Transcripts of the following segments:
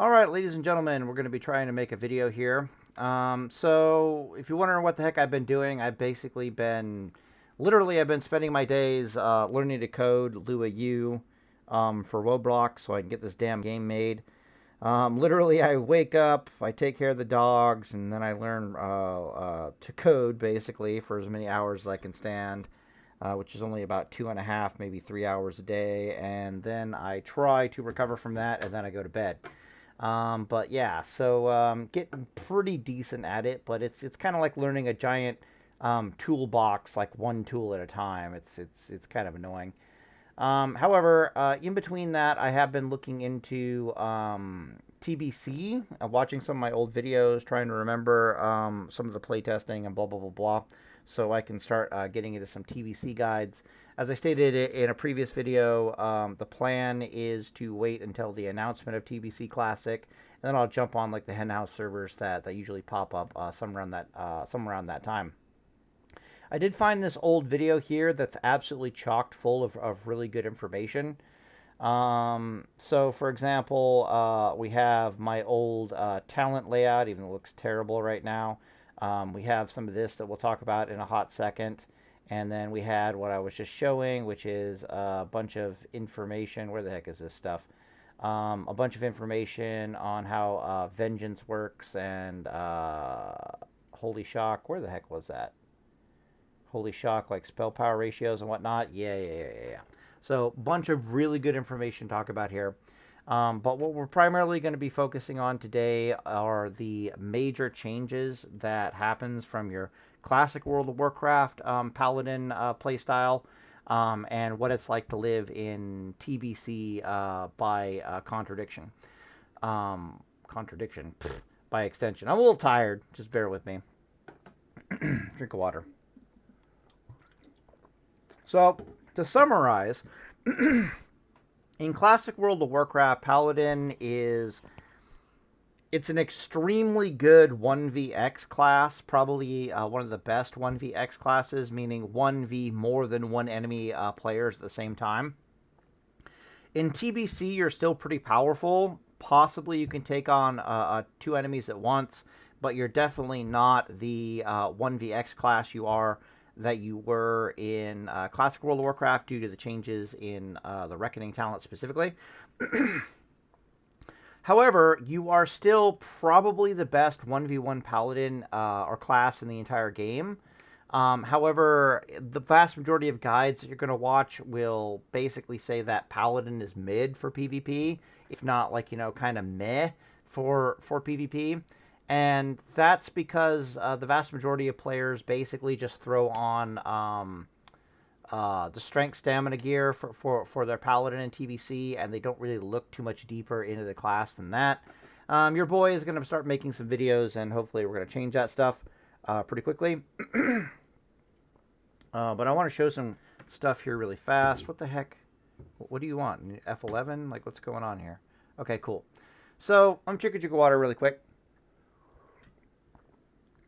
All right, ladies and gentlemen, we're going to be trying to make a video here. So if you're wondering what the heck I've been doing, I've basically been, literally, I've been spending my days learning to code Lua U for Roblox so I can get this damn game made. Literally, I wake up, I take care of the dogs, and then I learn to code basically for as many hours as I can stand, which is only about 2.5, maybe 3 hours a day, and then I try to recover from that, and then I go to bed. But yeah, so getting pretty decent at it, but it's kind of like learning a giant toolbox, like one tool at a time. It's kind of annoying. However, in between that, I have been looking into TBC, watching some of my old videos, trying to remember some of the playtesting and blah, blah, blah, blah, so I can start getting into some TBC guides. As I stated in a previous video, the plan is to wait until the announcement of TBC Classic, and then I'll jump on like the HenHouse servers that usually pop up somewhere around that time. I did find this old video here that's absolutely chocked full of really good information. So, for example, we have my old talent layout, even though it looks terrible right now. We have some of this that we'll talk about in a hot second. And then we had what I was just showing, which is a bunch of information. Where the heck is this stuff? A bunch of information on how Vengeance works and Holy Shock. Where the heck was that? Holy Shock, like spell power ratios and whatnot. Yeah. So, bunch of really good information to talk about here. But what we're primarily going to be focusing on today are the major changes that happens from your classic World of Warcraft Paladin playstyle, and what it's like to live in TBC by contradiction. Contradiction, by extension. I'm a little tired. Just bear with me. Drink of water. So, to summarize, in classic World of Warcraft, Paladin it's an extremely good 1vx class, probably one of the best 1vx classes, meaning 1v more than one enemy players at the same time. In TBC, you're still pretty powerful. Possibly you can take on two enemies at once, but you're definitely not the 1vx class that you were in Classic World of Warcraft due to the changes in the Reckoning talent specifically. However, you are still probably the best 1v1 Paladin or class in the entire game. However, the vast majority of guides that you're going to watch will basically say that Paladin is mid for PvP, if not like, kind of meh for PvP. And that's because the vast majority of players basically just throw on the strength stamina gear for their paladin in TBC, and they don't really look too much deeper into the class than that. Your boy is going to start making some videos, and hopefully we're going to change that stuff pretty quickly. But I want to show some stuff here really fast. What the heck? What do you want? F11? Like, what's going on here? Okay, cool. So, I'm chicka chicka water really quick.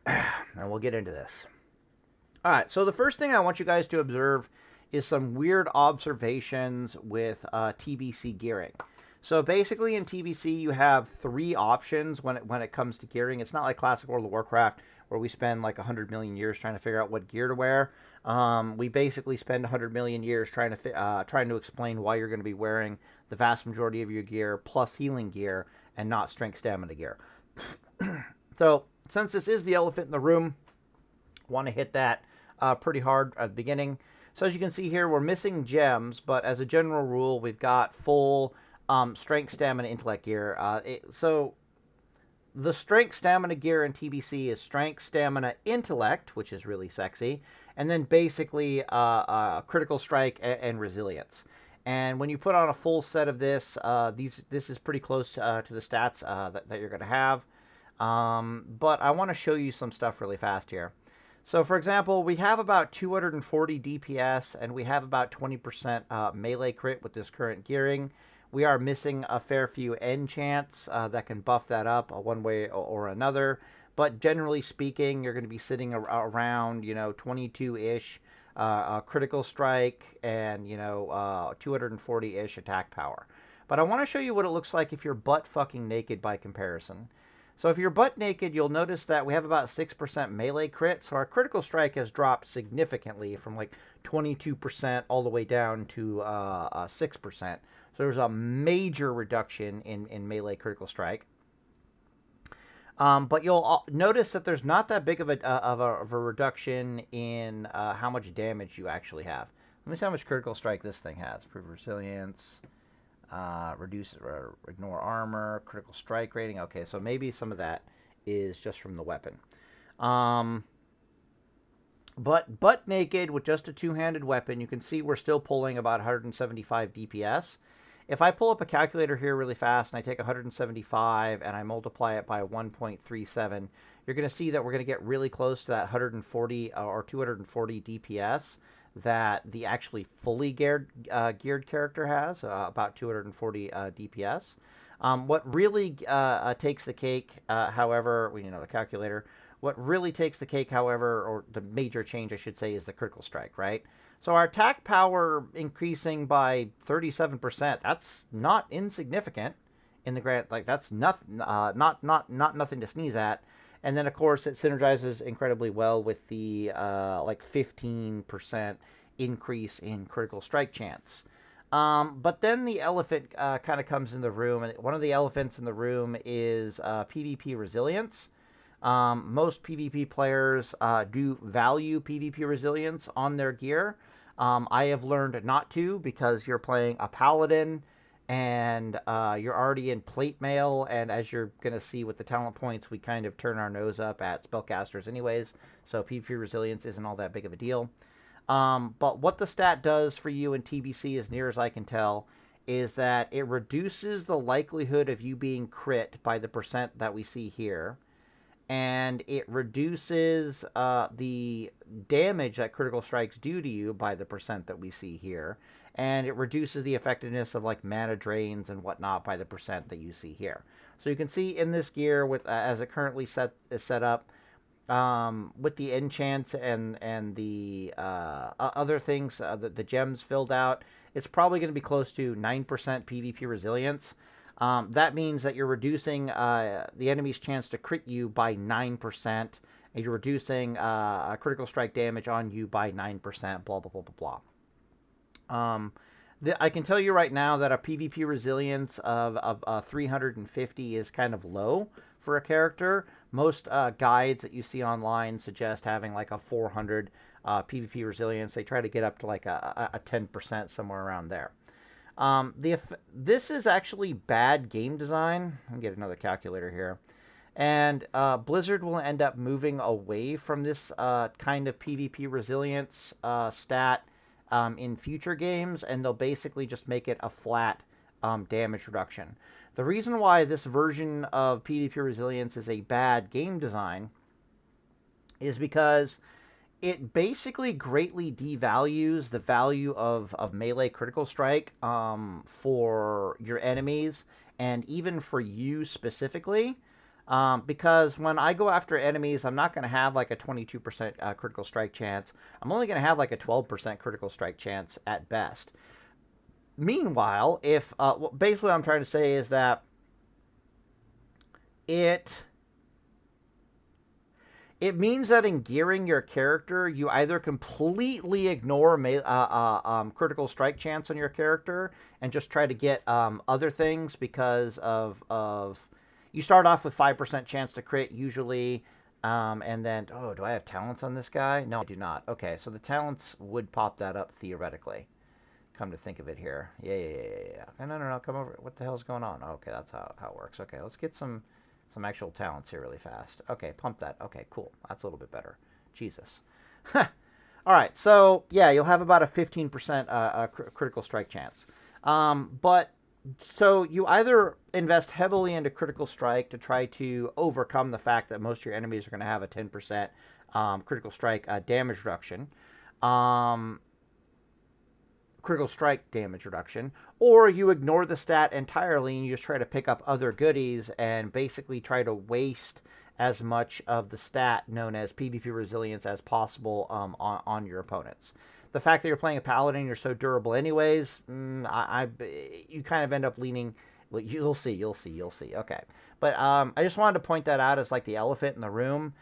And we'll get into this. All right, so the first thing I want you guys to observe is some weird observations with TBC gearing. So basically in TBC, you have three options when it comes to gearing. It's not like Classic World of Warcraft where we spend like 100 million years trying to figure out what gear to wear. We basically spend 100 million years trying to explain why you're going to be wearing the vast majority of your gear plus healing gear and not strength stamina gear. So since this is the elephant in the room, I want to hit that pretty hard at the beginning. So as you can see here, we're missing gems, but as a general rule, we've got full strength, stamina, intellect gear. So the strength, stamina gear in TBC is strength, stamina, intellect, which is really sexy, and then basically critical strike and resilience. And when you put on a full set of this, this is pretty close to the stats that you're going to have. But I want to show you some stuff really fast here. So, for example, we have about 240 DPS, and we have about 20% melee crit with this current gearing. We are missing a fair few enchants that can buff that up one way or another. But generally speaking, you're going to be sitting around, 22-ish critical strike and, 240-ish attack power. But I want to show you what it looks like if you're butt fucking naked by comparison. So if you're butt naked, you'll notice that we have about 6% melee crit. So our critical strike has dropped significantly from like 22% all the way down to 6%. So there's a major reduction in melee critical strike. But you'll notice that there's not that big of a reduction in how much damage you actually have. Let me see how much critical strike this thing has. Improve resilience, reduce or ignore armor, critical strike rating. Okay, so maybe some of that is just from the weapon. But butt naked with just a two-handed weapon, you can see we're still pulling about 175 DPS. If I pull up a calculator here really fast and I take 175 and I multiply it by 1.37, you're going to see that we're going to get really close to that 140 or 240 DPS that the actually fully geared character has, about 240 DPS. What really takes the cake, however, the calculator, what really takes the cake, however, or the major change, I should say, is the critical strike, right? So our attack power increasing by 37%, that's not insignificant in the grand, like that's nothing, not nothing to sneeze at. And then of course it synergizes incredibly well with the like 15% increase in critical strike chance. But then the elephant kind of comes in the room, and one of the elephants in the room is PvP resilience. Most PvP players do value PvP resilience on their gear. I have learned not to, because you're playing a paladin and you're already in plate mail, and as you're going to see with the talent points, we kind of turn our nose up at spellcasters anyways, so PvP resilience isn't all that big of a deal. But what the stat does for you in TBC, as near as I can tell, is that it reduces the likelihood of you being crit by the percent that we see here. And it reduces the damage that critical strikes do to you by the percent that we see here. And it reduces the effectiveness of like mana drains and whatnot by the percent that you see here. So you can see in this gear, with as it currently is set up, with the enchants and the other things, the gems filled out, it's probably going to be close to 9% PvP resilience. That means that you're reducing the enemy's chance to crit you by 9%, and you're reducing critical strike damage on you by 9%, blah, blah, blah, blah, blah. I can tell you right now that a PvP resilience of 350 is kind of low for a character. Most guides that you see online suggest having like a 400 PvP resilience. They try to get up to like a 10%, somewhere around there. This is actually bad game design. Let me get another calculator here. And Blizzard will end up moving away from this kind of PvP resilience stat in future games, and they'll basically just make it a flat damage reduction. The reason why this version of PvP resilience is a bad game design is because it basically greatly devalues the value of melee critical strike for your enemies, and even for you specifically. Because when I go after enemies, I'm not going to have like a 22% critical strike chance. I'm only going to have like a 12% critical strike chance at best. Meanwhile, if basically what I'm trying to say is that it means that in gearing your character, you either completely ignore critical strike chance on your character and just try to get other things because of you start off with 5% chance to crit usually, and then, oh, do I have talents on this guy? No, I do not. Okay, so the talents would pop that up theoretically. Come to think of it here. Yeah. No, come over. What the hell's going on? Okay, that's how it works. Okay, let's get some actual talents here really fast. Okay, pump that. Okay, cool. That's a little bit better. Jesus. All right, so yeah, you'll have about a 15% critical strike chance. But so you either invest heavily into critical strike to try to overcome the fact that most of your enemies are going to have a 10% critical strike damage reduction. Critical strike damage reduction, or you ignore the stat entirely and you just try to pick up other goodies and basically try to waste as much of the stat known as PvP resilience as possible on your opponents. the fact that you're playing a paladin, you're so durable anyways, you kind of end up leaning. Well, you'll see. Okay, but I just wanted to point that out as like the elephant in the room.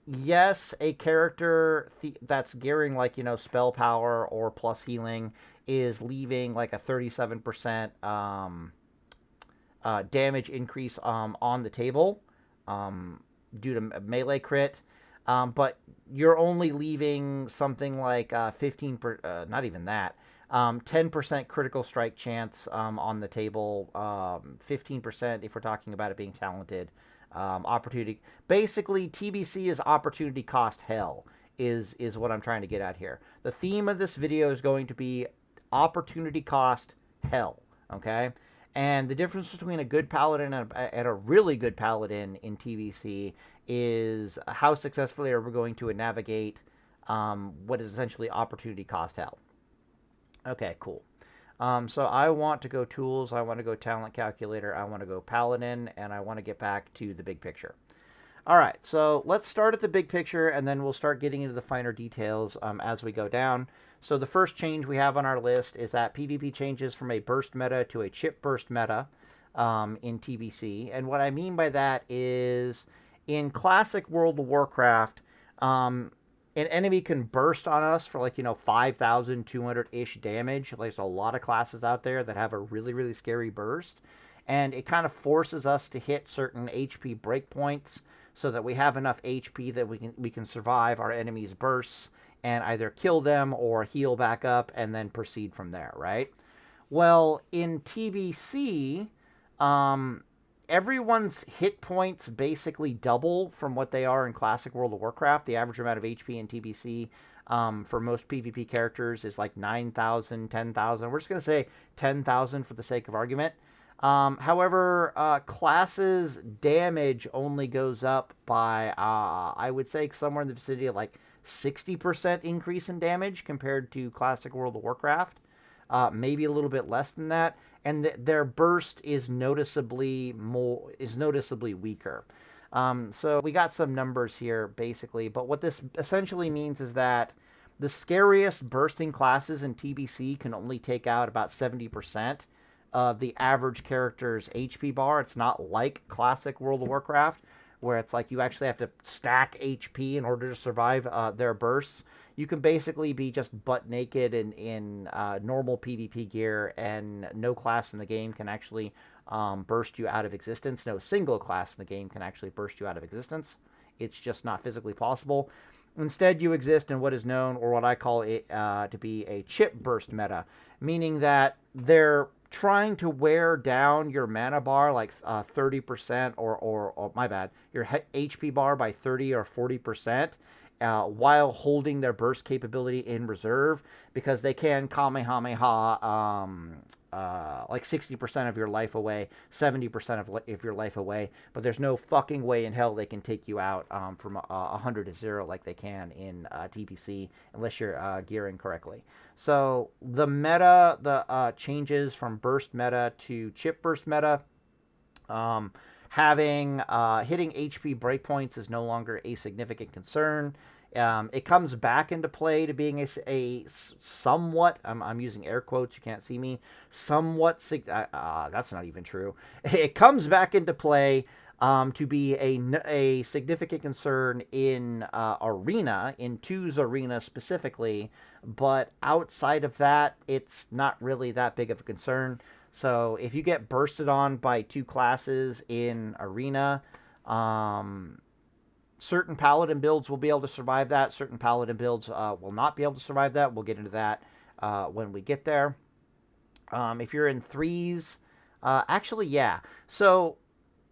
Yes, a character that's gearing like, you know, spell power or plus healing is leaving like a 37% damage increase on the table due to melee crit. But you're only leaving something like not even that, 10% critical strike chance on the table, 15% if we're talking about it being talented. Opportunity. Basically, TBC is opportunity cost hell, is what I'm trying to get at here. The theme of this video is going to be opportunity cost hell, okay? And the difference between a good paladin and a really good paladin in TBC is how successfully are we going to navigate what is essentially opportunity cost hell. Okay, cool. So I want to go tools, I want to go talent calculator, I want to go paladin, and I want to get back to the big picture. All right, so let's start at the big picture, and then we'll start getting into the finer details as we go down. So the first change we have on our list is that PvP changes from a burst meta to a chip burst meta in TBC. And what I mean by that is in classic World of Warcraft, an enemy can burst on us for like, you know, 5,200-ish damage. There's a lot of classes out there that have a really, really scary burst. And it kind of forces us to hit certain HP breakpoints so that we have enough HP that we can survive our enemies' bursts and either kill them or heal back up and then proceed from there, right? Well, in TBC, everyone's hit points basically double from what they are in classic World of Warcraft. The average amount of HP in TBC for most PvP characters is like 9,000, 10,000. We're just going to say 10,000 for the sake of argument. However, classes damage only goes up by, I would say, somewhere in the vicinity of like 60% increase in damage compared to classic World of Warcraft. Maybe a little bit less than that. And their burst is noticeably weaker. So we got some numbers here, basically. But what this essentially means is that the scariest bursting classes in TBC can only take out about 70% of the average character's HP bar. It's not like classic World of Warcraft, where it's like you actually have to stack HP in order to survive their bursts. You can basically be just butt naked in normal PvP gear, and no class in the game can actually burst you out of existence. No single class in the game can actually burst you out of existence. It's just not physically possible. Instead, you exist in what is known, or what I call it to be a chip burst meta, meaning that they're trying to wear down your mana bar like 30% or my bad, your HP bar by 30 or 40%. While holding their burst capability in reserve, because they can Kamehameha like 60% of your life away, 70% of your life away, but there's no fucking way in hell they can take you out from 100 to 0 like they can in TBC, unless you're gearing correctly. So the meta, the changes from burst meta to chip burst meta, hitting HP breakpoints is no longer a significant concern. It comes back into play to being a somewhat, I'm using air quotes, you can't see me, somewhat, that's not even true. It comes back into play to be a significant concern in Arena, in 2's Arena specifically, but outside of that, it's not really that big of a concern. So if you get bursted on by 2 classes in Arena, certain Paladin builds will be able to survive that. Certain Paladin builds will not be able to survive that. We'll get into that when we get there. If you're in 3s, actually, yeah. So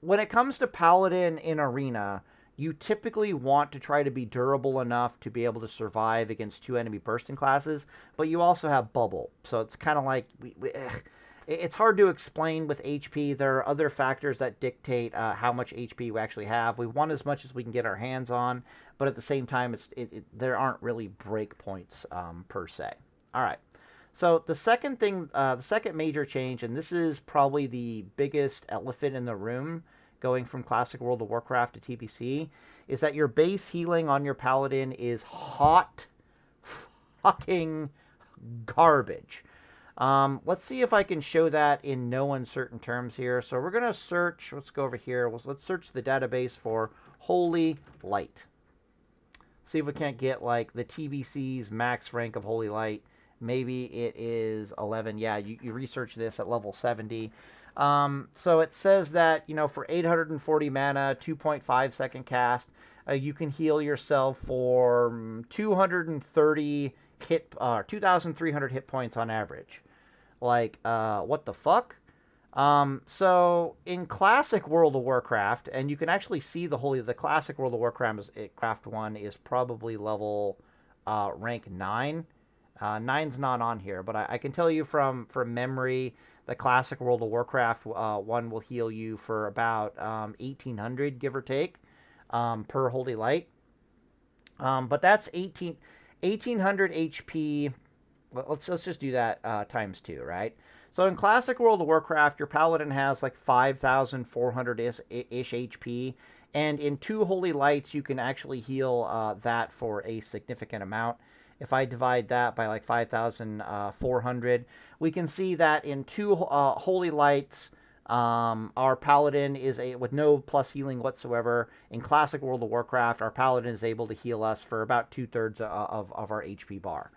when it comes to Paladin in Arena, you typically want to try to be durable enough to be able to survive against 2 enemy bursting classes, but you also have Bubble. So it's kind of like it's hard to explain with HP. There are other factors that dictate how much HP we actually have. We want as much as we can get our hands on, but at the same time, there aren't really breakpoints per se. All right. So the second thing, the second major change, and this is probably the biggest elephant in the room going from classic World of Warcraft to TBC, is that your base healing on your Paladin is hot fucking garbage. Let's see if I can show that in no uncertain terms here. So we're going to search. Let's go over here. Let's search the database for Holy Light. See if we can't get like the TBC's max rank of Holy Light. Maybe it is 11. Yeah, you research this at level 70. So it says that, you know, for 840 mana, 2.5 second cast, you can heal yourself for 230 2,300 hit points on average. Like, what the fuck? So in classic World of Warcraft, and you can actually see the classic World of Warcraft one is probably level rank 9. 9's not on here, but I can tell you from memory, the classic World of Warcraft one will heal you for about 1,800, give or take, per Holy Light. But that's 1,800 HP. Let's just do that times 2, right? So in classic World of Warcraft, your paladin has like 5,400-ish HP, and in 2 Holy Lights, you can actually heal that for a significant amount. If I divide that by like 5,400, we can see that in 2 Holy Lights, our paladin is with no plus healing whatsoever. In classic World of Warcraft, our paladin is able to heal us for about 2/3 of our HP bar.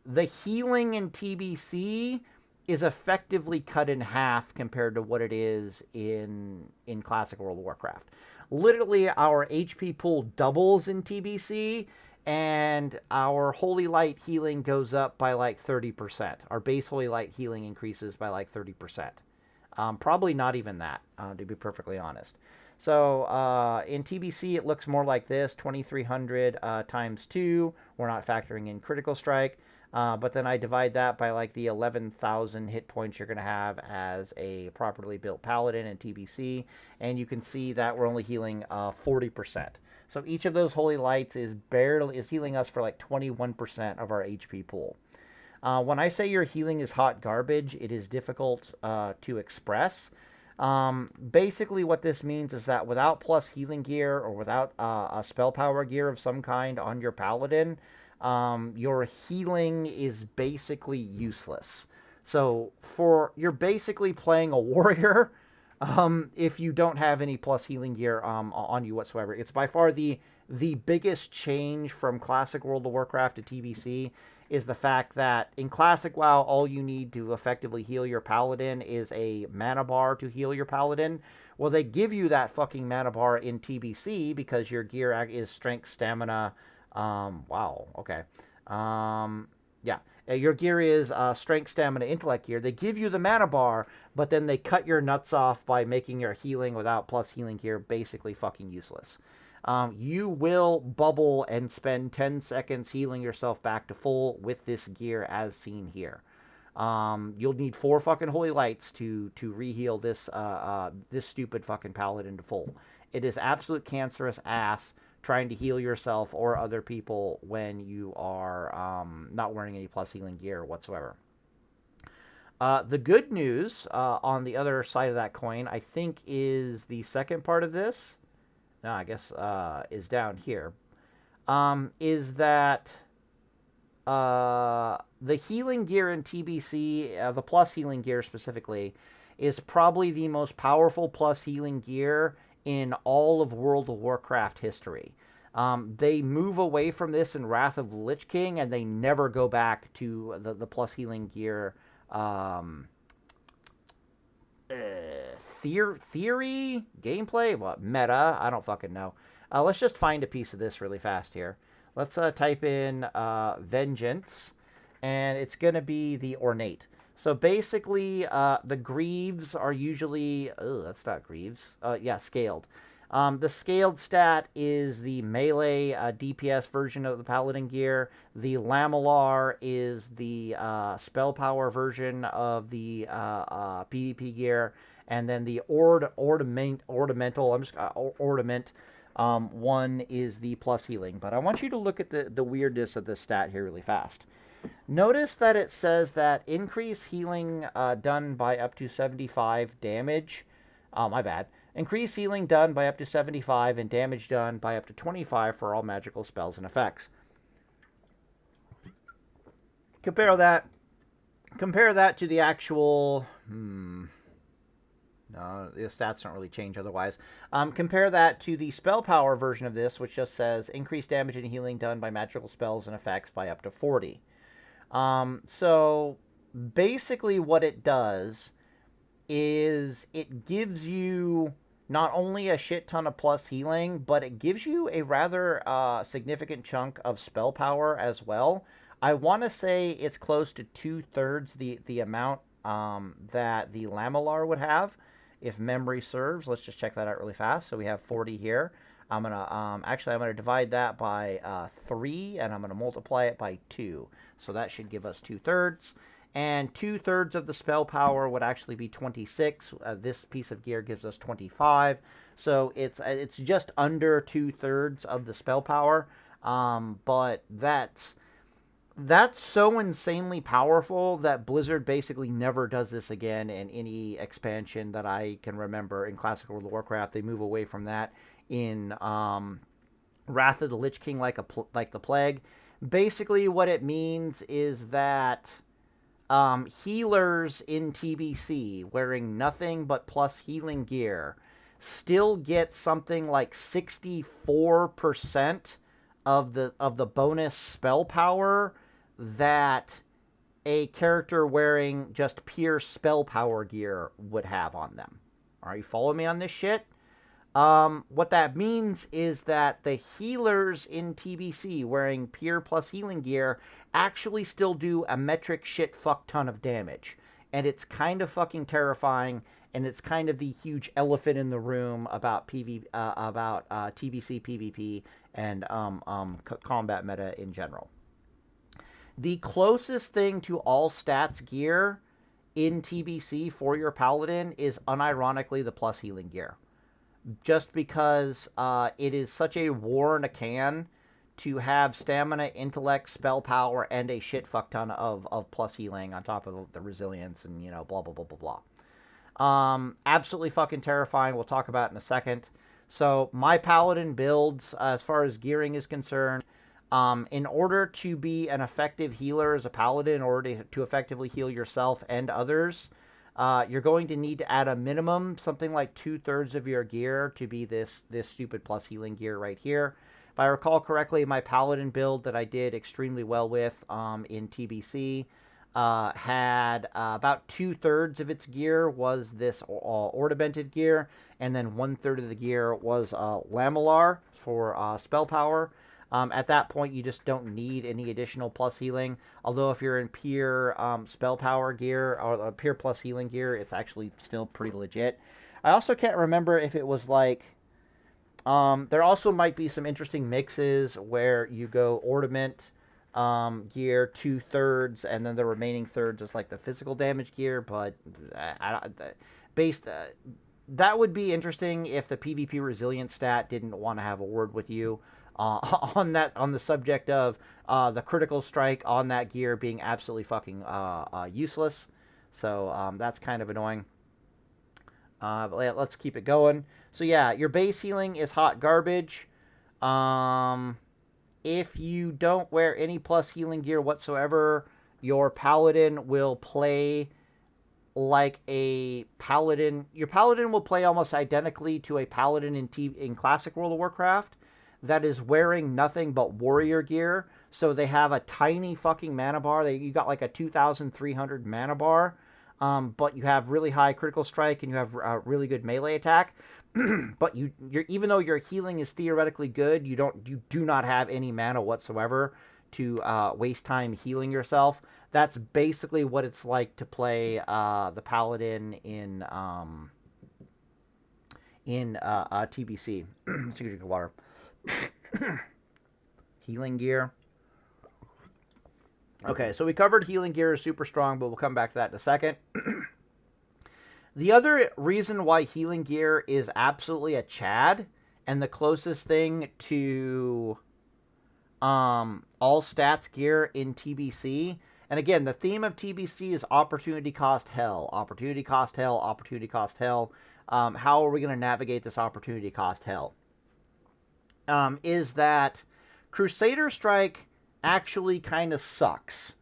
The healing in TBC is effectively cut in half compared to what it is in classic World of Warcraft. Literally, our HP pool doubles in TBC, and our Holy Light healing goes up by like 30%. Our base Holy Light healing increases by like 30%. Probably not even that, to be perfectly honest. So in TBC, it looks more like this, 2,300 times 2. We're not factoring in critical strike. But then I divide that by like the 11,000 hit points you're going to have as a properly built paladin in TBC. And you can see that we're only healing 40%. So each of those Holy Lights is healing us for like 21% of our HP pool. When I say your healing is hot garbage, it is difficult to express. Basically what this means is that without plus healing gear or without a spell power gear of some kind on your paladin, your healing is basically useless. So you're basically playing a warrior if you don't have any plus healing gear on you whatsoever. It's by far the biggest change from classic World of Warcraft to TBC is the fact that in classic WoW, all you need to effectively heal your paladin is a mana bar to heal your paladin. Well, they give you that fucking mana bar in TBC because your gear is strength, stamina. Wow, okay. Yeah, your gear is strength, stamina, intellect gear. They give you the mana bar, but then they cut your nuts off by making your healing without plus healing gear basically fucking useless. You will bubble and spend 10 seconds healing yourself back to full with this gear as seen here. You'll need 4 fucking Holy Lights to reheal this stupid fucking paladin to full. It is absolute cancerous ass trying to heal yourself or other people when you are not wearing any plus healing gear whatsoever. The good news on the other side of that coin, I think, is the second part of this. No, I guess is down here. Is that the healing gear in TBC, the plus healing gear specifically, is probably the most powerful plus healing gear in all of World of Warcraft history. They move away from this in Wrath of the Lich King, and they never go back to the plus healing gear theory, gameplay, what, meta, I don't fucking know. Let's just find a piece of this really fast here. Let's type in vengeance, and it's going to be the ornate. So basically, the greaves are usually, that's not greaves, yeah, scaled. The scaled stat is the melee DPS version of the paladin gear. The lamellar is the spell power version of the PvP gear. And then the ornament one is the plus healing. But I want you to look at the weirdness of this stat here really fast. Notice that it says that increase healing done by up to 75 damage. My bad. Increase healing done by up to 75 and damage done by up to 25 for all magical spells and effects. Compare that to the actual... No, the stats don't really change otherwise. Compare that to the spell power version of this, which just says increased damage and healing done by magical spells and effects by up to 40. So basically what it does is it gives you not only a shit ton of plus healing, but it gives you a rather significant chunk of spell power as well. I want to say it's close to 2/3 the amount that the Lamellar would have, if memory serves. Let's just check that out really fast. So we have 40 here. I'm gonna divide that by 3, and I'm gonna multiply it by 2. So that should give us 2/3. And 2/3 of the spell power would actually be 26. This piece of gear gives us 25. So it's just under 2/3 of the spell power. But that's so insanely powerful that Blizzard basically never does this again in any expansion that I can remember in Classic World of Warcraft. They move away from that in Wrath of the Lich King like the plague. Basically, what it means is that healers in TBC wearing nothing but plus healing gear still get something like 64% of the bonus spell power that a character wearing just pure spell power gear would have on them. All right, you follow me on this shit? What that means is that the healers in TBC wearing pure plus healing gear actually still do a metric shit fuck ton of damage. And it's kind of fucking terrifying, and it's kind of the huge elephant in the room about TBC PvP and combat meta in general. The closest thing to all stats gear in TBC for your paladin is unironically the plus healing gear. Just because it is such a war in a can to have stamina, intellect, spell power, and a shit fuck ton of plus healing on top of the resilience and, blah, blah, blah, blah, blah. Absolutely fucking terrifying. We'll talk about it in a second. So my paladin builds, as far as gearing is concerned, in order to be an effective healer as a paladin, in order to effectively heal yourself and others, you're going to need to add a minimum, something like 2/3 of your gear to be this stupid plus healing gear right here. If I recall correctly, my paladin build that I did extremely well with in TBC had about 2/3 of its gear was this ornamented gear, and then 1/3 of the gear was Lamellar for spell power. At that point, you just don't need any additional plus healing. Although if you're in pure spell power gear or pure plus healing gear, it's actually still pretty legit. I also can't remember if it was like... there also might be some interesting mixes where you go ornament gear 2/3, and then the remaining thirds is like the physical damage gear. But that would be interesting if the PvP resilience stat didn't want to have a word with you on the subject of the critical strike on that gear being absolutely fucking useless. So that's kind of annoying. But yeah, let's keep it going. So yeah, your base healing is hot garbage. If you don't wear any plus healing gear whatsoever, your paladin will play like a paladin. Your paladin will play almost identically to a paladin in Classic World of Warcraft that is wearing nothing but warrior gear. So they have a tiny fucking mana bar. You got like a 2,300 mana bar, but you have really high critical strike and you have really good melee attack. But you're even though your healing is theoretically good, you do not have any mana whatsoever to waste time healing yourself. That's basically what it's like to play the paladin in TBC. Take a drink of water. Healing gear. Okay, so we covered healing gear is super strong, but we'll come back to that in a second. The other reason why healing gear is absolutely a chad, and the closest thing to all stats gear in TBC, and again, the theme of TBC is opportunity cost hell. Opportunity cost hell, opportunity cost hell. How are we going to navigate this opportunity cost hell? Is that Crusader Strike actually kind of sucks.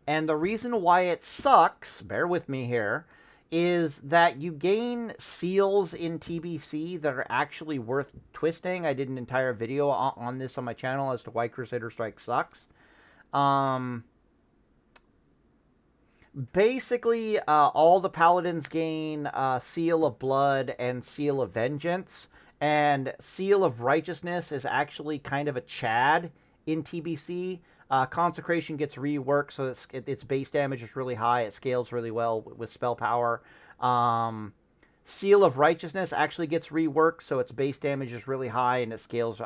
And the reason why it sucks, bear with me here, is that you gain seals in TBC that are actually worth twisting. I did an entire video on this on my channel as to why Crusader Strike sucks. Basically, all the paladins gain Seal of Blood and Seal of Vengeance, and Seal of Righteousness is actually kind of a Chad in TBC. Consecration gets reworked, so its base damage is really high. It scales really well with spell power. Seal of Righteousness actually gets reworked, so its base damage is really high, and it scales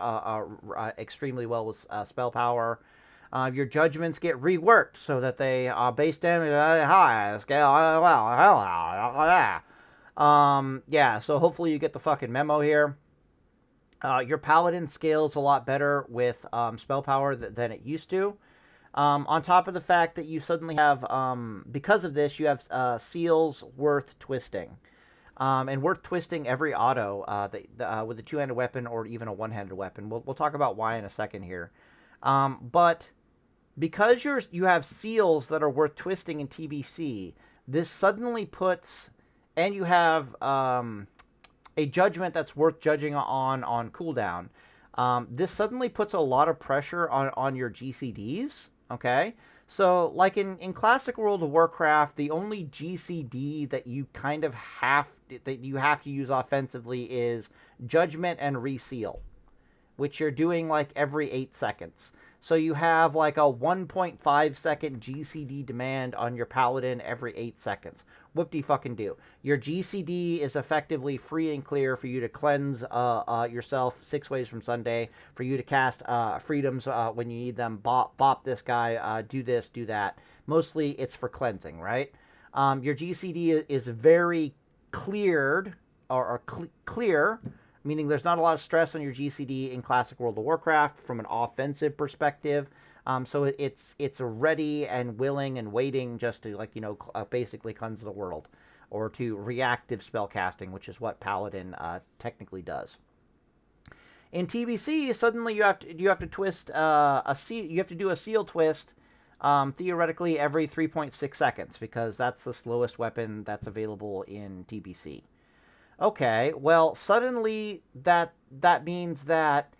extremely well with spell power. Your judgments get reworked so that they base damage high, scale yeah, so hopefully you get the fucking memo here. Your paladin scales a lot better with spell power than it used to. On top of the fact that you suddenly have, because of this, you have seals worth twisting. And worth twisting every auto with a two-handed weapon or even a one-handed weapon. We'll talk about why in a second here. But because you have seals that are worth twisting in TBC, this suddenly puts, and you have a judgment that's worth judging on cooldown. This suddenly puts a lot of pressure on your GCDs, okay? So, like in Classic World of Warcraft, the only GCD that you kind of have to use offensively is Judgment and Reseal, which you're doing like every 8 seconds. So you have like a 1.5 second GCD demand on your Paladin every 8 seconds. Whoop-de-fucking-do. Your GCD is effectively free and clear for you to cleanse yourself 6 ways from Sunday, for you to cast freedoms when you need them, bop this guy, do this, do that. Mostly it's for cleansing, right? Your GCD is very cleared, or clear, meaning there's not a lot of stress on your GCD in Classic World of Warcraft from an offensive perspective. So it's ready and willing and waiting just to, like, basically cleanse the world, or to reactive spell casting, which is what Paladin technically does. In TBC, suddenly you have to twist a seal. You have to do a seal twist theoretically every 3.6 seconds, because that's the slowest weapon that's available in TBC. Okay, well, suddenly that means that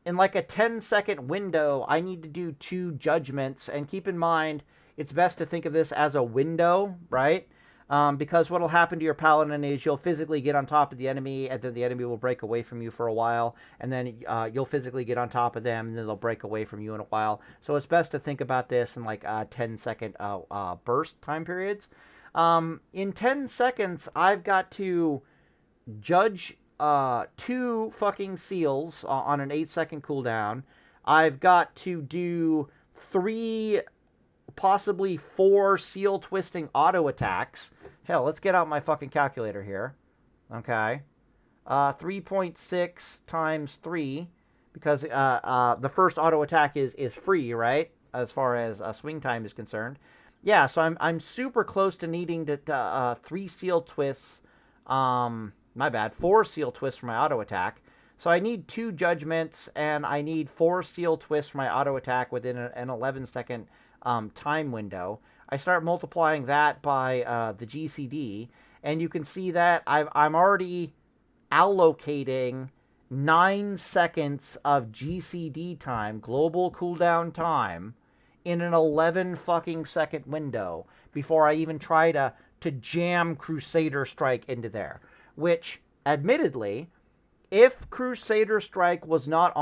in like a 10-second window, I need to do 2 judgments. And keep in mind, it's best to think of this as a window, right? Because what will happen to your paladin is you'll physically get on top of the enemy, and then the enemy will break away from you for a while, and then you'll physically get on top of them, and then they'll break away from you in a while. So it's best to think about this in like 10-second burst time periods. In 10 seconds, I've got to judge 2 fucking seals on an 8-second cooldown. I've got to do 3, possibly 4 seal twisting auto attacks. Hell, let's get out my fucking calculator here. Okay. 3.6 times 3, because the first auto attack is free, right? As far as swing time is concerned. Yeah, so I'm super close to needing to 3 seal twists. My bad, 4 seal twists for my auto attack. So I need 2 judgments, and I need 4 seal twists for my auto attack within an 11-second time window. I start multiplying that by the GCD, and you can see that I'm already allocating 9 seconds of GCD time, global cooldown time, in an 11 fucking second window before I even try to jam Crusader Strike into there. Which, admittedly, if Crusader Strike was not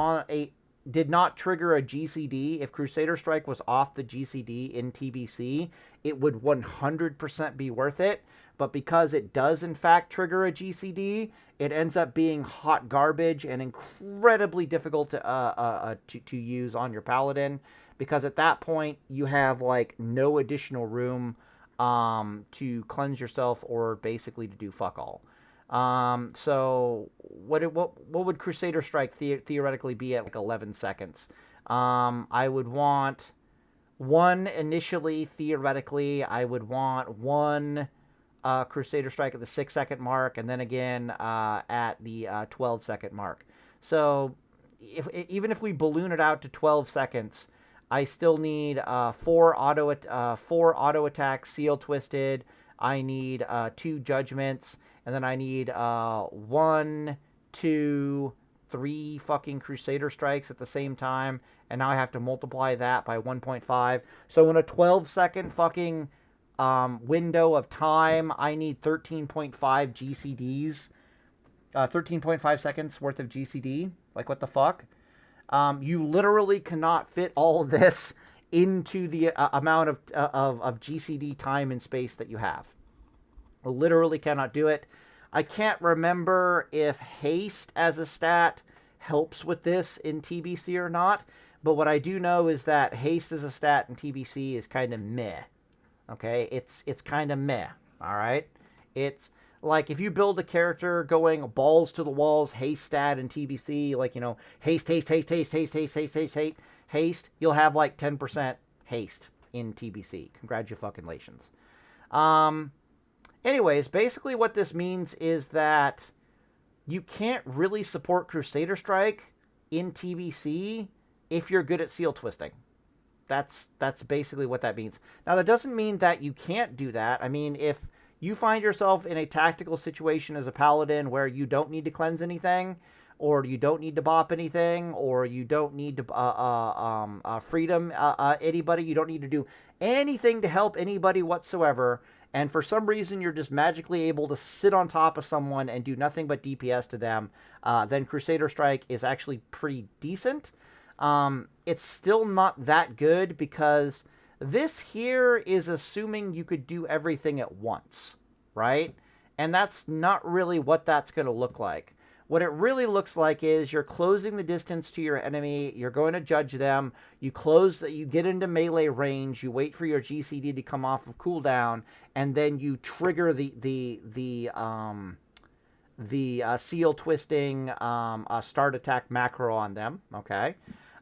did not trigger a GCD, if Crusader Strike was off the GCD in TBC, it would 100% be worth it. But because it does, in fact, trigger a GCD, it ends up being hot garbage and incredibly difficult to use on your Paladin. Because at that point, you have, like, no additional room to cleanse yourself or basically to do fuck all. So what would Crusader Strike theoretically be at, like, 11 seconds? I would want 1 initially, theoretically. I would want 1 Crusader Strike at the 6-second mark, and then again at the 12-second mark. So even if we balloon it out to 12 seconds, I still need 4 auto attacks, seal twisted. I need 2 judgments, and then I need 1, 2, 3 fucking Crusader strikes at the same time, and now I have to multiply that by 1.5. So in a 12-second fucking window of time, I need 13.5 GCDs, 13.5 seconds worth of GCD. Like, what the fuck? You literally cannot fit all of this into the amount of GCD time and space that you have. Literally cannot do it. I can't remember if haste as a stat helps with this in TBC or not, but what I do know is that haste as a stat in TBC is kind of meh. Okay, it's kind of meh. All right, it's like if you build a character going balls to the walls, haste stat in TBC, like, you know, haste, you'll have like 10% haste in TBC. Congratulations. Anyways, basically what this means is that you can't really support Crusader Strike in TBC if you're good at seal twisting. That's basically what that means. Now, that doesn't mean that you can't do that. I mean, if you find yourself in a tactical situation as a paladin where you don't need to cleanse anything, or you don't need to bop anything, or you don't need to freedom anybody, you don't need to do anything to help anybody whatsoever, and for some reason you're just magically able to sit on top of someone and do nothing but DPS to them, then Crusader Strike is actually pretty decent. It's still not that good because this here is assuming you could do everything at once, right? And that's not really what that's going to look like. What it really looks like is you're closing the distance to your enemy, you're going to judge them, you get into melee range, you wait for your GCD to come off of cooldown, and then you trigger the seal twisting start attack macro on them, okay?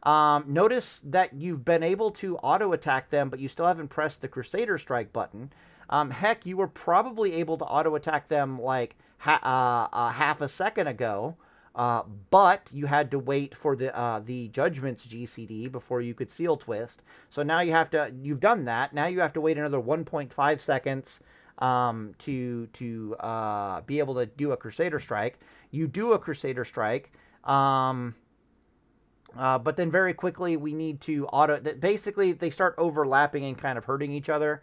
Notice that you've been able to auto attack them, but you still haven't pressed the Crusader Strike button. Heck, you were probably able to auto attack them like half a second ago, but you had to wait for the Judgment's GCD before you could seal twist. So now you've done that. Now you have to wait another 1.5 seconds to be able to do a Crusader Strike. You do a Crusader Strike. But then very quickly we need to basically they start overlapping and kind of hurting each other.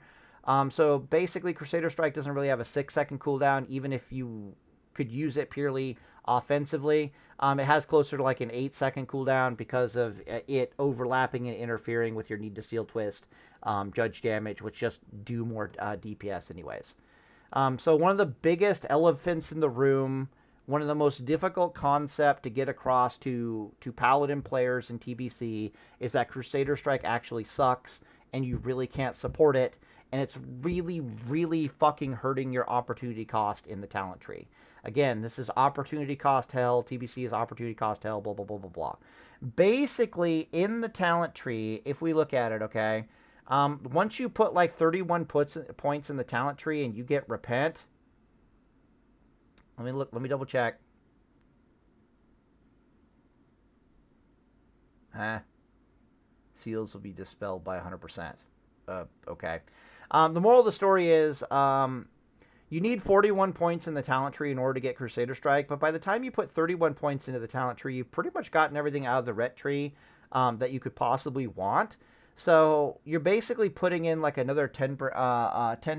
So basically Crusader Strike doesn't really have a 6-second cooldown, even if you could use it purely offensively. It has closer to like an 8-second cooldown because of it overlapping and interfering with your need to seal twist, judge damage, which just do more DPS anyways. So one of the biggest elephants in the room, one of the most difficult concept to get across to Paladin players in TBC is that Crusader Strike actually sucks and you really can't support it, and it's really, really fucking hurting your opportunity cost in the talent tree. Again, this is opportunity cost hell, TBC is opportunity cost hell, blah, blah, blah, blah, blah. Basically, in the talent tree, if we look at it, okay, once you put like 31 points in the talent tree and you get Repent, let me double check. Seals will be dispelled by 100%. Okay. The moral of the story is you need 41 points in the talent tree in order to get Crusader Strike, but by the time you put 31 points into the talent tree, you've pretty much gotten everything out of the ret tree that you could possibly want. So you're basically putting in like another 10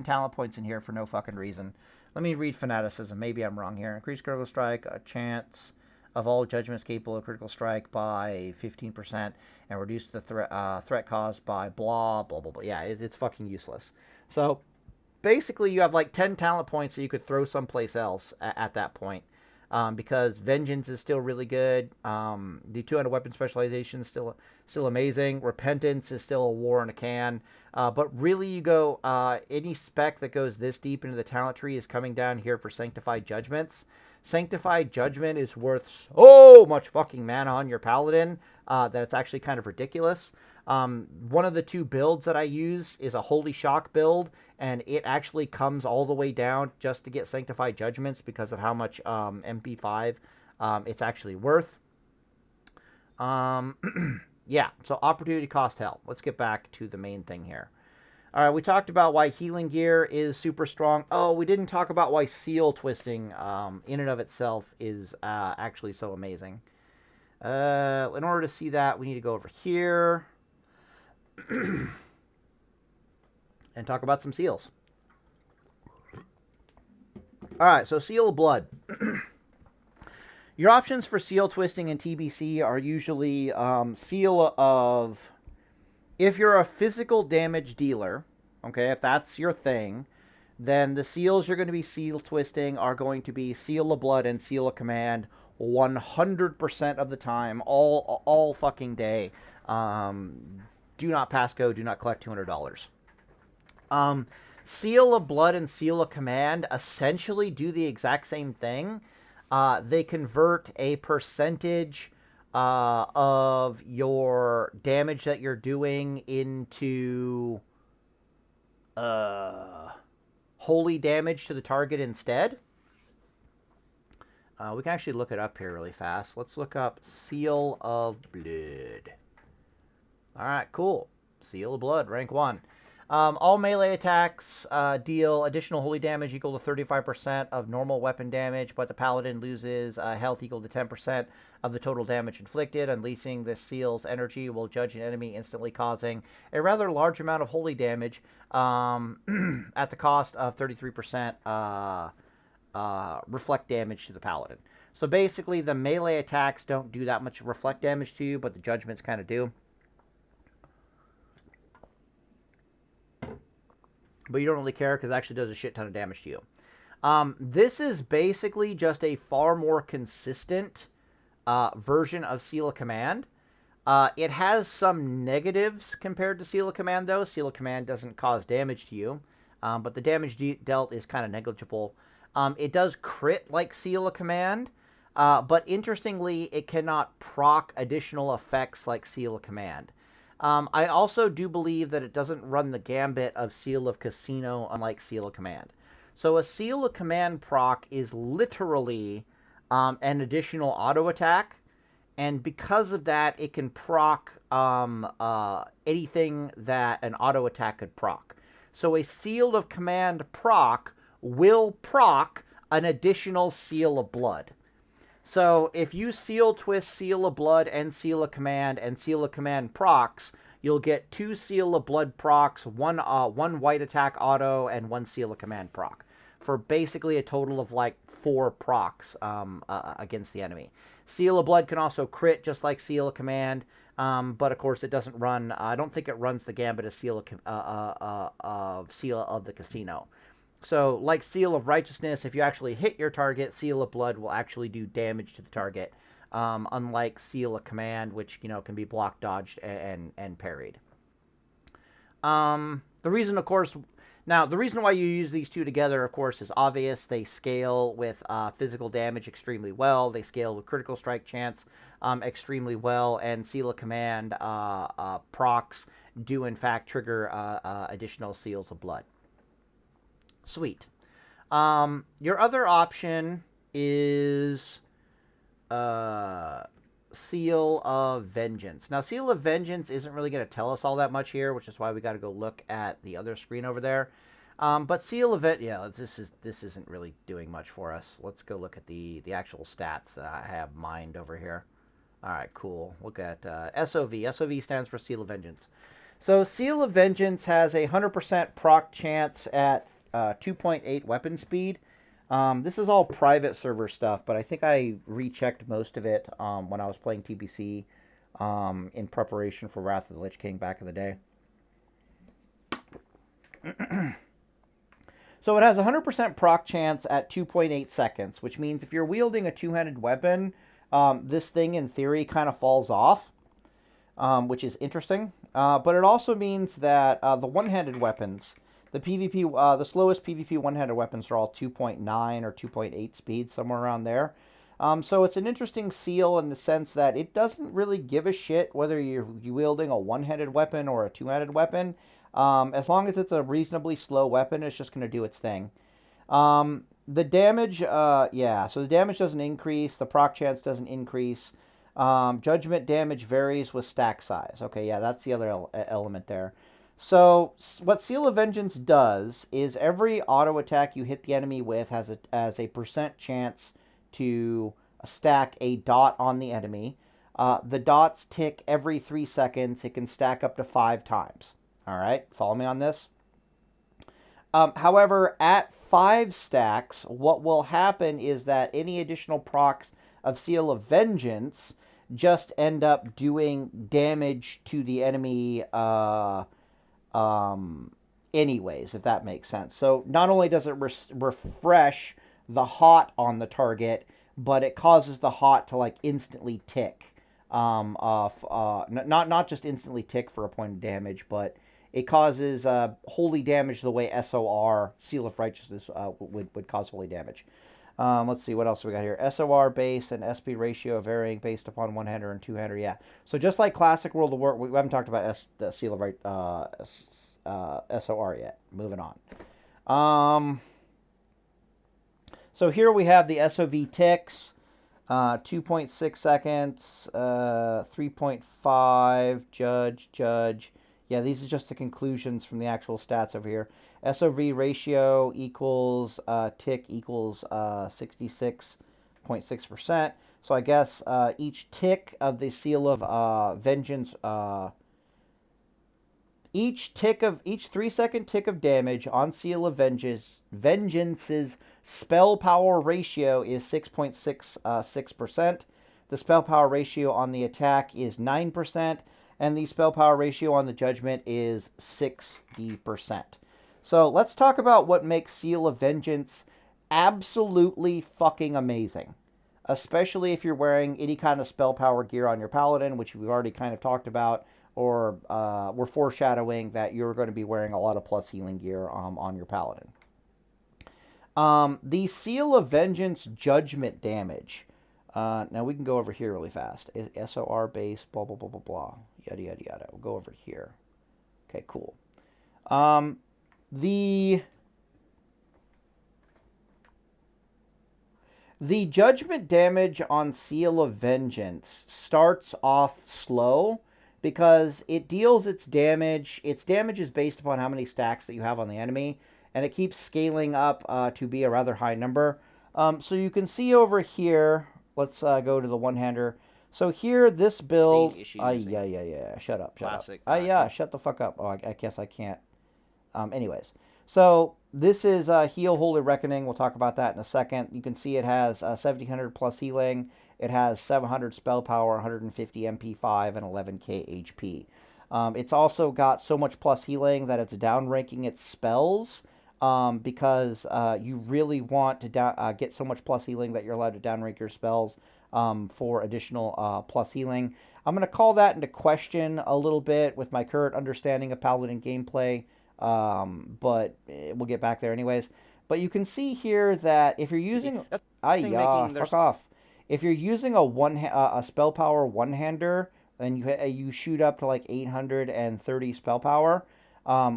talent points in here for no fucking reason. Let me read Fanaticism. Maybe I'm wrong here. Increase critical strike, a chance of all judgments capable of critical strike by 15%, and reduce the threat caused by blah, blah, blah, blah. Yeah, it's fucking useless. So basically you have like 10 talent points that you could throw someplace else at that point. Because Vengeance is still really good. The 200 weapon specialization is still amazing. Repentance is still a war in a can. But really you go, any spec that goes this deep into the talent tree is coming down here for Sanctified Judgments. Sanctified Judgment is worth so much fucking mana on your Paladin that it's actually kind of ridiculous. One of the 2 builds that I use is a Holy Shock build, and it actually comes all the way down just to get Sanctified Judgments because of how much MP5 it's actually worth. Yeah, so opportunity cost hell. Let's get back to the main thing here. All right, we talked about why healing gear is super strong. Oh, we didn't talk about why seal twisting in and of itself is actually so amazing. In order to see that, we need to go over here and talk about some seals. All right, so seal of blood. Your options for seal twisting in TBC are usually seal of... If you're a physical damage dealer, okay, if that's your thing, then the seals you're going to be seal twisting are going to be seal of blood and seal of command 100% of the time, all fucking day. Do not pass go, do not collect $200. Seal of blood and seal of command essentially do the exact same thing. They convert a percentage of your damage that you're doing into holy damage to the target instead. We can actually look it up here really fast. Let's look up Seal of Blood. All right, cool. Seal of Blood, rank 1. All melee attacks deal additional holy damage equal to 35% of normal weapon damage, but the paladin loses health equal to 10% of the total damage inflicted. Unleashing the seal's energy will judge an enemy, instantly causing a rather large amount of holy damage at the cost of 33% reflect damage to the paladin. So basically, the melee attacks don't do that much reflect damage to you, but the judgments kind of do. But you don't really care because it actually does a shit ton of damage to you. This is basically just a far more consistent version of Seal of Command. It has some negatives compared to Seal of Command, though. Seal of Command doesn't cause damage to you, but the damage dealt is kind of negligible. It does crit like Seal of Command, but interestingly, it cannot proc additional effects like Seal of Command. I also do believe that it doesn't run the gambit of Seal of Casino, unlike Seal of Command. So a Seal of Command proc is literally an additional auto attack, and because of that, it can proc anything that an auto attack could proc. So a Seal of Command proc will proc an additional Seal of Blood. So if you seal twist Seal of Blood and Seal of Command procs, you'll get 2 Seal of Blood procs, one white attack auto, and 1 Seal of Command proc, for basically a total of like 4 procs against the enemy. Seal of Blood can also crit just like Seal of Command, but of course it doesn't run. I don't think it runs the gambit of Seal of the Casino. So, like Seal of Righteousness, if you actually hit your target, Seal of Blood will actually do damage to the target, unlike Seal of Command, which, you know, can be blocked, dodged, and parried. The reason, of course... Now, the reason why you use these two together, of course, is obvious. They scale with physical damage extremely well. They scale with critical strike chance extremely well. And Seal of Command procs do, in fact, trigger additional Seals of Blood. Sweet. Your other option is Seal of Vengeance. Now, Seal of Vengeance isn't really going to tell us all that much here, which is why we got to go look at the other screen over there. But Seal of this isn't really doing much for us. Let's go look at the actual stats that I have mined over here. All right, cool. Look at SOV. SOV stands for Seal of Vengeance. So Seal of Vengeance has a 100% proc chance at 2.8 weapon speed. This is all private server stuff, but I think I rechecked most of it when I was playing TBC in preparation for Wrath of the Lich King back in the day. So it has a 100% proc chance at 2.8 seconds, which means if you're wielding a two-handed weapon, this thing in theory kind of falls off, which is interesting. But it also means that the one-handed weapons... The PvP, the slowest PvP one-handed weapons are all 2.9 or 2.8 speed, somewhere around there. So it's an interesting seal in the sense that it doesn't really give a shit whether you're wielding a one-handed weapon or a two-handed weapon. As long as it's a reasonably slow weapon, it's just going to do its thing. The damage, so the damage doesn't increase, the proc chance doesn't increase. Judgment damage varies with stack size. Okay, yeah, that's the other element there. So what Seal of Vengeance does is every auto attack you hit the enemy with has a percent chance to stack a dot on the enemy. The dots tick every 3 seconds. It can stack up to 5 times. All right, follow me on this. However, at 5 stacks, what will happen is that any additional procs of Seal of Vengeance just end up doing damage to the enemy anyways, if that makes sense. So not only does it refresh the hot on the target, but it causes the hot to like instantly tick. Not just instantly tick for a point of damage, but it causes holy damage the way SOR, Seal of Righteousness, would cause holy damage. Let's see, what else we got here? SOR base and SP ratio varying based upon one-hander and two-hander. Yeah. So just like classic World of War, we haven't talked about the Seal of Right SOR yet. Moving on. So here we have the SOV ticks. 2.6 seconds, 3.5, judge. Yeah, these are just the conclusions from the actual stats over here. SOV ratio equals tick equals 66.6%. So I guess each tick of the Seal of Vengeance, each 3-second tick of damage on Seal of Vengeance's spell power ratio is 6.66%. The spell power ratio on the attack is 9%. And the spell power ratio on the judgment is 60%. So let's talk about what makes Seal of Vengeance absolutely fucking amazing. Especially if you're wearing any kind of spell power gear on your paladin, which we've already kind of talked about, or we're foreshadowing that you're going to be wearing a lot of plus healing gear on your paladin. The Seal of Vengeance judgment damage. Now we can go over here really fast. SOR base, blah, blah, blah, blah, blah. Yada, yada, yada. We'll go over here. Okay, cool. The judgment damage on Seal of Vengeance starts off slow because it deals its damage. Its damage is based upon how many stacks that you have on the enemy, and it keeps scaling up to be a rather high number. So you can see over here, let's go to the one-hander. So here, this build... yeah. Shut up. Yeah, shut the fuck up. Oh, I guess I can't. Anyways. So this is Heal Holy Reckoning. We'll talk about that in a second. You can see it has 1700 plus healing. It has 700 spell power, 150 MP5, and 11k HP. It's also got so much plus healing that it's downranking its spells because you really want to get so much plus healing that you're allowed to downrank your spells for additional plus healing. I'm going to call that into question a little bit with my current understanding of Paladin gameplay, but we'll get back there anyways. But you can see here that if you're using... fuck off. If you're using a spell power one-hander, and you shoot up to like 830 spell power,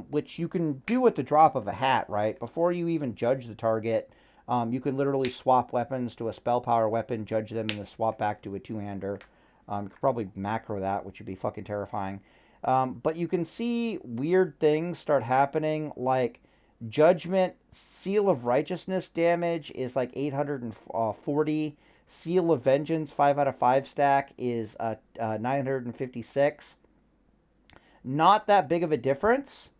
which you can do with the drop of a hat, right? Before you even judge the target, you can literally swap weapons to a spell power weapon, judge them, and then swap back to a two-hander. You could probably macro that, which would be fucking terrifying. But you can see weird things start happening, like Judgment Seal of Righteousness damage is like 840. Seal of Vengeance 5 out of 5 stack is 956. Not that big of a difference.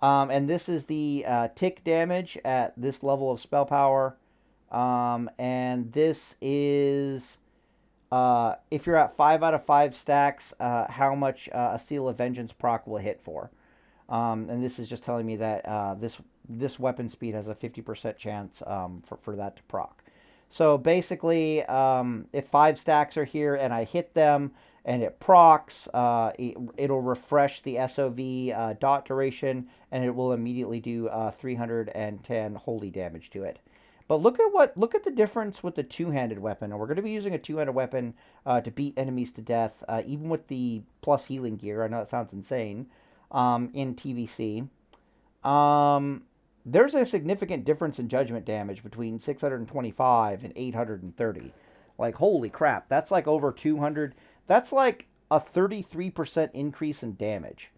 And this is the tick damage at this level of spell power. And this is, if you're at 5 out of 5 stacks, how much a Seal of Vengeance proc will hit for. And this is just telling me that this weapon speed has a 50% chance for that to proc. So basically, if 5 stacks are here and I hit them and it procs, it'll refresh the SOV dot duration, and it will immediately do 310 holy damage to it. But look at the difference with the two-handed weapon. And we're going to be using a two-handed weapon to beat enemies to death, even with the plus healing gear. I know that sounds insane in TBC. There's a significant difference in judgment damage between 625 and 830. Like, holy crap, that's like over 200. That's like a 33% increase in damage.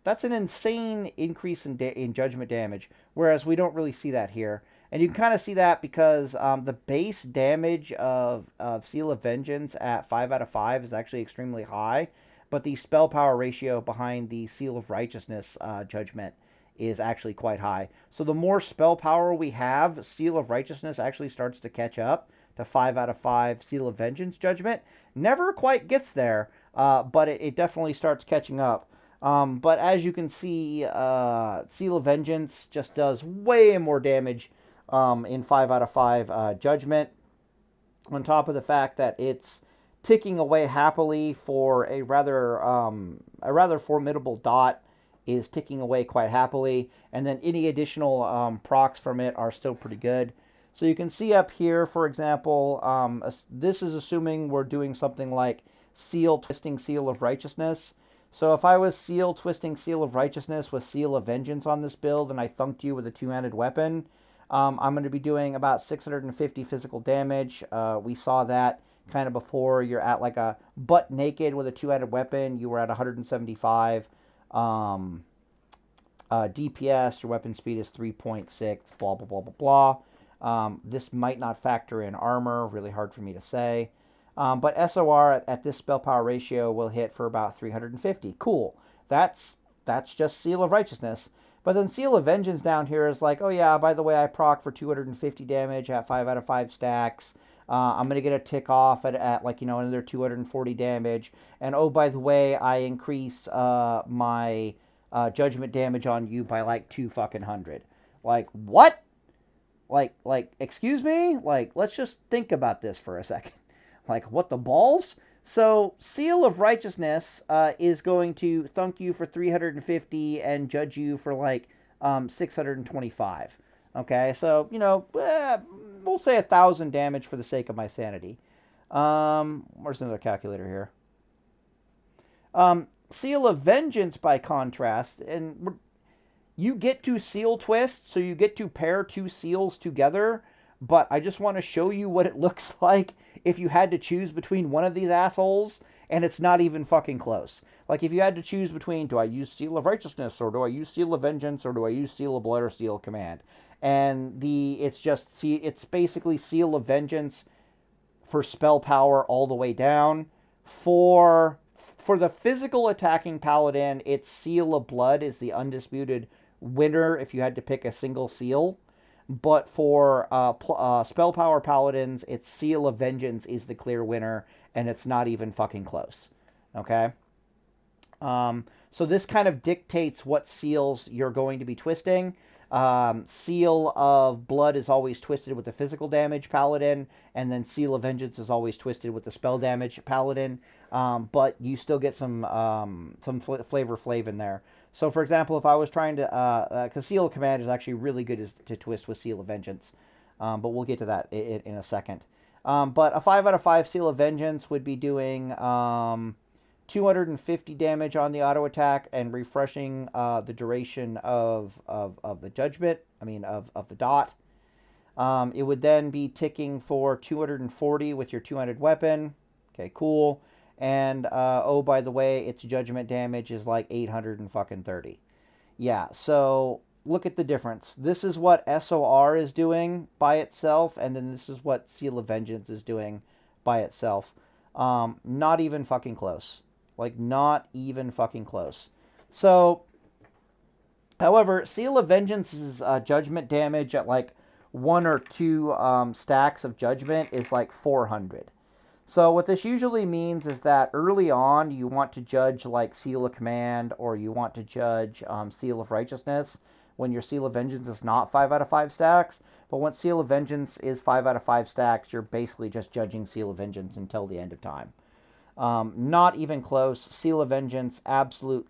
That's an insane increase in judgment damage, whereas we don't really see that here. And you can kind of see that because the base damage of Seal of Vengeance at 5 out of 5 is actually extremely high, but the spell power ratio behind the Seal of Righteousness judgment is actually quite high. So the more spell power we have, Seal of Righteousness actually starts to catch up to 5 out of 5 Seal of Vengeance judgment. Never quite gets there, but it definitely starts catching up. But as you can see, Seal of Vengeance just does way more damage in 5 out of 5 Judgment. On top of the fact that it's ticking away happily for a rather formidable dot is ticking away quite happily. And then any additional procs from it are still pretty good. So you can see up here, for example, this is assuming we're doing something like Seal Twisting Seal of Righteousness. So if I was Seal Twisting Seal of Righteousness with Seal of Vengeance on this build and I thunked you with a two-handed weapon, I'm going to be doing about 650 physical damage. We saw that kind of before. You're at like a butt naked with a two-handed weapon. You were at 175 DPS. Your weapon speed is 3.6, blah, blah, blah, blah, blah. This might not factor in armor. Really hard for me to say. But SOR at this spell power ratio will hit for about 350. Cool. That's just Seal of Righteousness. But then Seal of Vengeance down here is like, oh yeah, by the way, I proc for 250 damage at 5 out of 5 stacks. I'm going to get a tick off at like, another 240 damage. And oh, by the way, I increase my judgment damage on you by like 200. Like, what? Like, excuse me? Like, let's just think about this for a second. Like, what the balls? So, Seal of Righteousness is going to thunk you for 350 and judge you for, like, 625. Okay, so, we'll say 1,000 damage for the sake of my sanity. Where's another calculator here? Seal of Vengeance, by contrast, and you get to Seal Twist, so you get to pair two seals together, but I just want to show you what it looks like if you had to choose between one of these assholes, and it's not even fucking close. Like, if you had to choose between, do I use Seal of Righteousness, or do I use Seal of Vengeance, or do I use Seal of Blood or Seal of Command? And it's basically Seal of Vengeance for spell power all the way down. For the physical attacking paladin, it's Seal of Blood is the undisputed winner if you had to pick a single seal. But for spell power paladins, it's Seal of Vengeance is the clear winner, and it's not even fucking close. Okay? So this kind of dictates what seals you're going to be twisting. Seal of Blood is always twisted with the physical damage paladin, and then Seal of Vengeance is always twisted with the spell damage paladin. But you still get some flavor flav in there. So, for example, if I was trying to... because Seal of Command is actually really good to twist with Seal of Vengeance. But we'll get to that in a second. But a 5 out of 5 Seal of Vengeance would be doing 250 damage on the auto attack and refreshing the duration of the judgment. Of the dot. It would then be ticking for 240 with your 200 weapon. Okay, cool. And, oh, by the way, its judgment damage is like 830. Yeah, so look at the difference. This is what SOR is doing by itself, and then this is what Seal of Vengeance is doing by itself. Not even fucking close. Like, not even fucking close. So, however, Seal of Vengeance's judgment damage at, like, 1 or 2 stacks of judgment is like 400. So what this usually means is that early on you want to judge like Seal of Command or you want to judge Seal of Righteousness when your Seal of Vengeance is not 5 out of 5 stacks. But once Seal of Vengeance is 5 out of 5 stacks, you're basically just judging Seal of Vengeance until the end of time. Not even close. Seal of Vengeance, absolute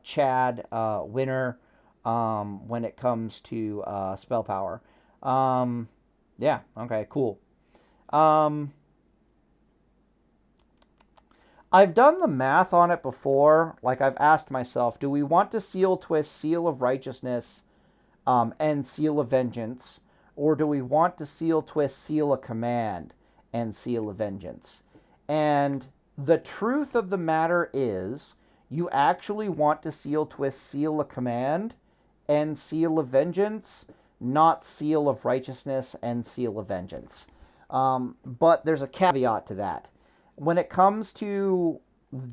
Chad winner when it comes to spell power. Yeah, okay, cool. I've done the math on it before. Like, I've asked myself, do we want to seal twist Seal of Righteousness and Seal of Vengeance? Or do we want to seal twist Seal of Command and Seal of Vengeance. And the truth of the matter is, you actually want to seal twist Seal of Command and Seal of Vengeance, not Seal of Righteousness and Seal of Vengeance. But there's a caveat to that. When it comes to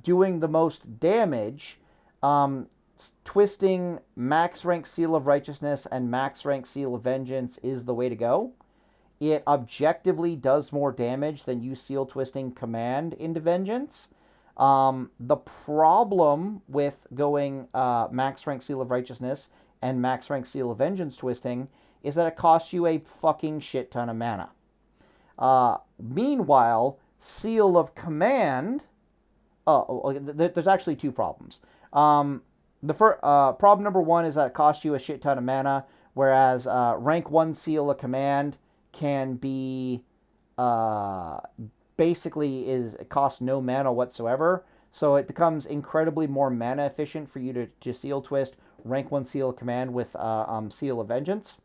doing the most damage, twisting max rank Seal of Righteousness and max rank Seal of Vengeance is the way to go. It objectively does more damage than you seal twisting Command into Vengeance. The problem with going max rank Seal of Righteousness and max rank Seal of Vengeance twisting is that it costs you a fucking shit ton of mana. Meanwhile, Seal of Command... there's actually two problems. Problem number one is that it costs you a shit ton of mana, whereas rank 1 Seal of Command can be... basically it costs no mana whatsoever, so it becomes incredibly more mana efficient for you to seal twist rank 1 Seal of Command with Seal of Vengeance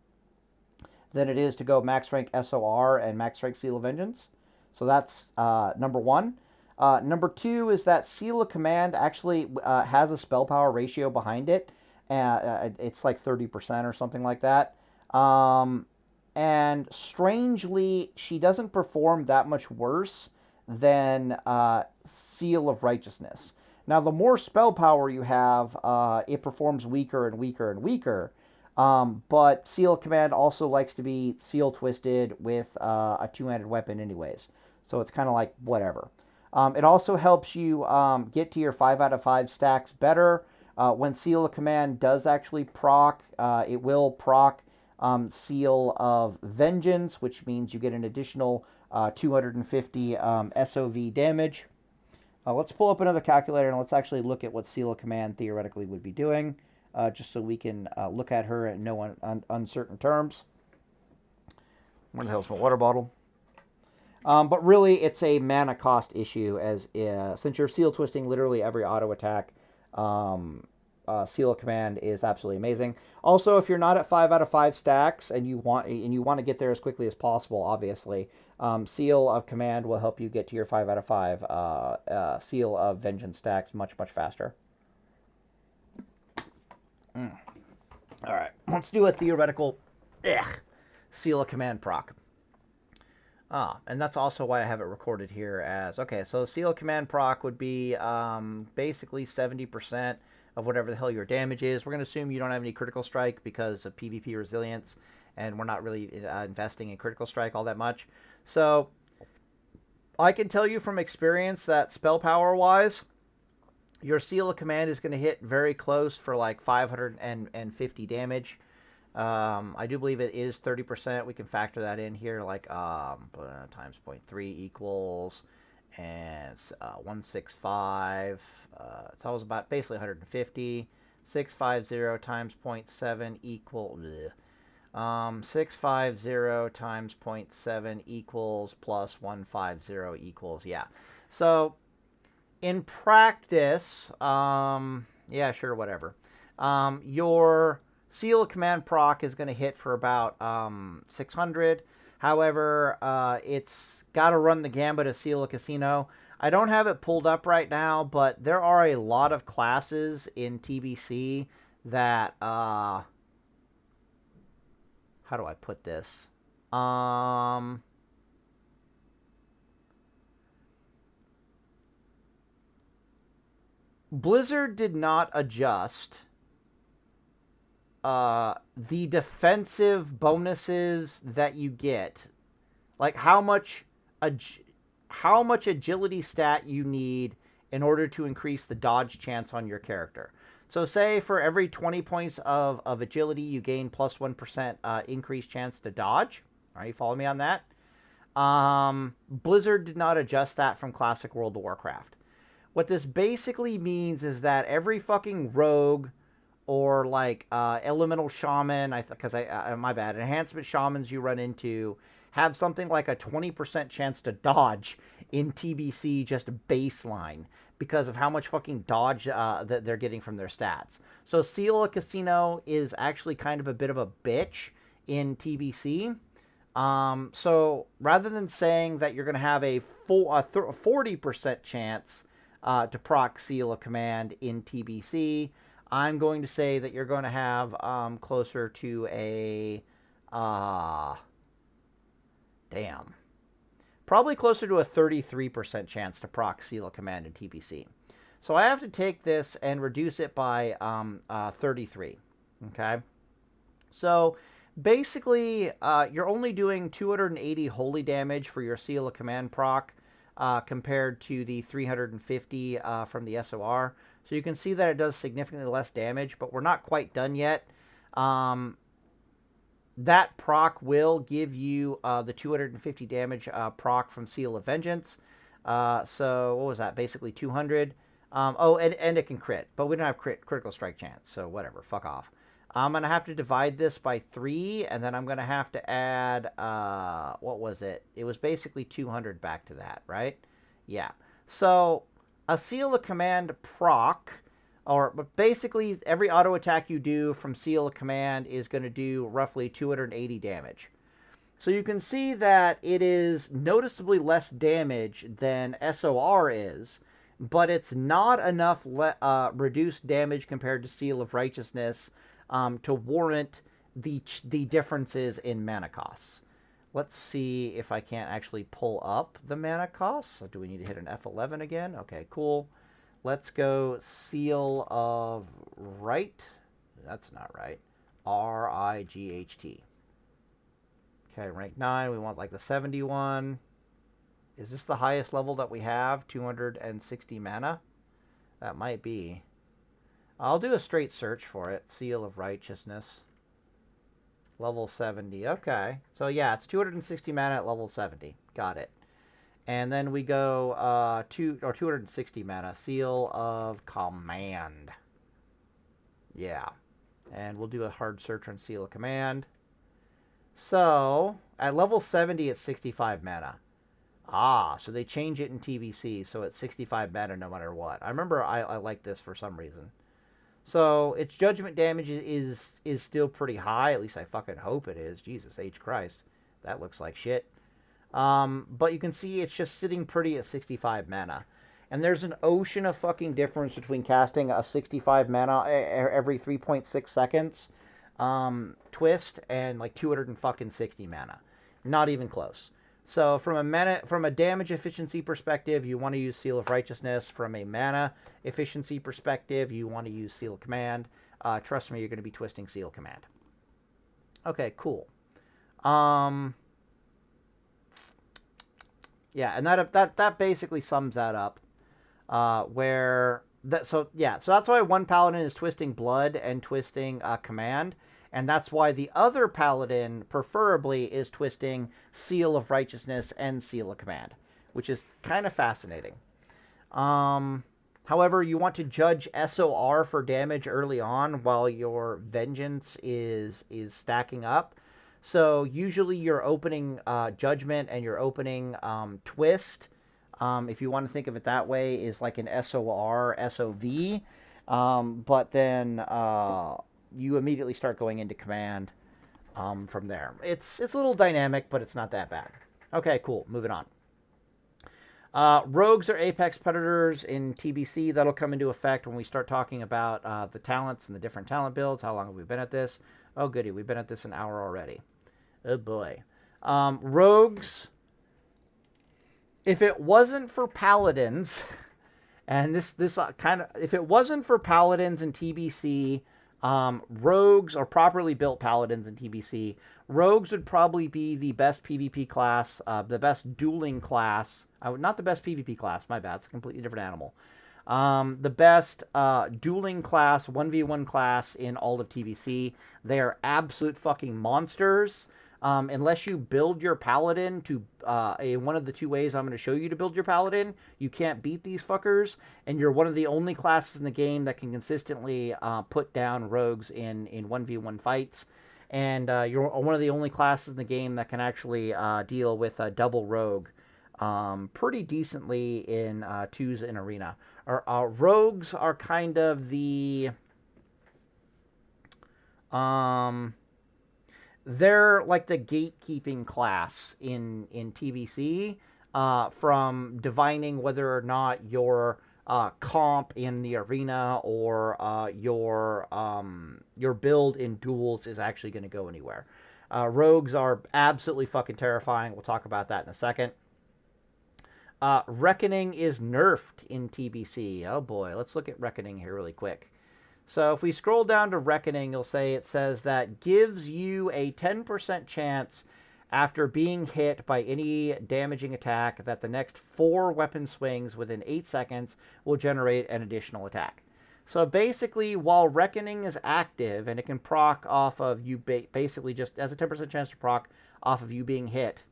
than it is to go max rank SOR and max rank Seal of Vengeance. So that's number one. Number two is that Seal of Command actually has a spell power ratio behind it. It's like 30% or something like that. And strangely, she doesn't perform that much worse than Seal of Righteousness. Now, the more spell power you have, it performs weaker and weaker and weaker. But Seal of Command also likes to be seal twisted with a two-handed weapon anyways. So it's kind of like whatever. It also helps you get to your 5 out of 5 stacks better. When Seal of Command does actually proc, it will proc Seal of Vengeance, which means you get an additional 250 SOV damage. Let's pull up another calculator and let's actually look at what Seal of Command theoretically would be doing, just so we can look at her in no uncertain terms. Where the hell's my water bottle? But really, it's a mana cost issue, as since you're seal twisting literally every auto attack, Seal of Command is absolutely amazing. Also, if you're not at 5 out of 5 stacks and you want to get there as quickly as possible, obviously, Seal of Command will help you get to your 5 out of 5 Seal of Vengeance stacks much faster. All right, let's do a theoretical Seal of Command proc. And that's also why I have it recorded here as, okay, so Seal of Command proc would be basically 70% of whatever the hell your damage is. We're going to assume you don't have any critical strike because of PvP resilience, and we're not really investing in critical strike all that much. So I can tell you from experience that spell power-wise, your Seal of Command is going to hit very close for like 550 damage. I do believe it is 30%. We can factor that in here, like times 0.3 equals, and it's 165. It's always about basically 150. 650 times 0.7 equal. 650 times 0.7 equals plus 150 equals, yeah. So in practice, yeah, sure, whatever. Your Seal of Command proc is going to hit for about 600. However, it's got to run the gambit of Seal of Casino. I don't have it pulled up right now, but there are a lot of classes in TBC that, how do I put this? Blizzard did not adjust the defensive bonuses that you get, like how much agility stat you need in order to increase the dodge chance on your character. So say for every 20 points of agility, you gain plus 1% increased chance to dodge. All right, you follow me on that? Blizzard did not adjust that from Classic World of Warcraft. What this basically means is that every fucking rogue or like elemental shaman, my bad, enhancement shamans you run into have something like a 20% chance to dodge in TBC just baseline because of how much fucking dodge that they're getting from their stats. So Seal of Casino is actually kind of a bit of a bitch in TBC. So rather than saying that you're going to have a 40% chance to proc Seal of Command in TBC, I'm going to say that you're going to have closer to a... damn. Probably closer to a 33% chance to proc Seal of Command in TBC. So I have to take this and reduce it by 33. Okay? So basically, you're only doing 280 holy damage for your Seal of Command proc compared to the 350 from the SOR. So you can see that it does significantly less damage, but we're not quite done yet. That proc will give you the 250 damage proc from Seal of Vengeance. So what was that? Basically 200. And it can crit, but we don't have critical strike chance, so whatever, fuck off. I'm going to have to divide this by 3, and then I'm going to have to add, what was it? It was basically 200 back to that, right? Yeah. So a Seal of Command proc, but basically every auto attack you do from Seal of Command is going to do roughly 280 damage. So you can see that it is noticeably less damage than SOR is, but it's not enough reduced damage compared to Seal of Righteousness to warrant the differences in mana costs. Let's see if I can't actually pull up the mana costs. So do we need to hit an F11 again? Okay, cool. Let's go Seal of Right. That's not right. R-I-G-H-T. Okay, rank 9. We want like the 71. Is this the highest level that we have? 260 mana? That might be. I'll do a straight search for it. Seal of Righteousness. Level 70. Okay. So yeah, it's 260 mana at level 70. Got it. And then we go 260 mana. Seal of Command. Yeah. And we'll do a hard search on Seal of Command. So, at level 70, it's 65 mana. So they change it in TBC, so it's 65 mana no matter what. I remember I like this for some reason. So its judgment damage is still pretty high. At least I fucking hope it is. Jesus H. Christ. That looks like shit. But you can see it's just sitting pretty at 65 mana. And there's an ocean of fucking difference between casting a 65 mana every 3.6 seconds twist and like 260 mana. Not even close. So from a damage efficiency perspective, you want to use Seal of Righteousness. From a mana efficiency perspective, you want to use Seal of Command. Trust me, you're going to be twisting Seal of Command. Okay, cool. Yeah, and that basically sums that up. So that's why one paladin is twisting Blood and twisting Command. And that's why the other paladin, preferably, is twisting Seal of Righteousness and Seal of Command, which is kind of fascinating. However, you want to judge SOR for damage early on while your Vengeance is stacking up. So usually your opening Judgment and your opening Twist, if you want to think of it that way, is like an SOR, SOV. But then... you immediately start going into Command from there. It's a little dynamic, but it's not that bad. Okay, cool. Moving on. Rogues are apex predators in TBC. That'll come into effect when we start talking about the talents and the different talent builds. How long have we been at this? Oh, goody. We've been at this an hour already. Oh, boy. Rogues, if it wasn't for paladins, and if it wasn't for paladins in TBC... rogues are properly built paladins in TBC. Rogues would probably be the best PvP class, the best dueling class. Not the best PvP class, my bad. It's a completely different animal. The best dueling class, 1v1 class in all of TBC. They are absolute fucking monsters. Unless you build your paladin to in one of the two ways I'm going to show you to build your paladin, you can't beat these fuckers, and you're one of the only classes in the game that can consistently put down rogues in 1v1 fights, and you're one of the only classes in the game that can actually deal with a double rogue pretty decently in twos in arena. Rogues are kind of the... they're like the gatekeeping class in TBC, from divining whether or not your comp in the arena or your build in duels is actually going to go anywhere. Rogues are absolutely fucking terrifying. We'll talk about that in a second. Reckoning is nerfed in TBC. Oh boy, let's look at Reckoning here really quick. So if we scroll down to Reckoning, you'll say it says that gives you a 10% chance after being hit by any damaging attack that the next 4 weapon swings within 8 seconds will generate an additional attack. So basically, while Reckoning is active and it can proc off of you, basically just has a 10% chance to proc off of you being hit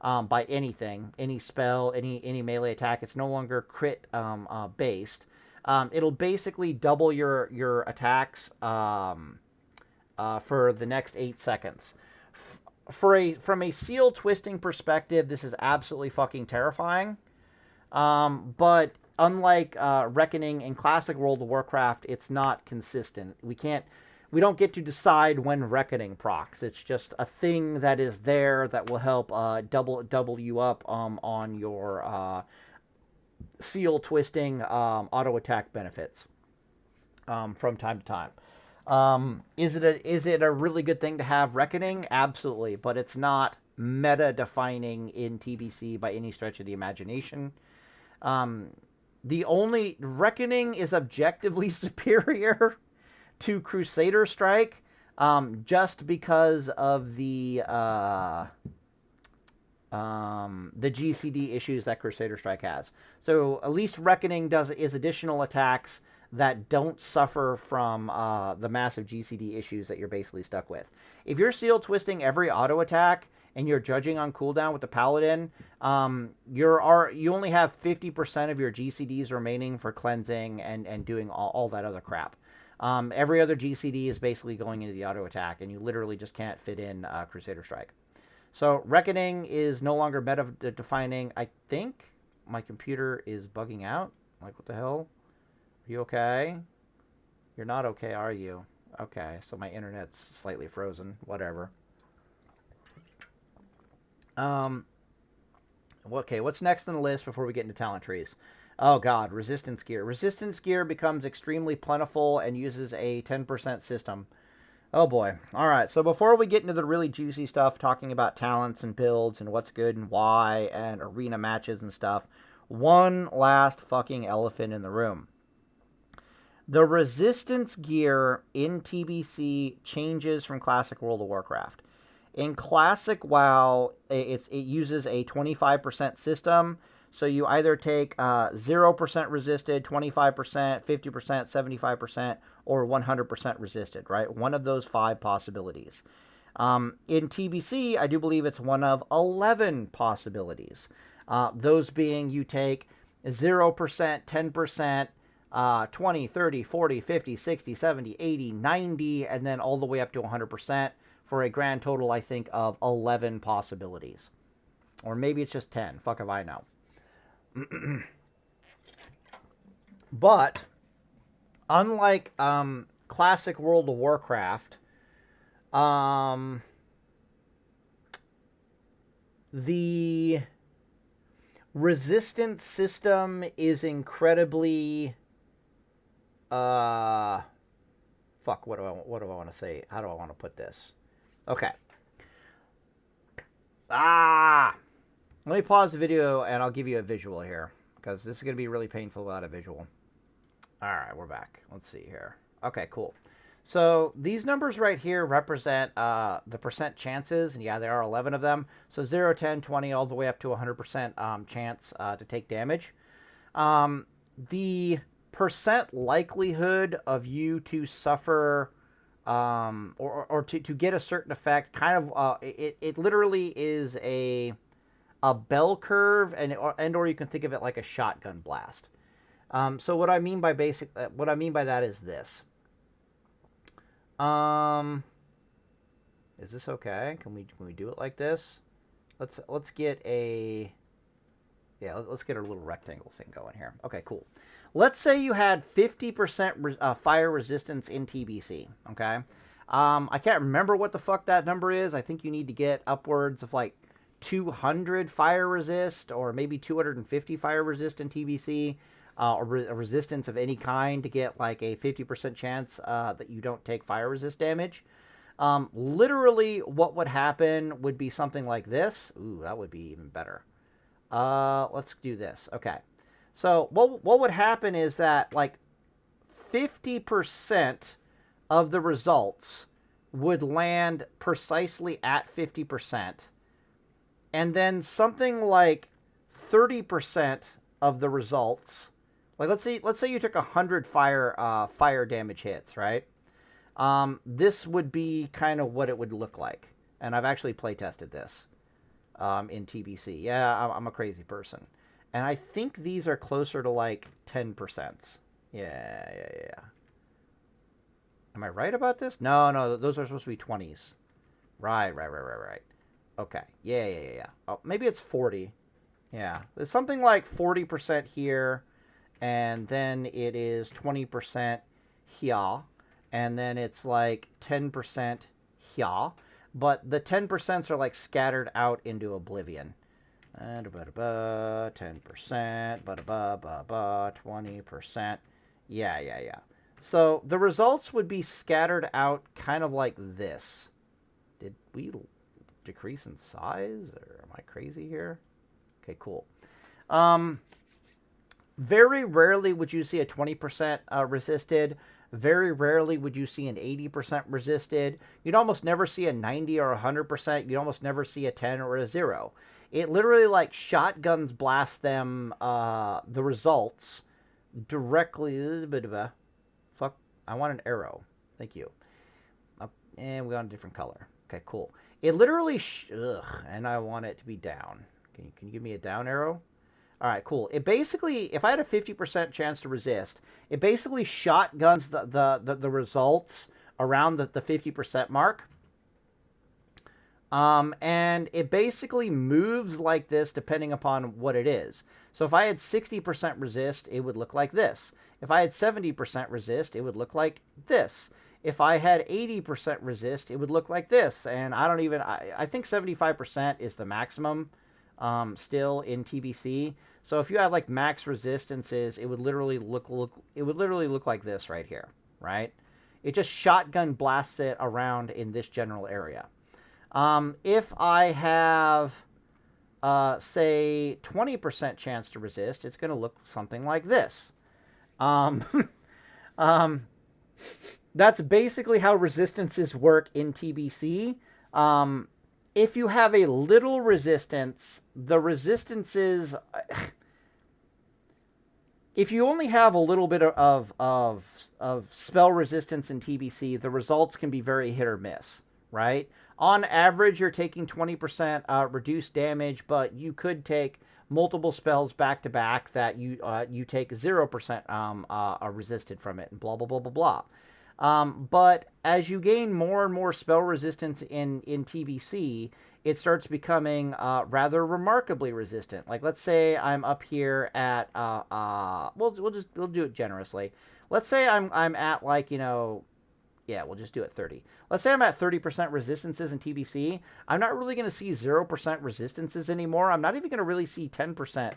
by anything, any spell, any melee attack. It's no longer crit based. It'll basically double your attacks for the next 8 seconds. From a seal twisting perspective, this is absolutely fucking terrifying. But unlike Reckoning in classic World of Warcraft, it's not consistent. We don't get to decide when Reckoning procs. It's just a thing that is there that will help double you up on your seal twisting auto attack benefits from time to time. Is it a really good thing to have Reckoning? Absolutely, but it's not meta defining in TBC by any stretch of the imagination. The only Reckoning is objectively superior to Crusader Strike, just because of the GCD issues that Crusader Strike has. So at least Reckoning is additional attacks that don't suffer from the massive GCD issues that you're basically stuck with. If you're seal twisting every auto attack and you're judging on cooldown with the Paladin, you only have 50% of your GCDs remaining for cleansing and doing all that other crap. Every other GCD is basically going into the auto attack, and you literally just can't fit in Crusader Strike. So Reckoning is no longer meta defining. I think my computer is bugging out. Like, what the hell? Are you okay? You're not okay, are you? Okay, so my internet's slightly frozen. Whatever. Okay, what's next on the list before we get into talent trees? Oh god, resistance gear. Resistance gear becomes extremely plentiful and uses a 10% system. Oh boy. Alright, so before we get into the really juicy stuff, talking about talents and builds and what's good and why and arena matches and stuff, one last fucking elephant in the room. The resistance gear in TBC changes from classic World of Warcraft. In classic WoW, it uses a 25% system. So you either take 0% resisted, 25%, 50%, 75%, or 100% resisted, right? One of those 5 possibilities. In TBC, I do believe it's one of 11 possibilities. Those being you take 0%, 10%, 20, 30, 40, 50, 60, 70, 80, 90, and then all the way up to 100% for a grand total, I think, of 11 possibilities. Or maybe it's just 10. Fuck if I know. But unlike classic World of Warcraft, the resistance system is incredibly fuck, what do I want to say? How do I want to put this? Okay. Let me pause the video and I'll give you a visual here, because this is going to be really painful without a visual. All right, we're back. Let's see here. Okay, cool. So these numbers right here represent the percent chances, and yeah, there are 11 of them. So 0, 10, 20, all the way up to 100% chance to take damage. The percent likelihood of you to suffer or to get a certain effect, kind of it literally is a bell curve, or you can think of it like a shotgun blast. So what I mean by that is this. Is this okay? Can we do it like this? Let's get a let's get a little rectangle thing going here. Okay, cool. Let's say you had 50% fire resistance in TBC. Okay, I can't remember what the fuck that number is. I think you need to get upwards of like 200 fire resist or maybe 250 fire resist in TBC, or a resistance of any kind to get like a 50% chance that you don't take fire resist damage. Literally, what would happen would be something like this. Ooh, that would be even better. Let's do this. Okay. So what would happen is that like 50% of the results would land precisely at 50%. And then something like 30% of the results, like let's say you took 100 fire damage hits, right? This would be kind of what it would look like. And I've actually play tested this in TBC. Yeah, I'm a crazy person. And I think these are closer to like 10%. Yeah. Am I right about this? No, those are supposed to be 20s. Right. Okay. Yeah. Oh, maybe it's 40. Yeah. There's something like 40% here, and then it is 20% here, and then it's like 10% here, but the 10% are like scattered out into oblivion. 10%, 20%. Yeah. So the results would be scattered out kind of like this. Did we decrease in size, or am I crazy here? Okay, cool. Very rarely would you see a 20% resisted. Very rarely would you see an 80% resisted. You'd almost never see a 90 or 100%. You'd almost never see a 10 or a 0. It literally like shotguns blast them the results directly. Fuck, I want an arrow. Thank you. And we got a different color. Okay, cool. It literally, and I want it to be down. Can you give me a down arrow? All right, cool. It basically, if I had a 50% chance to resist, it basically shotguns the results around the 50% mark. And it basically moves like this depending upon what it is. So if I had 60% resist, it would look like this. If I had 70% resist, it would look like this. If I had 80% resist, it would look like this. And I think 75% is the maximum still in TBC. So if you had like max resistances, it would literally look like this right here, right? It just shotgun blasts it around in this general area. If I have, say, 20% chance to resist, it's going to look something like this. That's basically how resistances work in TBC. If you have a little resistance, the resistances... If you only have a little bit of spell resistance in TBC, the results can be very hit or miss, right? On average, you're taking 20% reduced damage, but you could take multiple spells back to back that you take 0% resisted from it, and blah blah blah blah blah. But as you gain more and more spell resistance in TBC, it starts becoming rather remarkably resistant. Like, let's say I'm up here at we'll do it generously. Let's say I'm at like, yeah, we'll just do it 30. Let's say I'm at 30% resistances in TBC. I'm not really going to see 0% resistances anymore. I'm not even going to really see 10%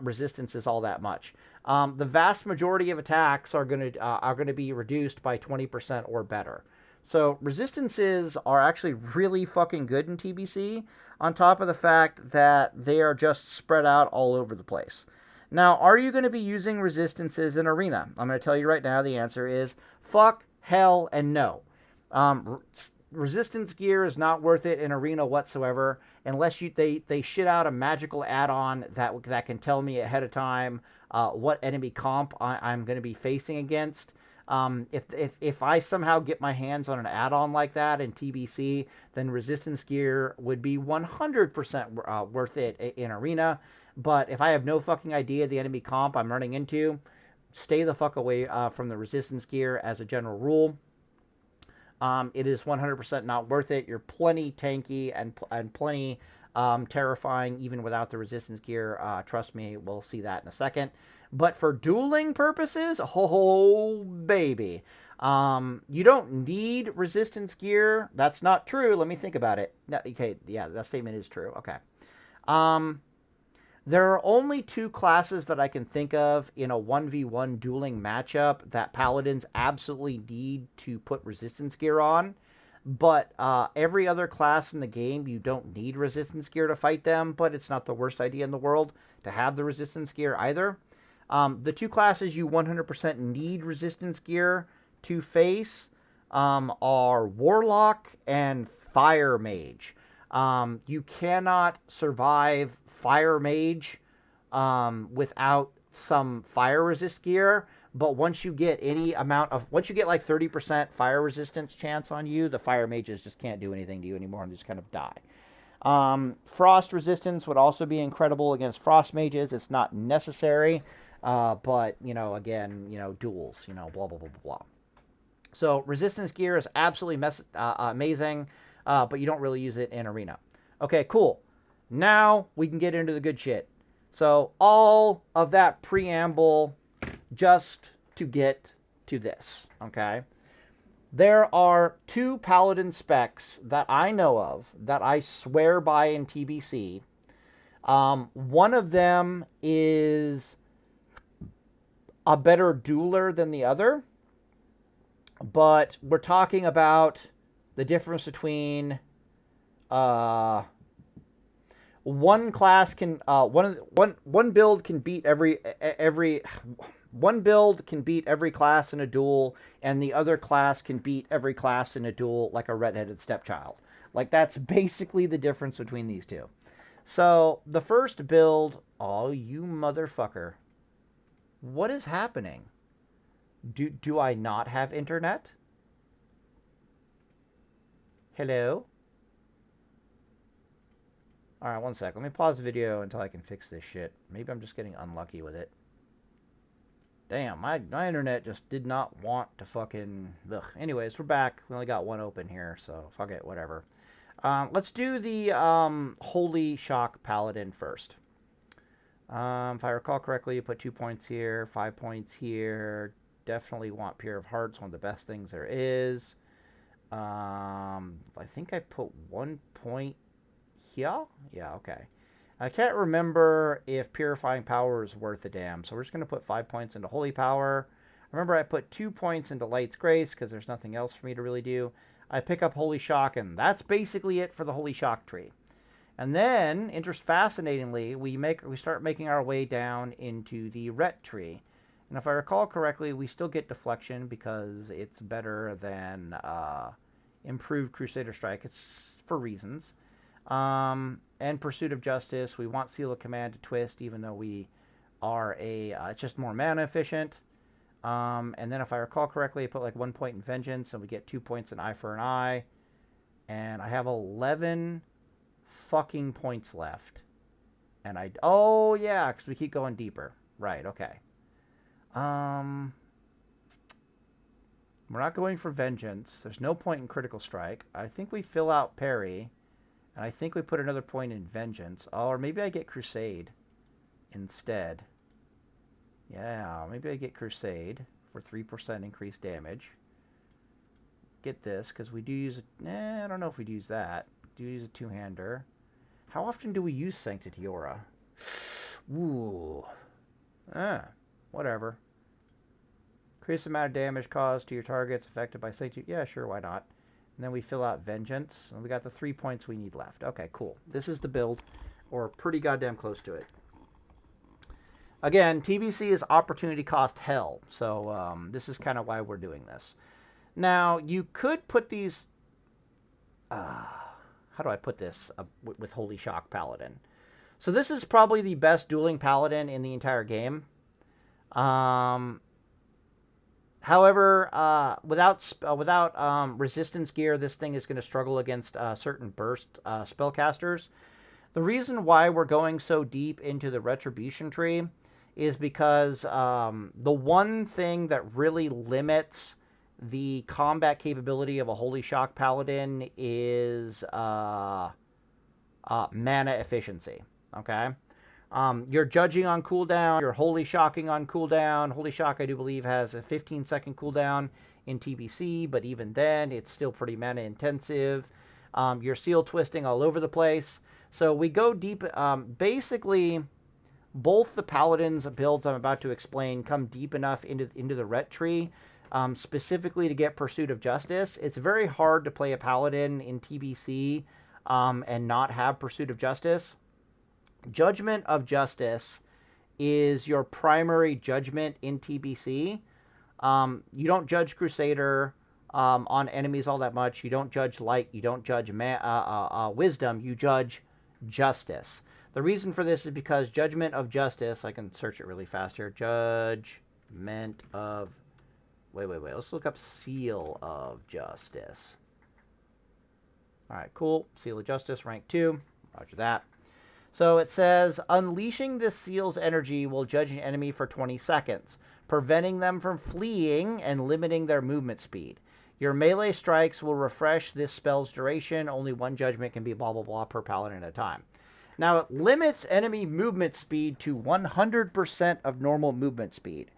resistances all that much. The vast majority of attacks are going to be reduced by 20% or better. So resistances are actually really fucking good in TBC, on top of the fact that they are just spread out all over the place. Now, are you going to be using resistances in Arena? I'm going to tell you right now, the answer is fuck, hell, and no. Resistance gear is not worth it in Arena whatsoever, unless they shit out a magical add-on that can tell me ahead of time what enemy comp I'm going to be facing against. If I somehow get my hands on an add-on like that in TBC, then resistance gear would be 100% worth it in Arena. But if I have no fucking idea the enemy comp I'm running into, stay the fuck away from the resistance gear as a general rule. It is 100% not worth it. You're plenty tanky and plenty terrifying even without the resistance gear. Trust me, we'll see that in a second. But for dueling purposes, oh baby, you don't need resistance gear. That's not true. Let me think about it. No, okay, yeah, that statement is true. Okay. There are only two classes that I can think of in a 1v1 dueling matchup that paladins absolutely need to put resistance gear on. But every other class in the game, you don't need resistance gear to fight them, but it's not the worst idea in the world to have the resistance gear either. The two classes you 100% need resistance gear to face are Warlock and Fire Mage. You cannot survive Fire Mage without some fire resist gear. But once you get once you get like 30% fire resistance chance on you, the Fire Mages just can't do anything to you anymore and just kind of die. Frost resistance would also be incredible against Frost Mages. It's not necessary, but, again, duels, blah, blah, blah, blah, blah. So resistance gear is absolutely amazing, but you don't really use it in Arena. Okay, cool. Now we can get into the good shit. So all of that preamble just to get to this, okay? There are two Paladin specs that I know of that I swear by in TBC. One of them is a better dueler than the other, but we're talking about the difference between one class can one build can beat one build can beat every class in a duel, and the other class can beat every class in a duel like a redheaded stepchild. Like, that's basically the difference between these two. So the first build, oh, you motherfucker. What is happening? Do I not have internet? Hello? Alright, one sec. Let me pause the video until I can fix this shit. Maybe I'm just getting unlucky with it. Damn, my internet just did not want to fucking... Ugh. Anyways, we're back. We only got one open here, so fuck it, whatever. Let's do the Holy Shock Paladin first. If I recall correctly, you put 2 points here, 5 points here. Definitely want Pier of Hearts, one of the best things there is. I think I put 1 point here? Yeah, okay. I can't remember if Purifying Power is worth a damn, so we're just going to put 5 points into Holy Power. Remember, I put 2 points into Light's Grace because there's nothing else for me to really do. I pick up Holy Shock, and that's basically it for the Holy Shock tree. And then, fascinatingly, we start making our way down into the Ret tree. And if I recall correctly, we still get Deflection because it's better than Improved Crusader Strike. It's for reasons. And Pursuit of Justice. We want Seal of Command to twist, even though we are it's just more mana efficient. And then if I recall correctly, I put like 1 point in Vengeance, and we get 2 points in Eye for an Eye. And I have 11 fucking points left. And oh yeah, because we keep going deeper. Right, okay. We're not going for Vengeance. There's no point in Critical Strike. I think we fill out Parry. And I think we put another point in Vengeance. Oh, or maybe I get Crusade instead. Yeah, maybe I get Crusade for 3% increased damage. Get this, because we do use I don't know if we'd use that. Do use a two-hander. How often do we use Sanctity Aura? Ooh. Whatever. Increase the amount of damage caused to your targets affected by Sanctity. Yeah, sure, why not? And then we fill out Vengeance, and we got the 3 points we need left. Okay, cool. This is the build, or pretty goddamn close to it. Again, TBC is opportunity cost hell, so this is kind of why we're doing this. Now, you could put these... how do I put this with Holy Shock Paladin? So this is probably the best dueling Paladin in the entire game. However, without resistance gear, this thing is going to struggle against certain burst spellcasters. The reason why we're going so deep into the Retribution tree is because the one thing that really limits the combat capability of a Holy Shock Paladin is mana efficiency. Okay. Your judging on cooldown, your holy shocking on cooldown. Holy shock, I do believe, has a 15-second cooldown in TBC, but even then, it's still pretty mana intensive. Your seal twisting all over the place. So we go deep. Basically, both the paladins builds I'm about to explain come deep enough into the ret tree, specifically to get Pursuit of Justice. It's very hard to play a paladin in TBC and not have Pursuit of Justice. Judgment of Justice is your primary judgment in TBC. You don't judge Crusader on enemies all that much. You don't judge Light. You don't judge Wisdom. You judge Justice. The reason for this is because Judgment of Justice, I can search it really faster. Judgment of... Wait. Let's look up Seal of Justice. All right, cool. Seal of Justice, rank 2. Roger that. So it says, unleashing this seal's energy will judge an enemy for 20 seconds, preventing them from fleeing and limiting their movement speed. Your melee strikes will refresh this spell's duration. Only one judgment can be blah, blah, blah per paladin at a time. Now, it limits enemy movement speed to 100% of normal movement speed.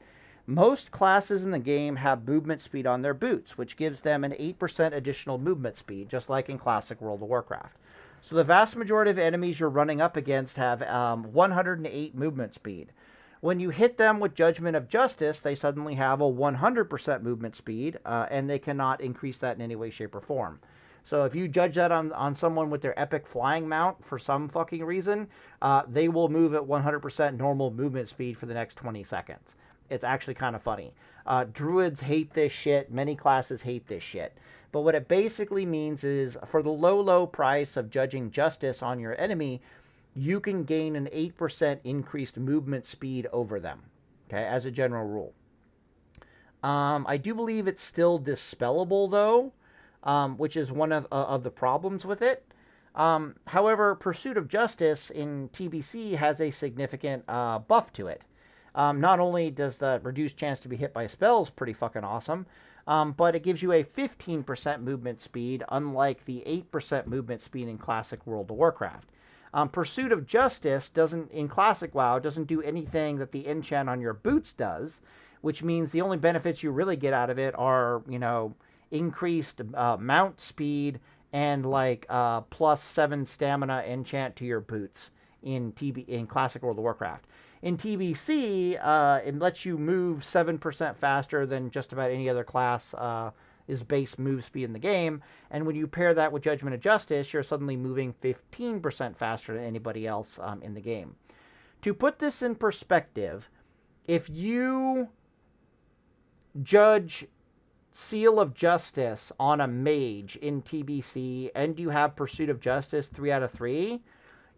Most classes in the game have movement speed on their boots, which gives them an 8% additional movement speed, just like in classic World of Warcraft. So the vast majority of enemies you're running up against have 108 movement speed. When you hit them with Judgment of Justice, they suddenly have a 100% movement speed, and they cannot increase that in any way, shape, or form. So if you judge that on someone with their epic flying mount for some fucking reason, they will move at 100% normal movement speed for the next 20 seconds. It's actually kind of funny. Druids hate this shit. Many classes hate this shit. But what it basically means is for the low price of judging justice on your enemy, you can gain an 8% increased movement speed over them, okay, as a general rule. I do believe it's still dispellable, though, which is one of the problems with it. However, Pursuit of Justice in TBC has a significant buff to it. Not only does the reduced chance to be hit by spells pretty fucking awesome, but it gives you a 15% movement speed, unlike the 8% movement speed in classic World of Warcraft. Pursuit of Justice doesn't, in classic WoW, doesn't do anything that the enchant on your boots does, which means the only benefits you really get out of it are, increased mount speed and like +7 stamina enchant to your boots in classic World of Warcraft. In TBC, it lets you move 7% faster than just about any other class is base move speed in the game. And when you pair that with Judgment of Justice, you're suddenly moving 15% faster than anybody else in the game. To put this in perspective, if you judge Seal of Justice on a mage in TBC and you have Pursuit of Justice 3 out of 3,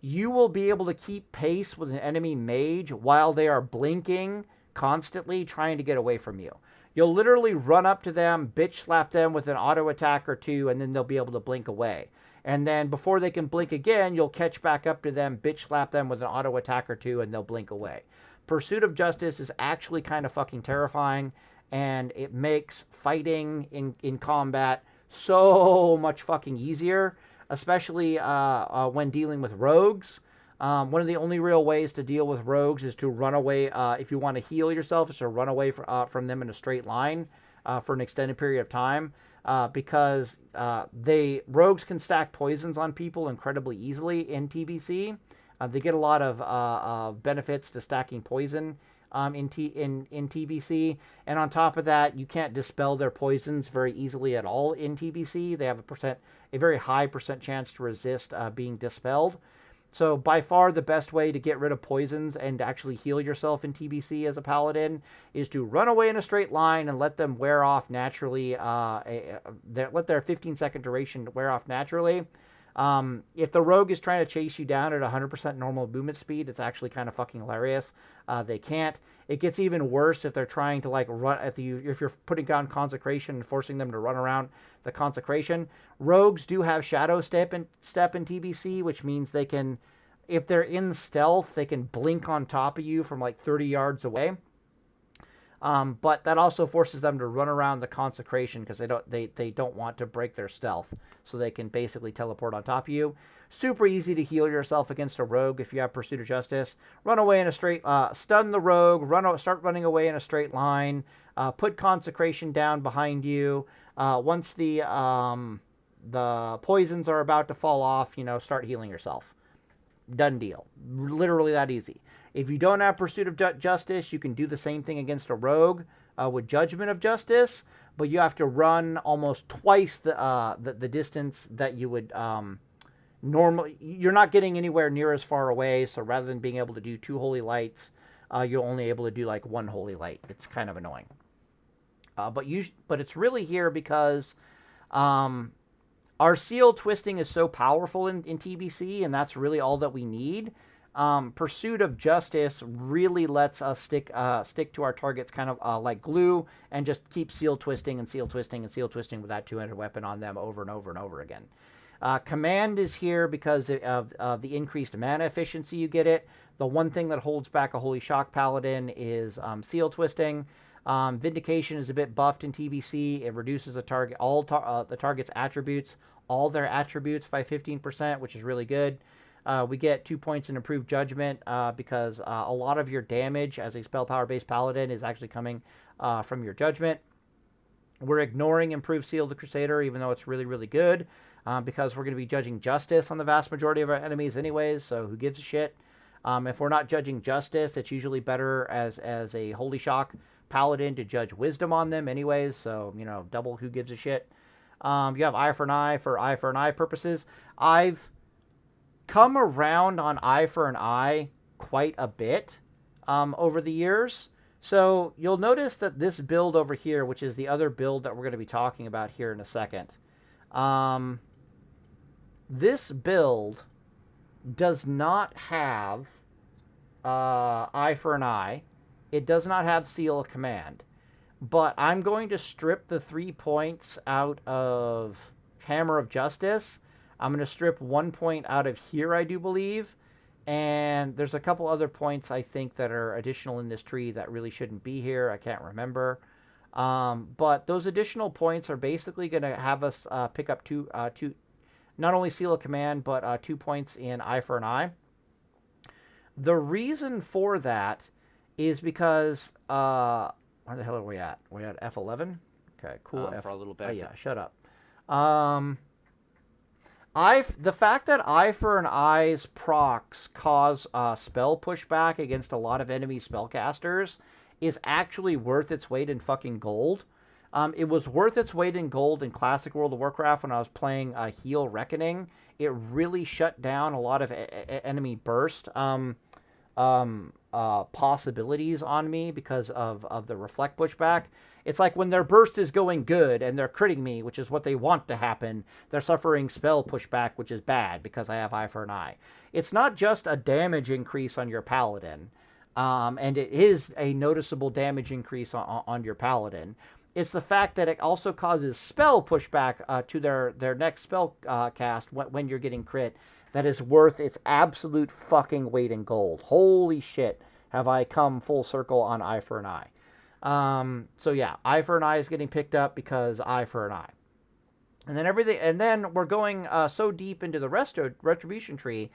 you will be able to keep pace with an enemy mage while they are blinking constantly trying to get away from you. You'll literally run up to them, bitch slap them with an auto attack or two, and then they'll be able to blink away. And then before they can blink again, you'll catch back up to them, bitch slap them with an auto attack or two, and they'll blink away. Pursuit of Justice is actually kind of fucking terrifying, and it makes fighting in combat so much fucking easier, especially when dealing with rogues. One of the only real ways to deal with rogues is to run away. If you want to heal yourself, is to run away from them in a straight line for an extended period of time, because rogues can stack poisons on people incredibly easily in TBC. They get a lot of benefits to stacking poison in TBC, and on top of that, you can't dispel their poisons very easily at all in TBC. They have a very high percent chance to resist being dispelled. So by far the best way to get rid of poisons and to actually heal yourself in TBC as a paladin is to run away in a straight line and let them wear off naturally. Let their 15-second duration wear off naturally. If the rogue is trying to chase you down at 100% normal movement speed, it's actually kind of fucking hilarious. They can't. It gets even worse if they're trying to like run if you're putting down consecration and forcing them to run around the consecration. Rogues do have shadow step in TBC, which means they can, if they're in stealth, they can blink on top of you from like 30 yards away. But that also forces them to run around the consecration because they don't want to break their stealth, so they can basically teleport on top of you. Super easy to heal yourself against a rogue if you have Pursuit of Justice. Run away in a straight, stun the rogue. Start running away in a straight line. Put consecration down behind you. Once the poisons are about to fall off, start healing yourself. Done deal. Literally that easy. If you don't have Pursuit of Justice, you can do the same thing against a rogue with Judgment of Justice, but you have to run almost twice the distance that you would normally. You're not getting anywhere near as far away, so rather than being able to do 2 holy lights, you're only able to do like 1 holy light. It's kind of annoying. But it's really here because our seal twisting is so powerful in TBC, and that's really all that we need. Pursuit of Justice really lets us stick to our targets kind of like glue, and just keep seal twisting and seal twisting and seal twisting with that 200 weapon on them over and over and over again. Command is here because of the increased mana efficiency you get it. The one thing that holds back a Holy Shock Paladin is seal twisting. Vindication is a bit buffed in TBC. It reduces the target's attributes, all their attributes by 15%, which is really good. We get 2 points in improved judgment because a lot of your damage as a spell power based paladin is actually coming from your judgment. We're ignoring improved Seal of the Crusader, even though it's really, really good, because we're going to be judging justice on the vast majority of our enemies anyways, so who gives a shit? If we're not judging justice, it's usually better as a Holy Shock Paladin to judge wisdom on them anyways, so, double who gives a shit. You have eye for an eye purposes. I've come around on eye for an eye quite a bit over the years. So you'll notice that this build over here, which is the other build that we're going to be talking about here in a second, this build does not have eye for an eye. It does not have Seal of Command. But I'm going to strip the 3 points out of Hammer of Justice. I'm going to strip 1 point out of here, I do believe. And there's a couple other points, I think, that are additional in this tree that really shouldn't be here. I can't remember. But those additional points are basically going to have us pick up two, not only Seal of Command, but 2 points in Eye for an Eye. The reason for that is because, where the hell are we at? We're at F11? Okay, cool. For a little bit. Oh, yeah, shut up. The fact that Eye for an Eye's procs cause spell pushback against a lot of enemy spellcasters is actually worth its weight in fucking gold. It was worth its weight in gold in Classic World of Warcraft when I was playing Heal-Reckoning. It really shut down a lot of enemy burst possibilities on me because of the reflect pushback. It's like when their burst is going good and they're critting me, which is what they want to happen, they're suffering spell pushback, which is bad because I have Eye for an Eye. It's not just a damage increase on your paladin, and it is a noticeable damage increase on your paladin. It's the fact that it also causes spell pushback to their next spell cast when you're getting crit. That is worth its absolute fucking weight in gold. Holy shit, have I come full circle on Eye for an Eye. So yeah, Eye for an Eye is getting picked up because Eye for an Eye. And then we're going so deep into the retribution tree,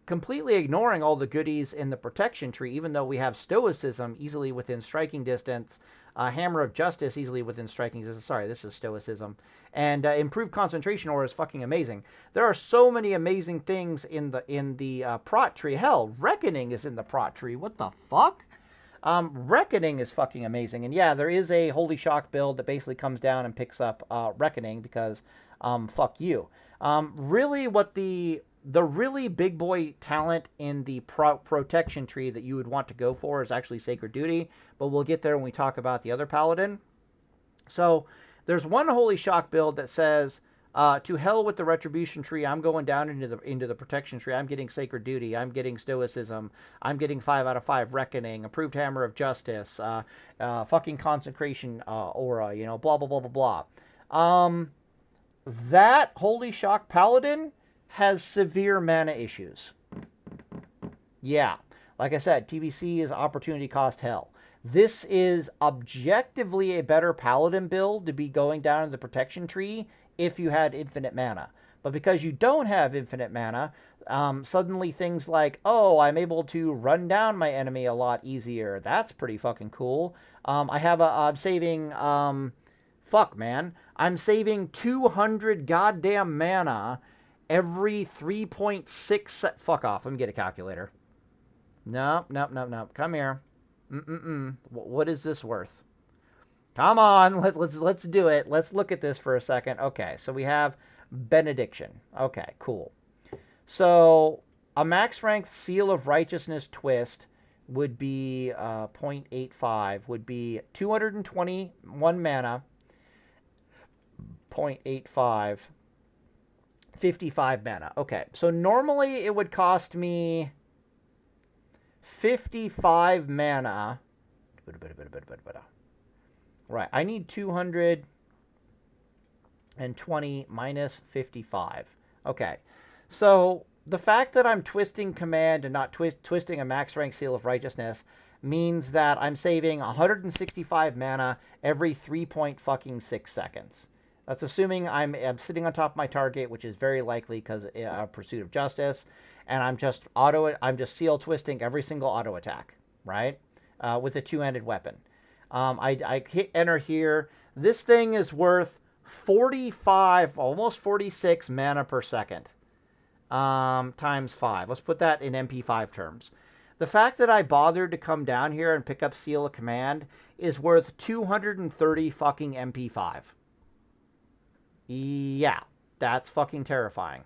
completely ignoring all the goodies in the protection tree, even though we have Stoicism easily within striking distance, Hammer of Justice easily within striking distance. Sorry, this is Stoicism. And improved concentration aura is fucking amazing. There are so many amazing things in the prot tree. Hell, Reckoning is in the prot tree. What the fuck? Reckoning is fucking amazing. And yeah, there is a Holy Shock build that basically comes down and picks up Reckoning because fuck you. Really what the really big boy talent in the protection tree that you would want to go for is actually Sacred Duty, but we'll get there when we talk about the other paladin. So there's one Holy Shock build that says, to hell with the retribution tree, I'm going down into the protection tree. I'm getting Sacred Duty. I'm getting Stoicism. I'm getting 5 out of 5 Reckoning, Approved Hammer of Justice, fucking Consecration aura, blah, blah, blah, blah, blah. That Holy Shock Paladin has severe mana issues. Yeah, like I said, TBC is opportunity cost hell. This is objectively a better paladin build to be going down in the protection tree if you had infinite mana. But because you don't have infinite mana, suddenly things like, oh, I'm able to run down my enemy a lot easier. That's pretty fucking cool. I'm saving, fuck, man. I'm saving 200 goddamn mana every 3.6. Fuck off. Let me get a calculator. Nope, nope, nope, nope. Come here. What is this worth? Come on, let's do it. Let's look at this for a second. Okay, so we have benediction. Okay, cool. So a max rank Seal of Righteousness twist would be 0.85, would be 221 mana, 0.85, 55 mana. Okay, so normally it would cost me 55 mana. Right, I need 220 minus 55. Okay, so the fact that I'm twisting command and not twisting a max rank Seal of Righteousness means that I'm saving 165 mana every 3.6 seconds. That's assuming I'm sitting on top of my target, which is very likely because Pursuit of Justice, and I'm just seal twisting every single auto attack, right? With a two-handed weapon. I hit enter here. This thing is worth 45, almost 46 mana per second. Times 5. Let's put that in MP5 terms. The fact that I bothered to come down here and pick up Seal of Command is worth 230 fucking MP5. Yeah, that's fucking terrifying.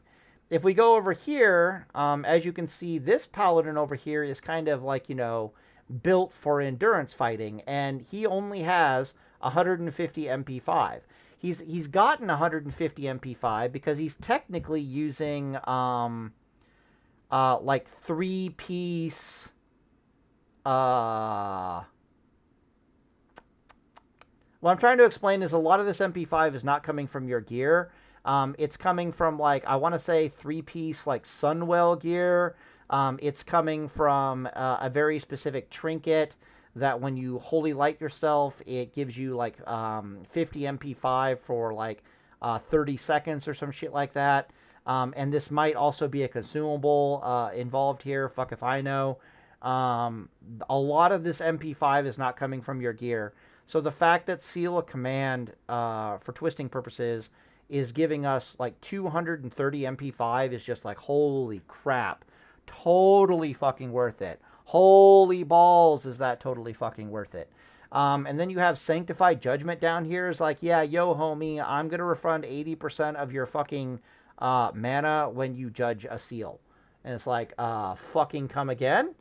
If we go over here, as you can see, this paladin over here is kind of like, built for endurance fighting, and he only has 150 MP5. He's gotten 150 MP5 because he's technically using like 3-piece what I'm trying to explain is a lot of this MP5 is not coming from your gear. It's coming from, like, I want to say 3-piece like Sunwell gear. It's coming from a very specific trinket that when you holy light yourself, it gives you like 50 MP5 for like 30 seconds or some shit like that. And this might also be a consumable involved here. Fuck if I know. A lot of this MP5 is not coming from your gear. So the fact that Seal of Command, for twisting purposes, is giving us like 230 MP5 is just like, holy crap. Totally fucking worth it. Holy balls, is that totally fucking worth it. And then you have Sanctified Judgment down here. Is like, yeah, yo, homie, I'm going to refund 80% of your fucking mana when you judge a seal. And it's like, fucking come again.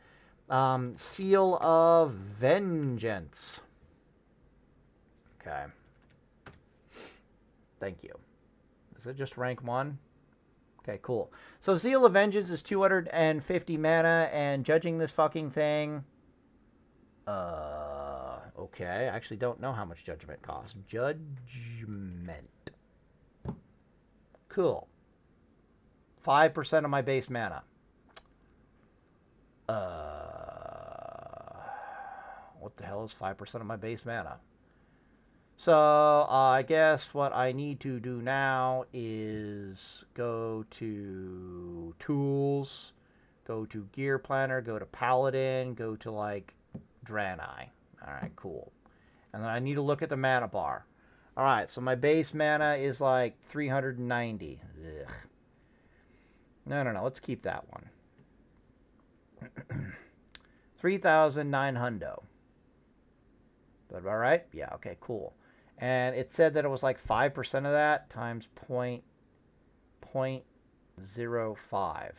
Seal of Vengeance. Okay. Thank you. Is it just rank 1? Okay, cool. So Seal of Vengeance is 250 mana, and judging this fucking thing... okay, I actually don't know how much judgment costs. Judgment. Cool. 5% of my base mana. What the hell is 5% of my base mana? So, I guess what I need to do now is go to Tools, go to Gear Planner, go to Paladin, go to, like, Draenei. Alright, cool. And then I need to look at the mana bar. Alright, so my base mana is, like, 390. Ugh. No, let's keep that one. 3,900. That about right? Yeah, okay, cool. And it said that it was like 5% of that times 0.05.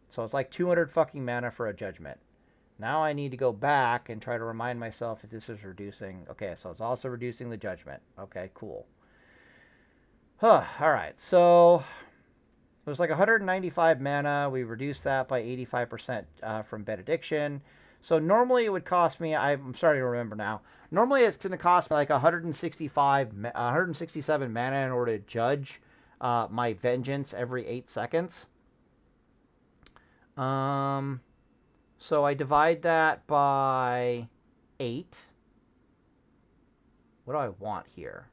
So it's like 200 fucking mana for a judgment. Now I need to go back and try to remind myself if this is reducing. Okay, so it's also reducing the judgment. Okay, cool. All right, so it was like 195 mana. We reduced that by 85% from Benediction. So normally it would cost me, I'm starting to remember now, normally it's going to cost me like 167 mana in order to judge my Vengeance every 8 seconds. So I divide that by 8. What do I want here?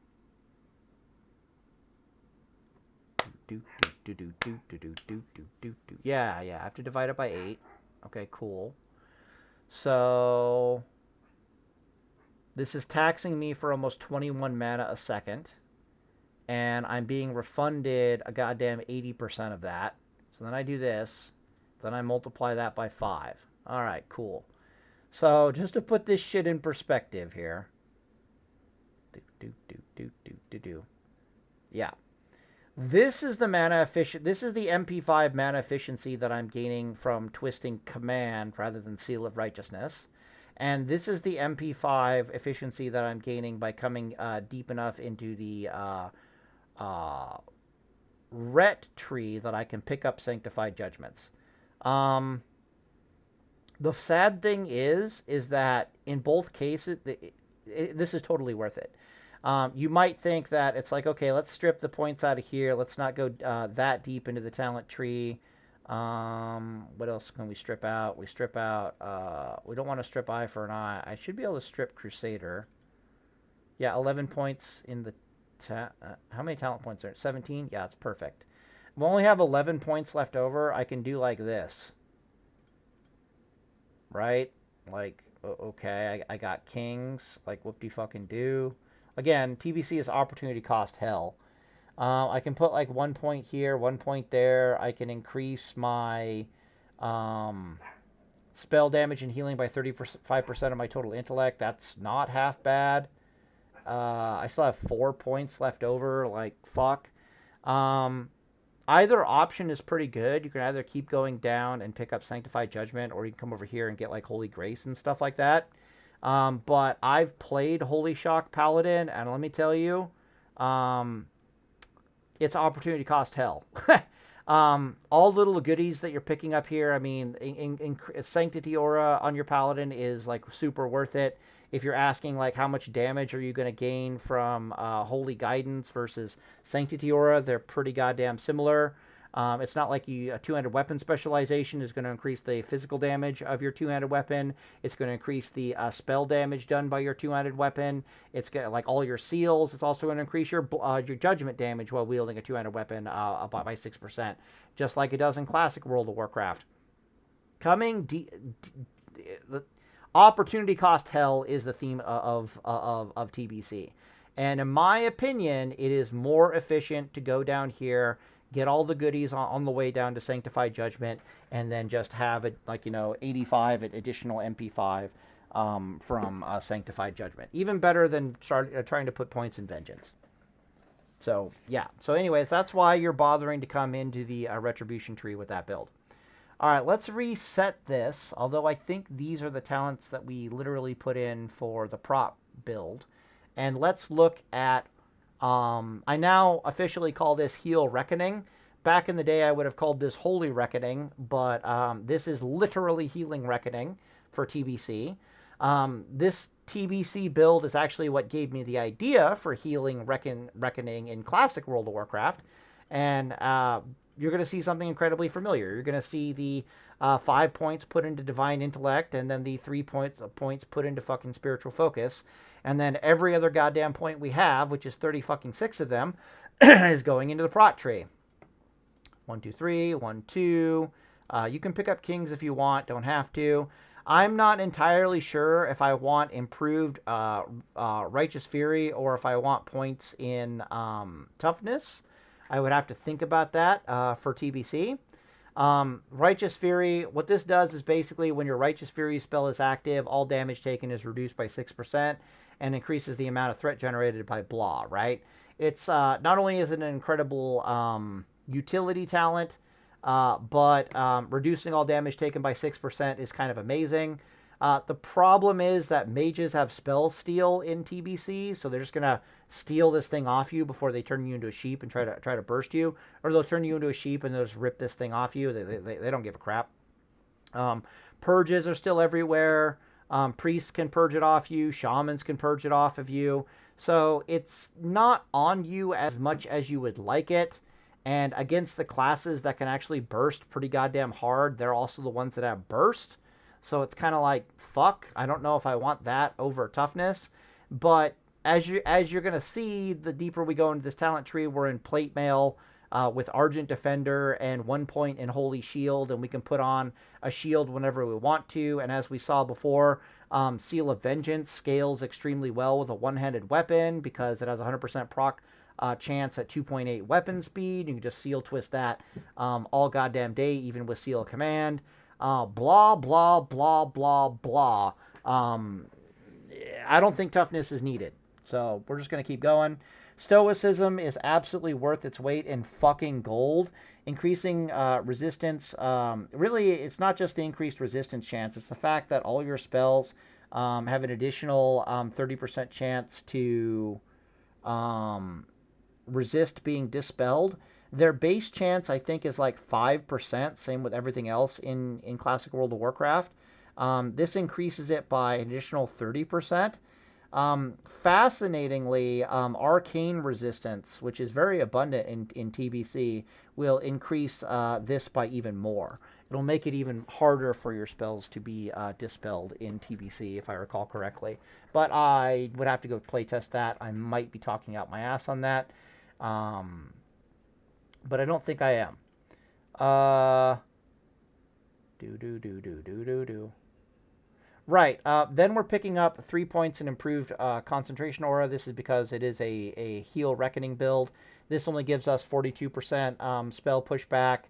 Yeah, I have to divide it by 8. Okay, cool. So this is taxing me for almost 21 mana a second. And I'm being refunded a goddamn 80% of that. So then I do this. Then I multiply that by 5. All right, cool. So just to put this shit in perspective here. Yeah. This is the mana efficient. This is the MP5 mana efficiency that I'm gaining from twisting command rather than Seal of Righteousness. And this is the MP5 efficiency that I'm gaining by coming deep enough into the ret tree that I can pick up Sanctified Judgments. The sad thing is that in both cases, this is totally worth it. You might think that it's like, okay, let's strip the points out of here. Let's not go that deep into the talent tree. What else can we strip out? We strip out, we don't want to strip Eye for an Eye. I should be able to strip Crusader. Yeah, 11 points in the, how many talent points are it? 17? Yeah, it's perfect. We only have 11 points left over. I can do like this. Right? Like, okay, I got kings. Like, whoop-de-fucking-do. Again, TBC is opportunity cost hell. I can put like 1 point here, 1 point there. I can increase my spell damage and healing by 35% of my total intellect. That's not half bad. I still have 4 points left over. Like, fuck. Either option is pretty good. You can either keep going down and pick up Sanctified Judgment, or you can come over here and get like Holy Grace and stuff like that. But I've played Holy Shock Paladin, and let me tell you, it's opportunity cost hell. All little goodies that you're picking up here, I mean, Sanctity Aura on your Paladin is like super worth it. If you're asking like how much damage are you going to gain from Holy Guidance versus Sanctity Aura, they're pretty goddamn similar. It's not like a two-handed weapon specialization is going to increase the physical damage of your two-handed weapon. It's going to increase the spell damage done by your two-handed weapon. It's got like all your seals. It's also going to increase your judgment damage while wielding a two-handed weapon by 6%, just like it does in Classic World of Warcraft. Opportunity cost hell is the theme of TBC. And in my opinion, it is more efficient to go down here, get all the goodies on the way down to Sanctified Judgment, and then just have it, like, 85 additional MP5 from Sanctified Judgment. Even better than trying to put points in Vengeance. So, yeah. So, anyways, that's why you're bothering to come into the Retribution tree with that build. All right, let's reset this, although I think these are the talents that we literally put in for the prop build. And let's look at, I now officially call this Heal Reckoning. Back in the day, I would have called this Holy Reckoning, but this is literally Healing Reckoning for TBC. This TBC build is actually what gave me the idea for Healing Reckoning in Classic World of Warcraft. And you're going to see something incredibly familiar. You're going to see the 5 points put into Divine Intellect, and then the 3 points put into fucking Spiritual Focus. And then every other goddamn point we have, which is 36 of them, is going into the prot tree. 1, 2, 3, 1, 2. You can pick up kings if you want, don't have to. I'm not entirely sure if I want improved Righteous Fury or if I want points in toughness. I would have to think about that for TBC. Righteous Fury, what this does is basically when your Righteous Fury spell is active, all damage taken is reduced by 6% and increases the amount of threat generated by blah, right? It's not only is it an incredible utility talent, but reducing all damage taken by 6% is kind of amazing. The problem is that mages have spell steal in TBC, so they're just going to steal this thing off you before they turn you into a sheep and try to burst you. Or they'll turn you into a sheep and they'll just rip this thing off you. They don't give a crap. Purges are still everywhere. Priests can purge it off you. Shamans can purge it off of you. So it's not on you as much as you would like it. And against the classes that can actually burst pretty goddamn hard, they're also the ones that have burst. So it's kind of like, fuck, I don't know if I want that over toughness. But as you're going to see, the deeper we go into this talent tree, we're in plate mail with Argent Defender and 1 point in Holy Shield, and we can put on a shield whenever we want to. And as we saw before, Seal of Vengeance scales extremely well with a one-handed weapon because it has 100% proc chance at 2.8 weapon speed. You can just seal twist that all goddamn day, even with Seal of Command. Blah, blah, blah, blah, blah. I don't think toughness is needed. So we're just going to keep going. Stoicism is absolutely worth its weight in fucking gold. Increasing resistance. Really, it's not just the increased resistance chance. It's the fact that all your spells have an additional 30% chance to resist being dispelled. Their base chance, I think, is like 5%. Same with everything else in Classic World of Warcraft. This increases it by an additional 30%. Fascinatingly, arcane resistance, which is very abundant in TBC, will increase this by even more. It'll make it even harder for your spells to be dispelled in TBC, if I recall correctly. But I would have to go playtest that. I might be talking out my ass on that. But I don't think I am. Right. Then we're picking up 3 points in improved concentration aura. This is because it is a heal reckoning build. This only gives us 42% spell pushback.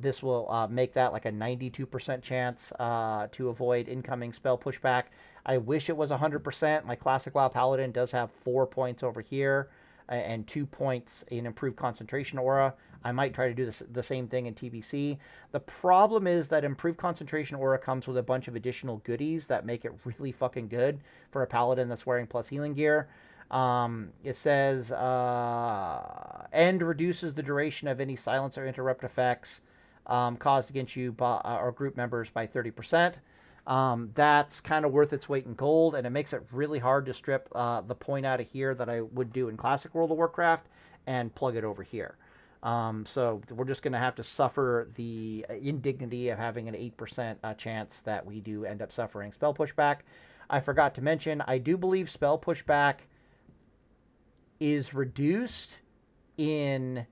This will make that like a 92% chance to avoid incoming spell pushback. I wish it was 100%. My Classic WoW Paladin does have 4 points over here and 2 points in improved concentration aura. I might try to do the same thing in TBC. The problem is that improved concentration aura comes with a bunch of additional goodies that make it really fucking good for a paladin that's wearing plus healing gear. It says, and reduces the duration of any silence or interrupt effects caused against you or group members by 30%. That's kind of worth its weight in gold, and it makes it really hard to strip the point out of here that I would do in Classic World of Warcraft and plug it over here. So we're just going to have to suffer the indignity of having an 8% chance that we do end up suffering spell pushback. I forgot to mention, I do believe spell pushback is reduced in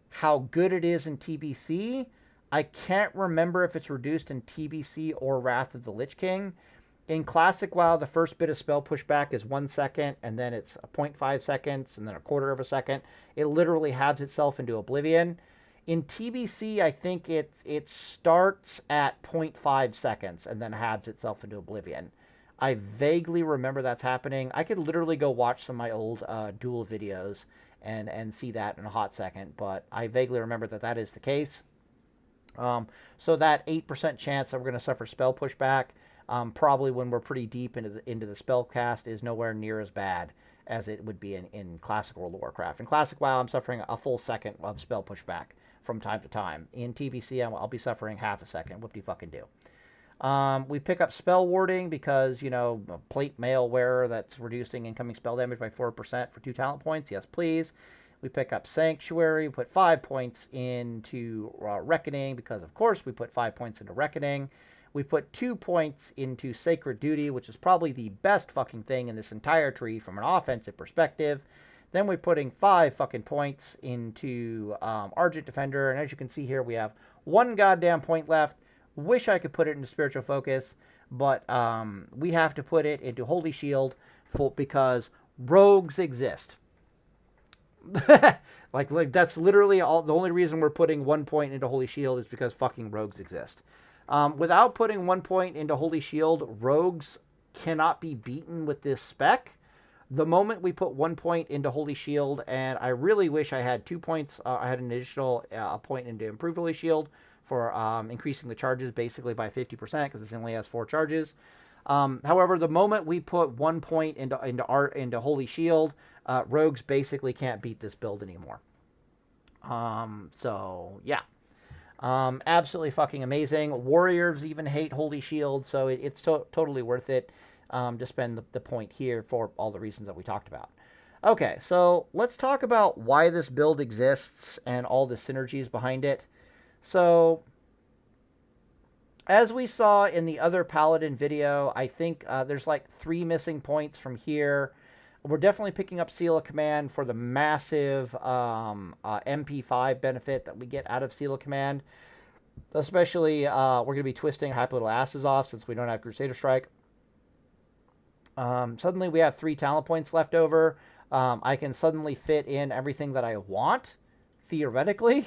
how good it is in TBC. I can't remember if it's reduced in TBC or Wrath of the Lich King. In Classic WoW, the first bit of spell pushback is 1 second, and then it's 0.5 seconds, and then a quarter of a second. It literally halves itself into oblivion. In TBC, I think it starts at 0.5 seconds and then halves itself into oblivion. I vaguely remember that's happening. I could literally go watch some of my old duel videos and see that in a hot second, but I vaguely remember that is the case. So that 8% chance that we're going to suffer spell pushback, probably when we're pretty deep into the spell cast, is nowhere near as bad as it would be in Classic World of Warcraft. In Classic WoW, I'm suffering a full second of spell pushback from time to time. In TBC, I'll be suffering half a second. Whoop-de-fucking-do. We pick up Spell Warding because, plate mail wearer that's reducing incoming spell damage by 4% for 2 talent points. Yes, please. We pick up Sanctuary. We put 5 points into Reckoning because, of course, we put 5 points into Reckoning. We put 2 points into Sacred Duty, which is probably the best fucking thing in this entire tree from an offensive perspective. Then we're putting 5 fucking points into Argent Defender. And as you can see here, we have 1 goddamn point left. Wish I could put it into Spiritual Focus, but we have to put it into Holy Shield because rogues exist. like that's literally the only reason we're putting 1 point into Holy Shield is because fucking rogues exist. Without putting 1 point into Holy Shield, rogues cannot be beaten with this spec. The moment we put 1 point into Holy Shield, and I really wish I had 2 points, I had an additional point into Improved Holy Shield for increasing the charges basically by 50% because this only has 4 charges. However, the moment we put 1 point into Holy Shield, rogues basically can't beat this build anymore. So yeah. Absolutely fucking amazing. Warriors even hate Holy Shield, so it's totally worth it to spend the point here for all the reasons that we talked about. Okay, so let's talk about why this build exists and all the synergies behind it. So As we saw in the other Paladin video, I think there's like 3 missing points from here. We're definitely picking up Seal of Command for the massive MP5 benefit that we get out of Seal of Command. Especially, we're going to be twisting happy little asses off since we don't have Crusader Strike. Suddenly we have 3 talent points left over. I can suddenly fit in everything that I want, theoretically.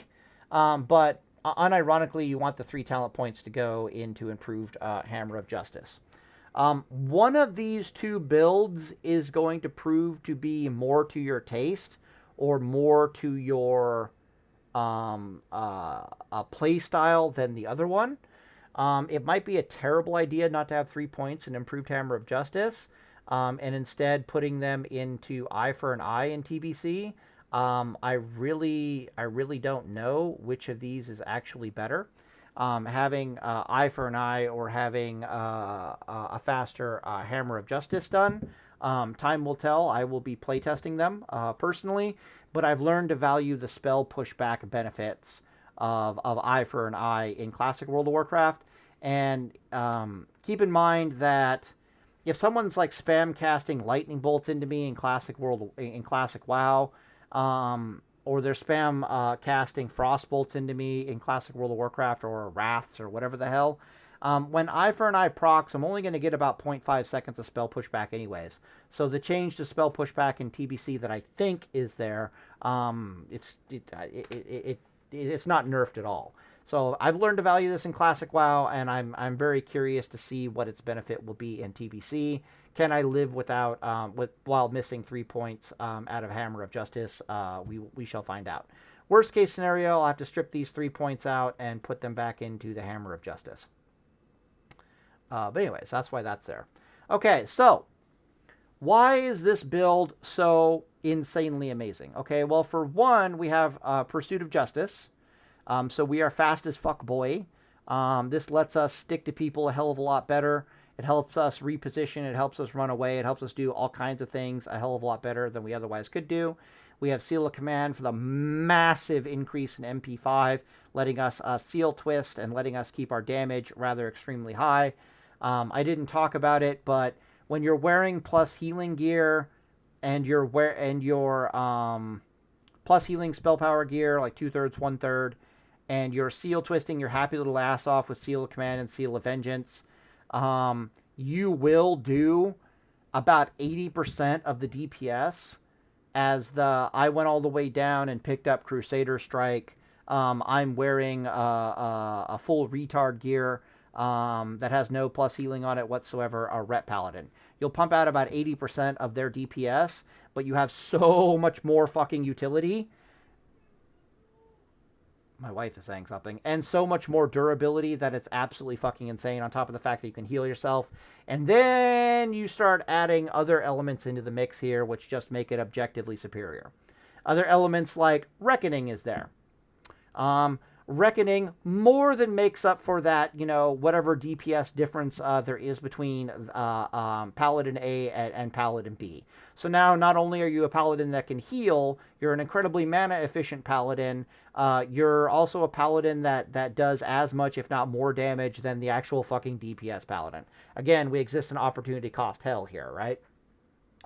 But unironically, you want the 3 talent points to go into improved Hammer of Justice. One of these 2 builds is going to prove to be more to your taste or more to your play style than the other one. It might be a terrible idea not to have 3 points in improved Hammer of Justice, and instead putting them into eye for an eye in TBC. I really don't know which of these is actually better. Having eye for an eye or having a faster Hammer of Justice done. Time will tell. I will be playtesting them personally, but I've learned to value the spell pushback benefits of eye for an eye in Classic World of Warcraft. And keep in mind that if someone's like spam casting lightning bolts into me in Classic WoW, or they're spam casting frost bolts into me in Classic World of Warcraft or wraths or whatever the hell, when eye for an eye procs, I'm only going to get about 0.5 seconds of spell pushback anyways. So the change to spell pushback in TBC that I think is there, it's not nerfed at all. So I've learned to value this in Classic WoW, and I'm very curious to see what its benefit will be in TBC. Can I live without while missing 3 points out of Hammer of Justice? We shall find out. Worst case scenario, I'll have to strip these 3 points out and put them back into the Hammer of Justice. But anyways, that's why that's there. Okay, so why is this build so insanely amazing? Okay, well, for one, we have Pursuit of Justice. So we are fast as fuck, boy. This lets us stick to people a hell of a lot better. It helps us reposition. It helps us run away. It helps us do all kinds of things a hell of a lot better than we otherwise could do. We have Seal of Command for the massive increase in MP5, letting us seal twist and letting us keep our damage rather extremely high. I didn't talk about it, but when you're wearing plus healing gear and your plus healing spell power gear, like 2/3, 1/3, and you're seal twisting your happy little ass off with Seal of Command and Seal of Vengeance, you will do about 80% of the DPS as I went all the way down and picked up Crusader Strike. I'm wearing a full retard gear that has no plus healing on it whatsoever, a GREAT Paladin. You'll pump out about 80% of their DPS, but you have so much more fucking utility. My wife is saying something. And so much more durability that it's absolutely fucking insane, on top of the fact that you can heal yourself. And then you start adding other elements into the mix here, which just make it objectively superior. Other elements like Reckoning is there. Reckoning more than makes up for that, whatever DPS difference there is between Paladin A and Paladin B. So now not only are you a Paladin that can heal, you're an incredibly mana-efficient Paladin. You're also a Paladin that does as much, if not more damage than the actual fucking DPS Paladin. Again, we exist in opportunity cost hell here, right?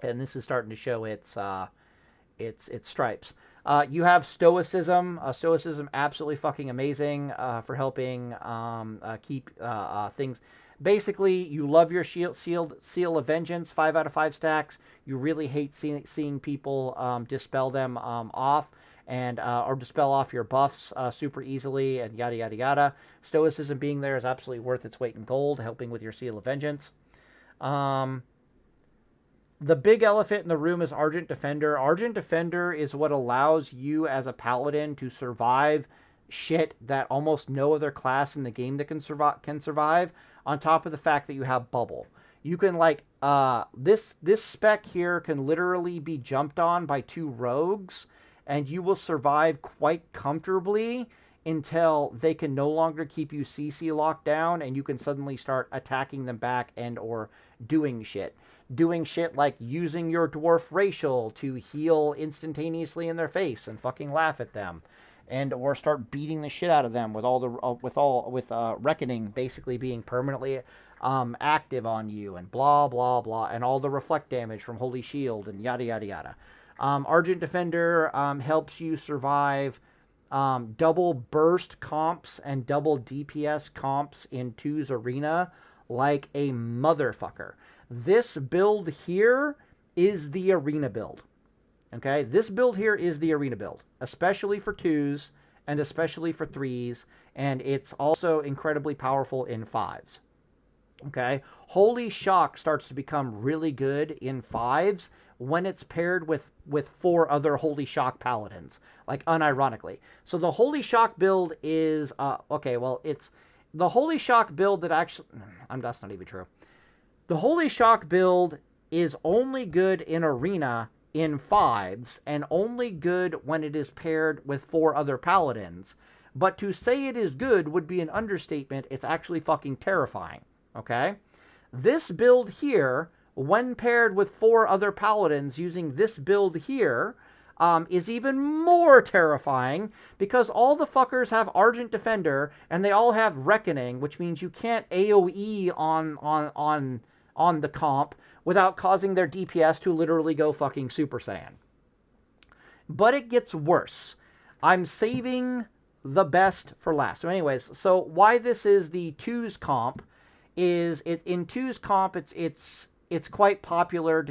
And this is starting to show its stripes. You have Stoicism. Stoicism, absolutely fucking amazing for helping keep things. Basically, you love your Seal of Vengeance, 5 out of 5 stacks. You really hate seeing people dispel them off and or dispel off your buffs super easily and yada yada yada. Stoicism being there is absolutely worth its weight in gold, helping with your Seal of Vengeance. The big elephant in the room is Argent Defender. Argent Defender is what allows you as a Paladin to survive shit that almost no other class in the game that can survive, on top of the fact that you have Bubble. You can, this spec here can literally be jumped on by 2 rogues, and you will survive quite comfortably until they can no longer keep you CC locked down, and you can suddenly start attacking them back and or doing shit. Doing shit like using your dwarf racial to heal instantaneously in their face and fucking laugh at them. and or start beating the shit out of them with reckoning basically being permanently active on you, and blah blah blah, and all the reflect damage from Holy Shield and yada yada yada. Argent Defender helps you survive double burst comps and double DPS comps in 2's arena like a motherfucker. This build here is the arena build. Okay, this build here is the arena build, especially for 2's and especially for 3's, and it's also incredibly powerful in 5's. Okay, Holy Shock starts to become really good in 5's when it's paired with 4 other Holy Shock Paladins, like unironically. So the Holy Shock build is, it's the Holy Shock build that actually, that's not even true. The Holy Shock build is only good in arena in 5's and only good when it is paired with 4 other Paladins. But to say it is good would be an understatement. It's actually fucking terrifying. Okay? This build here, when paired with 4 other Paladins using this build here, is even more terrifying because all the fuckers have Argent Defender and they all have Reckoning, which means you can't AoE on the comp without causing their DPS to literally go fucking Super Saiyan. But it gets worse. I'm saving the best for last. So anyways, so why this is the 2's comp is in 2's comp it's quite popular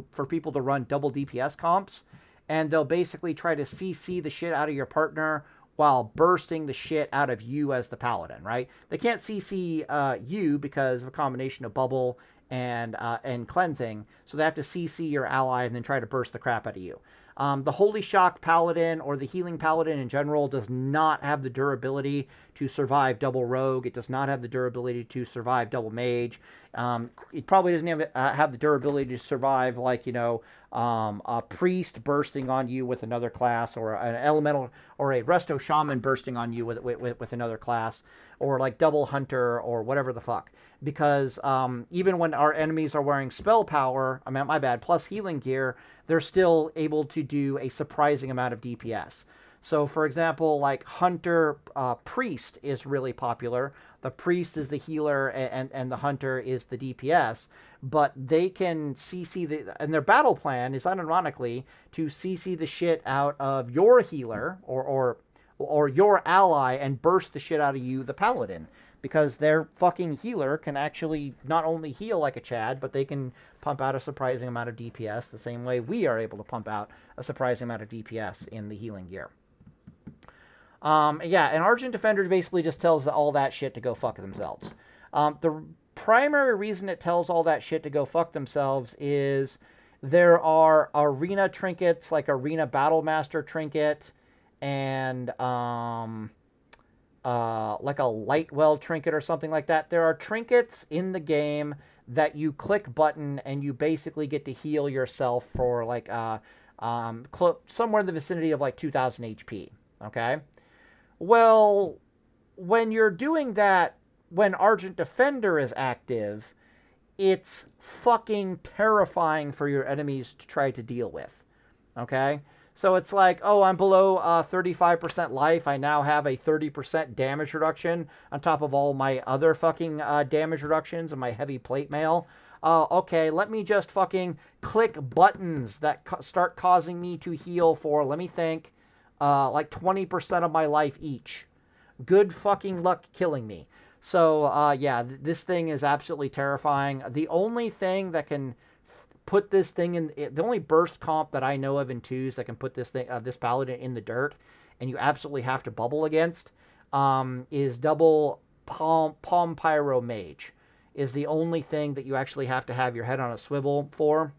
for people to run double DPS comps, and they'll basically try to CC the shit out of your partner while bursting the shit out of you as the paladin, right? They can't CC you because of a combination of bubble and cleansing, so they have to CC your ally and then try to burst the crap out of you. The Holy Shock Paladin or the Healing Paladin in general does not have the durability to survive double Rogue. It does not have the durability to survive double Mage. It probably doesn't have the durability to survive, like, a Priest bursting on you with another class, or an Elemental or a Resto Shaman bursting on you with another class, or like double Hunter or whatever the fuck. Because even when our enemies are wearing spell power, plus healing gear, they're still able to do a surprising amount of DPS. So, for example, like Hunter Priest is really popular. The Priest is the healer and the Hunter is the DPS. But they can CC and their battle plan is unironically to CC the shit out of your healer or your ally and burst the shit out of you, the Paladin. Because their fucking healer can actually not only heal like a Chad, but they can pump out a surprising amount of DPS the same way we are able to pump out a surprising amount of DPS in the healing gear. And Argent Defender basically just tells all that shit to go fuck themselves. The primary reason it tells all that shit to go fuck themselves is there are arena trinkets, like Arena Battle Master trinket, and like a Lightwell trinket or something like that. There are trinkets in the game that you click button and you basically get to heal yourself for like somewhere in the vicinity of like 2,000 HP. Okay? Well, when you're doing that, when Argent Defender is active, it's fucking terrifying for your enemies to try to deal with. Okay? So it's like, oh, I'm below 35% life. I now have a 30% damage reduction on top of all my other fucking damage reductions and my heavy plate mail. Okay, let me just fucking click buttons that start causing me to heal for, let me think, like 20% of my life each. Good fucking luck killing me. So, this thing is absolutely terrifying. The only thing that can put this thing in, the only burst comp that I know of in 2's that can put this paladin in the dirt, and you absolutely have to bubble against, is double palm pyro mage. Is the only thing that you actually have to have your head on a swivel for.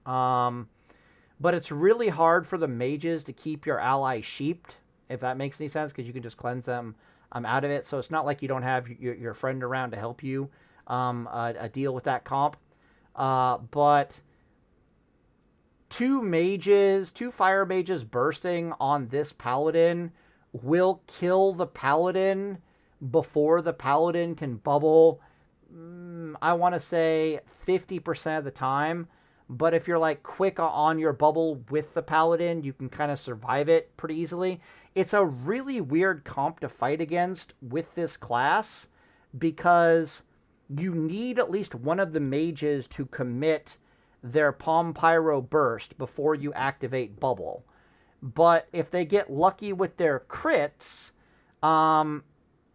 But it's really hard for the mages to keep your ally sheeped, if that makes any sense, because you can just cleanse them out of it. So it's not like you don't have your friend around to help you deal with that comp. But 2 fire mages bursting on this paladin will kill the paladin before the paladin can bubble, I want to say 50% of the time. But if you're like quick on your bubble with the paladin, you can kind of survive it pretty easily. It's a really weird comp to fight against with this class because you need at least one of the mages to commit their Palm Pyro burst before you activate bubble. But if they get lucky with their crits,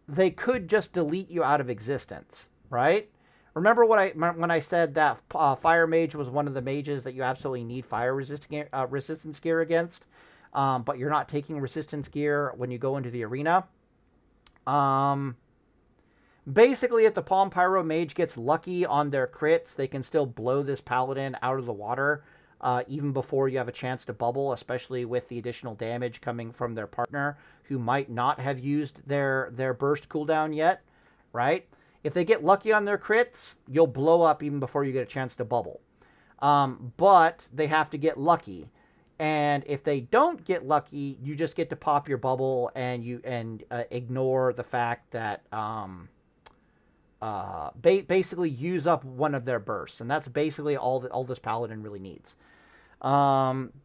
they could just delete you out of existence, right? Remember when I said that Fire Mage was one of the mages that you absolutely need fire resistance gear against, but you're not taking resistance gear when you go into the arena? Basically, if the Palm Pyro Mage gets lucky on their crits, they can still blow this Paladin out of the water even before you have a chance to bubble, especially with the additional damage coming from their partner who might not have used their burst cooldown yet, right? If they get lucky on their crits, you'll blow up even before you get a chance to bubble. But they have to get lucky. And if they don't get lucky, you just get to pop your bubble and ignore the fact that basically use up one of their bursts. And that's basically all this Paladin really needs.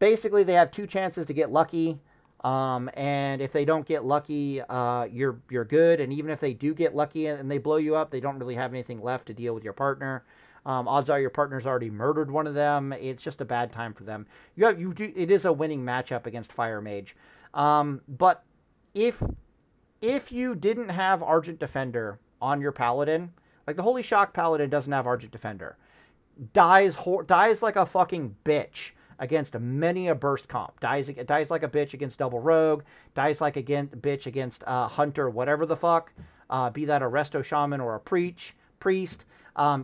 Basically, they have 2 chances to get lucky. And if they don't get lucky, you're good. And even if they do get lucky and they blow you up, they don't really have anything left to deal with your partner. Odds are your partner's already murdered one of them. It's just a bad time for them. It is a winning matchup against Fire Mage. But if you didn't have Argent Defender on your Paladin, like the Holy Shock Paladin doesn't have Argent Defender, dies like a fucking bitch against many a burst comp. Dies like a bitch against Double Rogue. Dies like a bitch against Hunter, whatever the fuck. Be that a Resto Shaman or a Priest.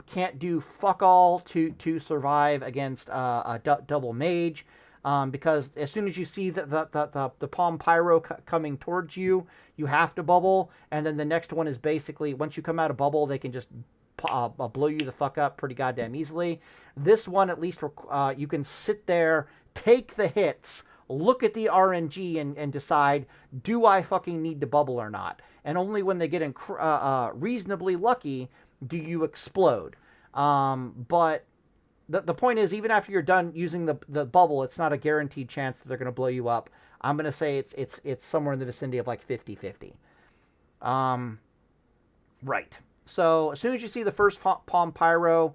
Can't do fuck all to survive against a Double Mage. Because as soon as you see the Palm Pyro coming towards you, you have to bubble. And then the next one is basically, once you come out of bubble, they can just blow you the fuck up pretty goddamn easily. This one, at least, you can sit there, take the hits, look at the RNG, and decide, do I fucking need to bubble or not? And only when they get reasonably lucky do you explode. But the point is, even after you're done using the bubble, it's not a guaranteed chance that they're going to blow you up. I'm going to say it's somewhere in the vicinity of like 50-50. Right. So as soon as you see the first Palm Pyro,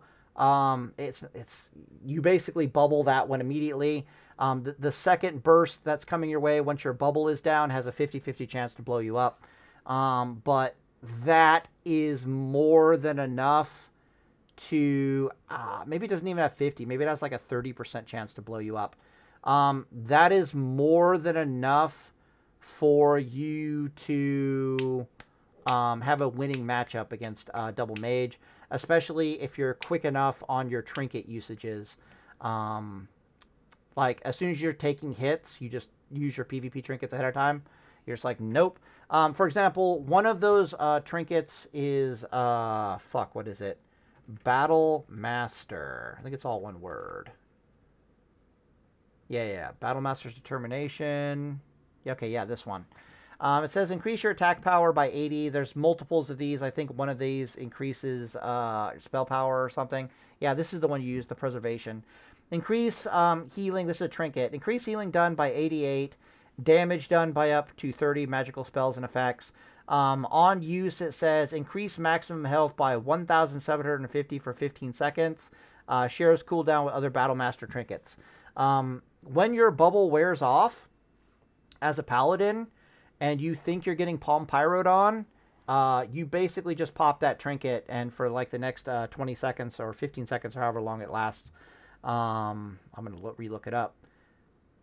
you basically bubble that one immediately. The second burst that's coming your way once your bubble is down has a 50-50 chance to blow you up. But that is more than enough to maybe it doesn't even have 50. Maybe it has like a 30% chance to blow you up. That is more than enough for you to have a winning matchup against Double Mage, especially if you're quick enough on your trinket usages. Like, as soon as you're taking hits, you just use your PvP trinkets ahead of time. You're just like, nope. For example, one of those trinkets is, what is it? Battle Master. I think it's all one word. Yeah. Battle Master's Determination. Okay, this one. It says increase your attack power by 80. There's multiples of these. I think one of these increases spell power or something. Yeah, this is the one you use, the Preservation. Increase healing. This is a trinket. Increase healing done by 88. Damage done by up to 30 magical spells and effects. On use, it says increase maximum health by 1,750 for 15 seconds. Shares cooldown with other Battle Master trinkets. When your bubble wears off as a paladin and you think you're getting Palm Pyroed on, you basically just pop that trinket, and for like the next 20 seconds or 15 seconds or however long it lasts, I'm going to relook it up.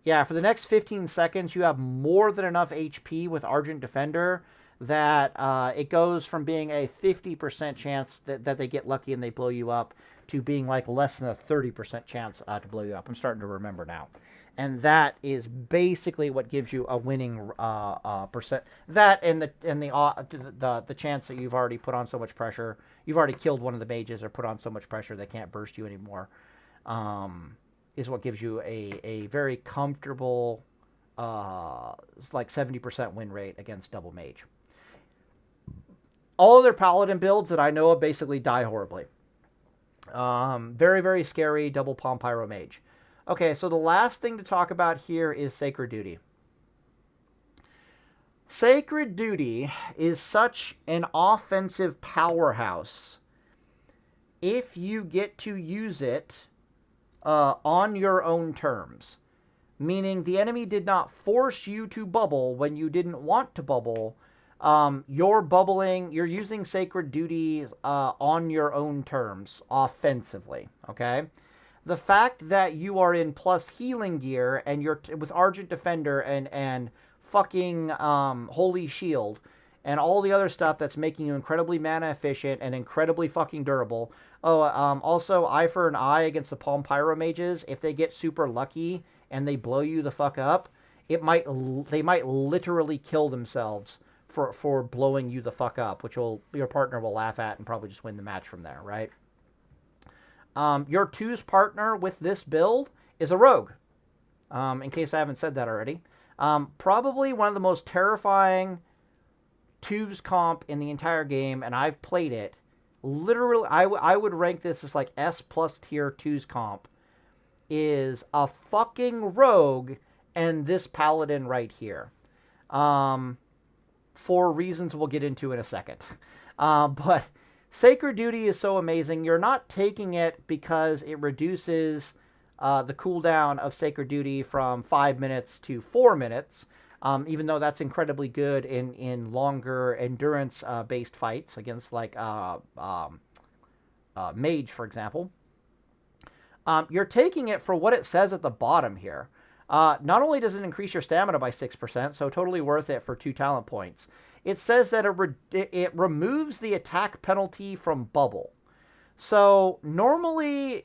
Yeah, for the next 15 seconds, you have more than enough HP with Argent Defender that it goes from being a 50% chance that they get lucky and they blow you up to being like less than a 30% chance to blow you up. I'm starting to remember now. And that is basically what gives you a winning percent. That and the chance that you've already put on so much pressure, you've already killed one of the mages or put on so much pressure they can't burst you anymore, is what gives you a very comfortable, like 70% win rate against Double Mage. All other Paladin builds that I know of basically die horribly. Very, very scary double palm pyro mage. Okay, so the last thing to talk about here is Sacred Duty. Sacred Duty is such an offensive powerhouse if you get to use it on your own terms. Meaning the enemy did not force you to bubble when you didn't want to bubble. You're bubbling, you're using Sacred Duty on your own terms offensively, okay? The fact that you are in plus healing gear and you're with Argent Defender and fucking Holy Shield and all the other stuff that's making you incredibly mana efficient and incredibly fucking durable. Oh, also eye for an eye against the Palm Pyro Mages. If they get super lucky and they blow you the fuck up, they might literally kill themselves for blowing you the fuck up, which your partner will laugh at and probably just win the match from there, right? Your twos partner with this build is a rogue, in case I haven't said that already. Probably one of the most terrifying twos comp in the entire game, and I've played it. Literally, I would rank this as like S plus tier twos comp, is a fucking rogue and this paladin right here. For reasons we'll get into in a second. But Sacred Duty is so amazing. You're not taking it because it reduces the cooldown of Sacred Duty from 5 minutes to 4 minutes, even though that's incredibly good in longer endurance-based fights against, like, Mage, for example. You're taking it for what it says at the bottom here. Not only does it increase your stamina by 6%, so totally worth it for 2 talent points, it says that it removes the attack penalty from bubble. So normally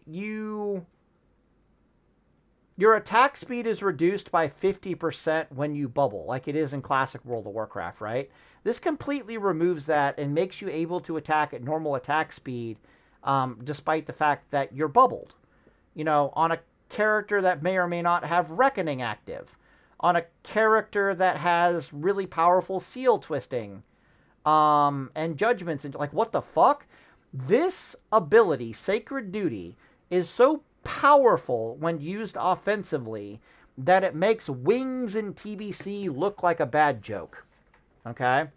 your attack speed is reduced by 50% when you bubble, like it is in classic World of Warcraft, right? This completely removes that and makes you able to attack at normal attack speed, despite the fact that you're bubbled. You know, on a character that may or may not have Reckoning active, on a character that has really powerful seal twisting, and judgments, and like, what the fuck? This ability, Sacred Duty, is so powerful when used offensively that it makes wings in TBC look like a bad joke. Okay?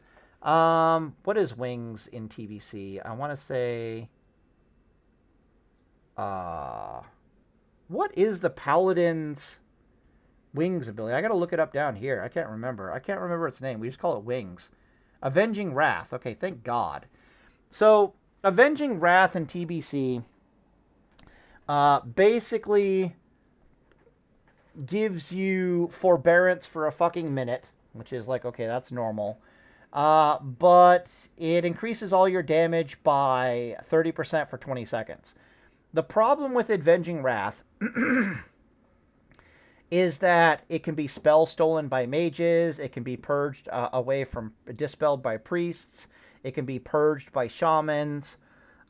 What is wings in TBC? I want to say... what is the Paladin's wings ability? I gotta look it up down here. I can't remember. I can't remember its name. We just call it wings. Avenging Wrath. Okay, thank God. So, Avenging Wrath in TBC basically gives you forbearance for a fucking minute, which is like, okay, that's normal. But it increases all your damage by 30% for 20 seconds. The problem with Avenging Wrath is that it can be spell stolen by mages, it can be purged away from, dispelled by priests, it can be purged by shamans.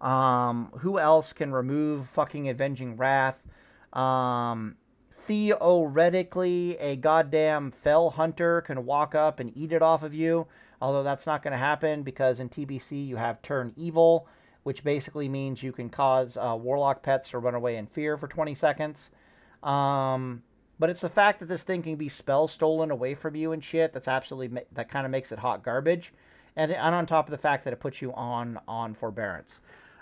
Who else can remove fucking Avenging Wrath? Theoretically, a goddamn fell hunter can walk up and eat it off of you, although that's not going to happen because in TBC you have Turn Evil, which basically means you can cause warlock pets to run away in fear for 20 seconds. But it's the fact that this thing can be spell stolen away from you and shit that's absolutely, that kind of makes it hot garbage. And on top of the fact that it puts you on forbearance.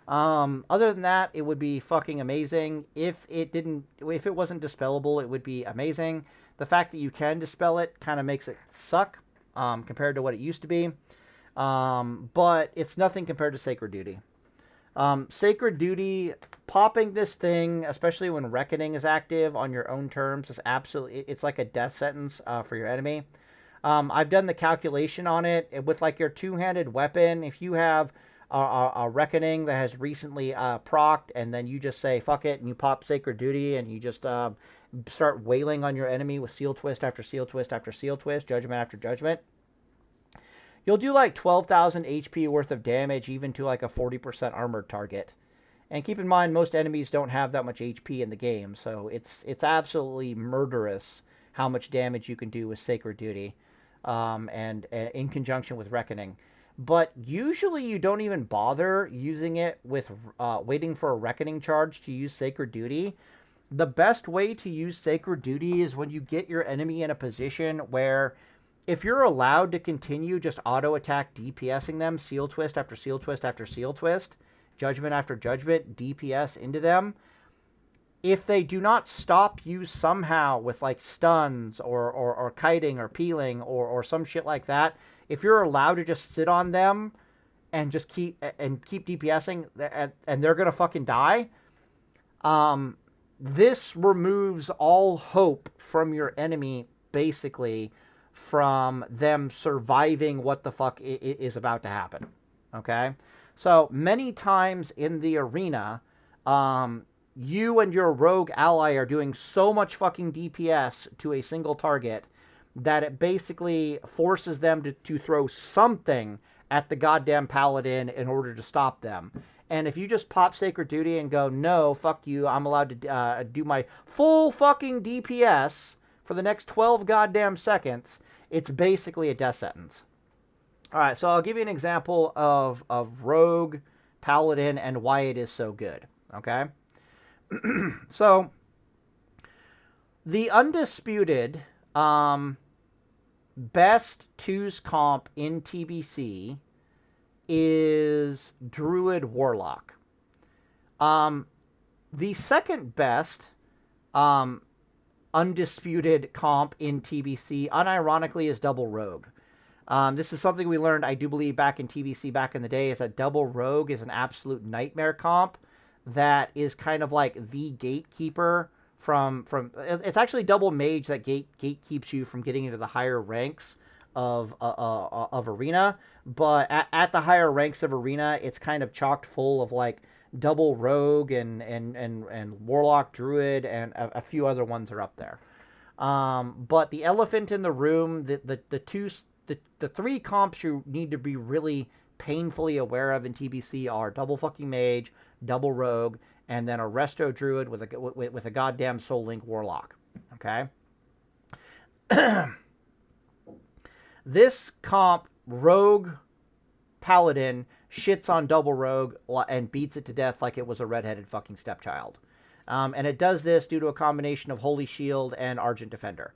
Other than that, it would be fucking amazing. If it wasn't dispellable, it would be amazing. The fact that you can dispel it kind of makes it suck compared to what it used to be. But it's nothing compared to Sacred Duty. Sacred Duty, popping this thing, especially when Reckoning is active on your own terms, is absolutely, it's like a death sentence for your enemy. I've done the calculation on it with like your two-handed weapon. If you have a Reckoning that has recently procced, and then you just say fuck it and you pop Sacred Duty and you just start wailing on your enemy with seal twist after seal twist after seal twist, judgment after judgment, you'll do like 12,000 HP worth of damage, even to like a 40% armored target. And keep in mind, most enemies don't have that much HP in the game, so it's absolutely murderous how much damage you can do with Sacred Duty, and in conjunction with Reckoning. but usually you don't even bother using it with waiting for a reckoning charge to use Sacred Duty. The best way to use Sacred Duty is when you get your enemy in a position where if you're allowed to continue just auto attack DPSing them, seal twist after seal twist after seal twist, judgment after judgment, DPS into them, if they do not stop you somehow with like stuns or kiting or peeling or some shit like that, if you're allowed to just sit on them and just keep DPSing and they're gonna fucking die, this removes all hope from your enemy, basically, from them surviving what the fuck is about to happen. Okay? So many times in the arena, you and your rogue ally are doing so much fucking DPS to a single target that it basically forces them to throw something at the goddamn paladin in order to stop them. And if you just pop Sacred Duty and go, no, fuck you, I'm allowed to do my full fucking DPS for the next 12 goddamn seconds, it's basically a death sentence. All right, so I'll give you an example of Rogue, Paladin, and why it is so good, okay? So, the undisputed best twos comp in TBC is Druid Warlock. The second best undisputed comp in TBC, unironically, is Double Rogue. This is something we learned, I do believe, back in TBC back in the day, is that Double Rogue is an absolute nightmare comp that is kind of like the gatekeeper from it's actually Double Mage that gatekeeps you from getting into the higher ranks of Arena, but at the higher ranks of Arena, it's kind of chocked full of like Double Rogue and Warlock Druid, and a few other ones are up there. But the elephant in the room, the three comps you need to be really painfully aware of in TBC are Double fucking Mage, Double Rogue, and then a Resto Druid with a goddamn Soul Link Warlock. Okay? This comp, Rogue Paladin, shits on Double Rogue and beats it to death like it was a redheaded fucking stepchild. And it does this due to a combination of Holy Shield and Argent Defender.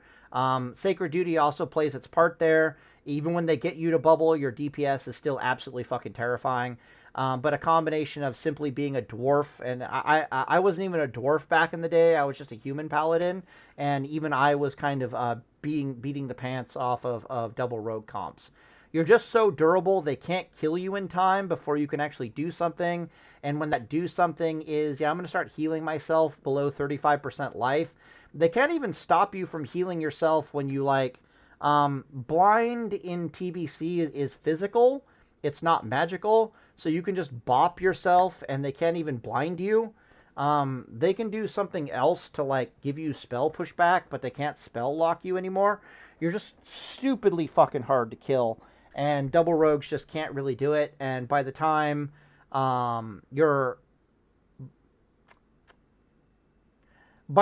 Sacred Duty also plays its part there. Even when they get you to bubble, your DPS is still absolutely fucking terrifying. But a combination of simply being a dwarf, and I wasn't even a dwarf back in the day. I was just a human paladin, and even I was kind of beating the pants off of Double Rogue comps. You're just so durable, they can't kill you in time before you can actually do something. And when that do something is, yeah, I'm going to start healing myself below 35% life, they can't even stop you from healing yourself when you, like, blind in TBC is physical. It's not magical. So you can just bop yourself and they can't even blind you. They can do something else to, like, give you spell pushback, but they can't spell lock you anymore. You're just stupidly fucking hard to kill. And Double Rogues just can't really do it. And by the time by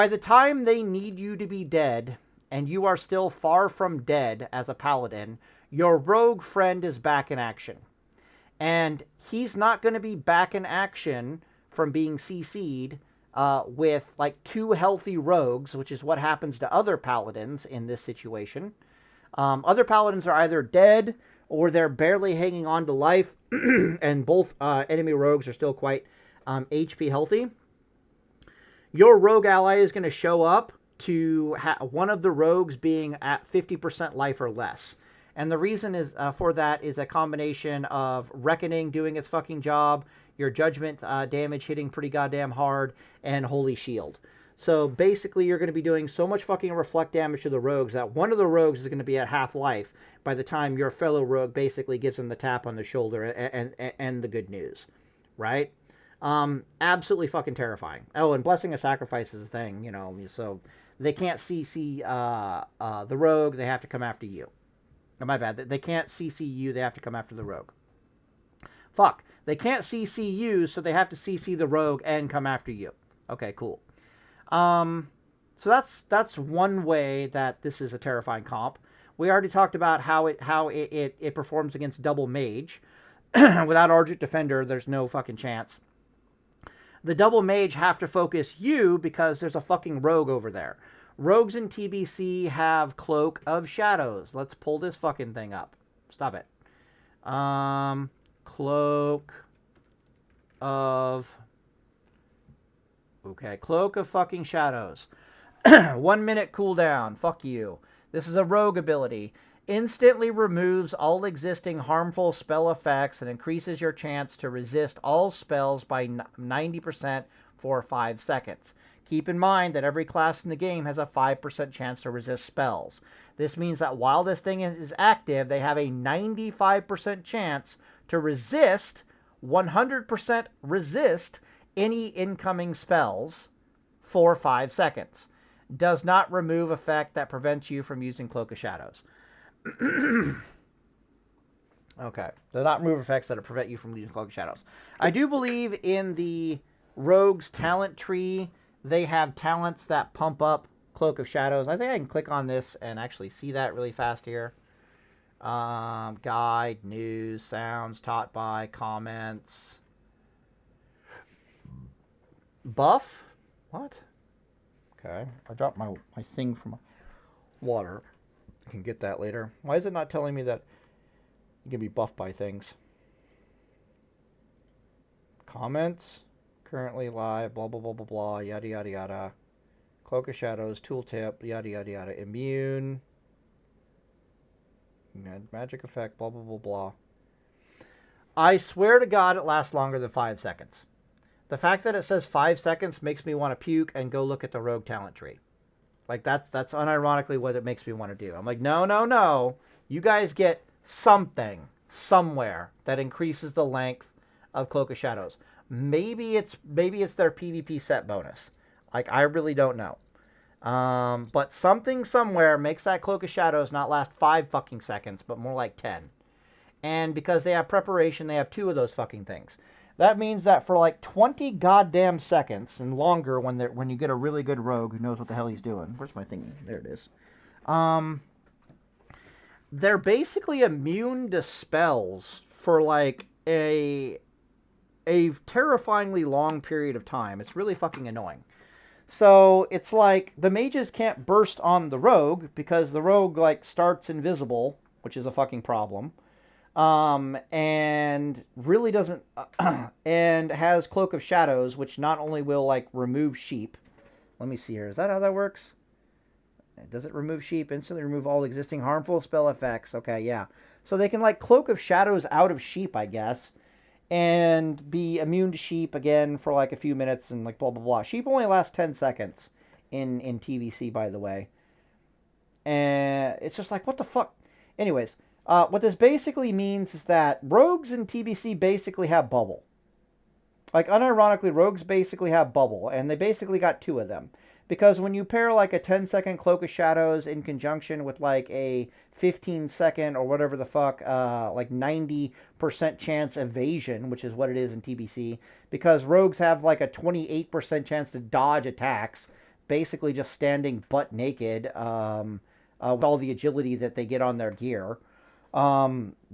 the time they need you to be dead, and you are still far from dead as a paladin, your rogue friend is back in action. And he's not going to be back in action from being CC'd with like two healthy rogues, which is what happens to other paladins in this situation. Other paladins are either dead or they're barely hanging on to life, and both enemy rogues are still quite HP healthy. Your rogue ally is going to show up to one of the rogues being at 50% life or less. And the reason is for that is a combination of Reckoning doing its fucking job, your Judgment damage hitting pretty goddamn hard, and Holy Shield. So basically you're going to be doing so much fucking reflect damage to the rogues that one of the rogues is going to be at half life by the time your fellow rogue basically gives them the tap on the shoulder and the good news, right? Absolutely fucking terrifying. Oh, and Blessing of Sacrifice is a thing, you know, so they can't CC the rogue, they have to come after you. Oh, my bad. They can't CC you, they have to come after the rogue. Fuck. They can't CC you, so they have to CC the rogue and come after you. Okay, cool. So that's one way that this is a terrifying comp. We already talked about how it performs against double mage. Without Argent Defender, there's no fucking chance. The double mage have to focus you because there's a fucking rogue over there. Rogues in TBC have Cloak of Shadows. Let's pull this fucking thing up. Stop it. Cloak of... Okay, Cloak of fucking Shadows. 1 minute cooldown. Fuck you. This is a rogue ability. Instantly removes all existing harmful spell effects and increases your chance to resist all spells by 90% for 5 seconds. Keep in mind that every class in the game has a 5% chance to resist spells. This means that while this thing is active, they have a 95% chance to resist, 100% resist any incoming spells for 5 seconds. Does not remove effect that prevents you from using Cloak of Shadows. Okay. Does not remove effects that prevent you from using Cloak of Shadows. I do believe in the Rogue's talent tree, they have talents that pump up Cloak of Shadows. I think I can click on this and actually see that really fast here. Guide, news, sounds, taught by, comments. Buff? What? Okay. I dropped my thing from water. I can get that later. Why is it not telling me that you can be buffed by things? Comments. Currently live. Blah, blah, blah, blah, blah. Yada, yada, yada. Cloak of Shadows. Tooltip. Yada, yada, yada. Immune. Magic effect. Blah, blah, blah, blah. I swear to God it lasts longer than 5 seconds. The fact that it says 5 seconds makes me want to puke and go look at the rogue talent tree. Like, that's unironically what it makes me want to do. I'm like, no, no, no. You guys get something, somewhere, that increases the length of Cloak of Shadows. Maybe it's their PvP set bonus. Like, I really don't know. But something somewhere makes that Cloak of Shadows not last 5 fucking seconds, but more like 10. And because they have preparation, they have 2 of those fucking things. That means that for like 20 goddamn seconds and longer, when you get a really good rogue who knows what the hell he's doing. Where's my thingy? There it is. They're basically immune to spells for like a terrifyingly long period of time. It's really fucking annoying. So it's like the mages can't burst on the rogue because the rogue like starts invisible, which is a fucking problem. And really doesn't, and has Cloak of Shadows, which not only will, like, remove sheep. Let me see here. Is that how that works? Does it remove sheep? Instantly remove all existing harmful spell effects. Okay, yeah. So they can, like, Cloak of Shadows out of sheep, I guess, and be immune to sheep again for, like, a few minutes and, like, blah, blah, blah. Sheep only lasts 10 seconds in TVC, by the way. And it's just like, what the fuck? Anyways. What this basically means is that rogues in TBC basically have bubble. Like, unironically, rogues basically have bubble, and they basically got 2 of them. Because when you pair, like, a 10-second Cloak of Shadows in conjunction with, like, a 15-second or whatever the fuck, like, 90% chance evasion, which is what it is in TBC, because rogues have, like, a 28% chance to dodge attacks, basically just standing butt naked, with all the agility that they get on their gear.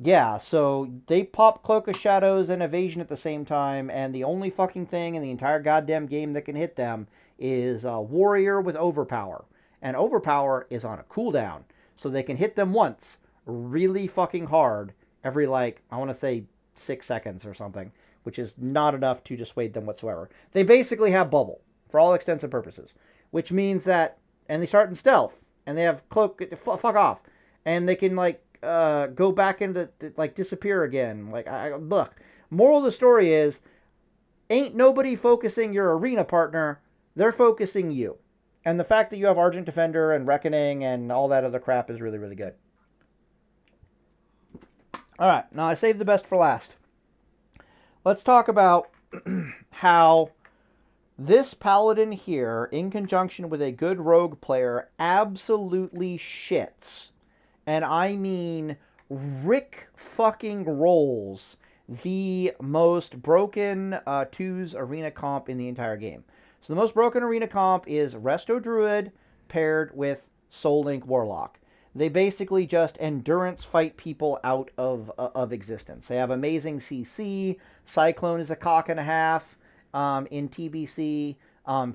Yeah, so they pop Cloak of Shadows and Evasion at the same time, and the only fucking thing in the entire goddamn game that can hit them is Warrior with Overpower. And Overpower is on a cooldown, so they can hit them once really fucking hard every, like, I want to say 6 seconds or something, which is not enough to dissuade them whatsoever. They basically have bubble, for all extents and purposes, which means that, and they start in stealth, and they have Cloak, fuck off, and they can, like, go back into, like, disappear again. Like, look, moral of the story is, ain't nobody focusing your arena partner, they're focusing you. And the fact that you have Argent Defender and Reckoning and all that other crap is really, really good. Alright, now I saved the best for last. Let's talk about how this paladin here, in conjunction with a good rogue player, absolutely shits. And I mean Rick fucking rolls the most broken 2s arena comp in the entire game. So the most broken arena comp is Resto Druid paired with Soul Link Warlock. They basically just endurance fight people out of existence. They have amazing CC. Cyclone is a cock and a half in TBC.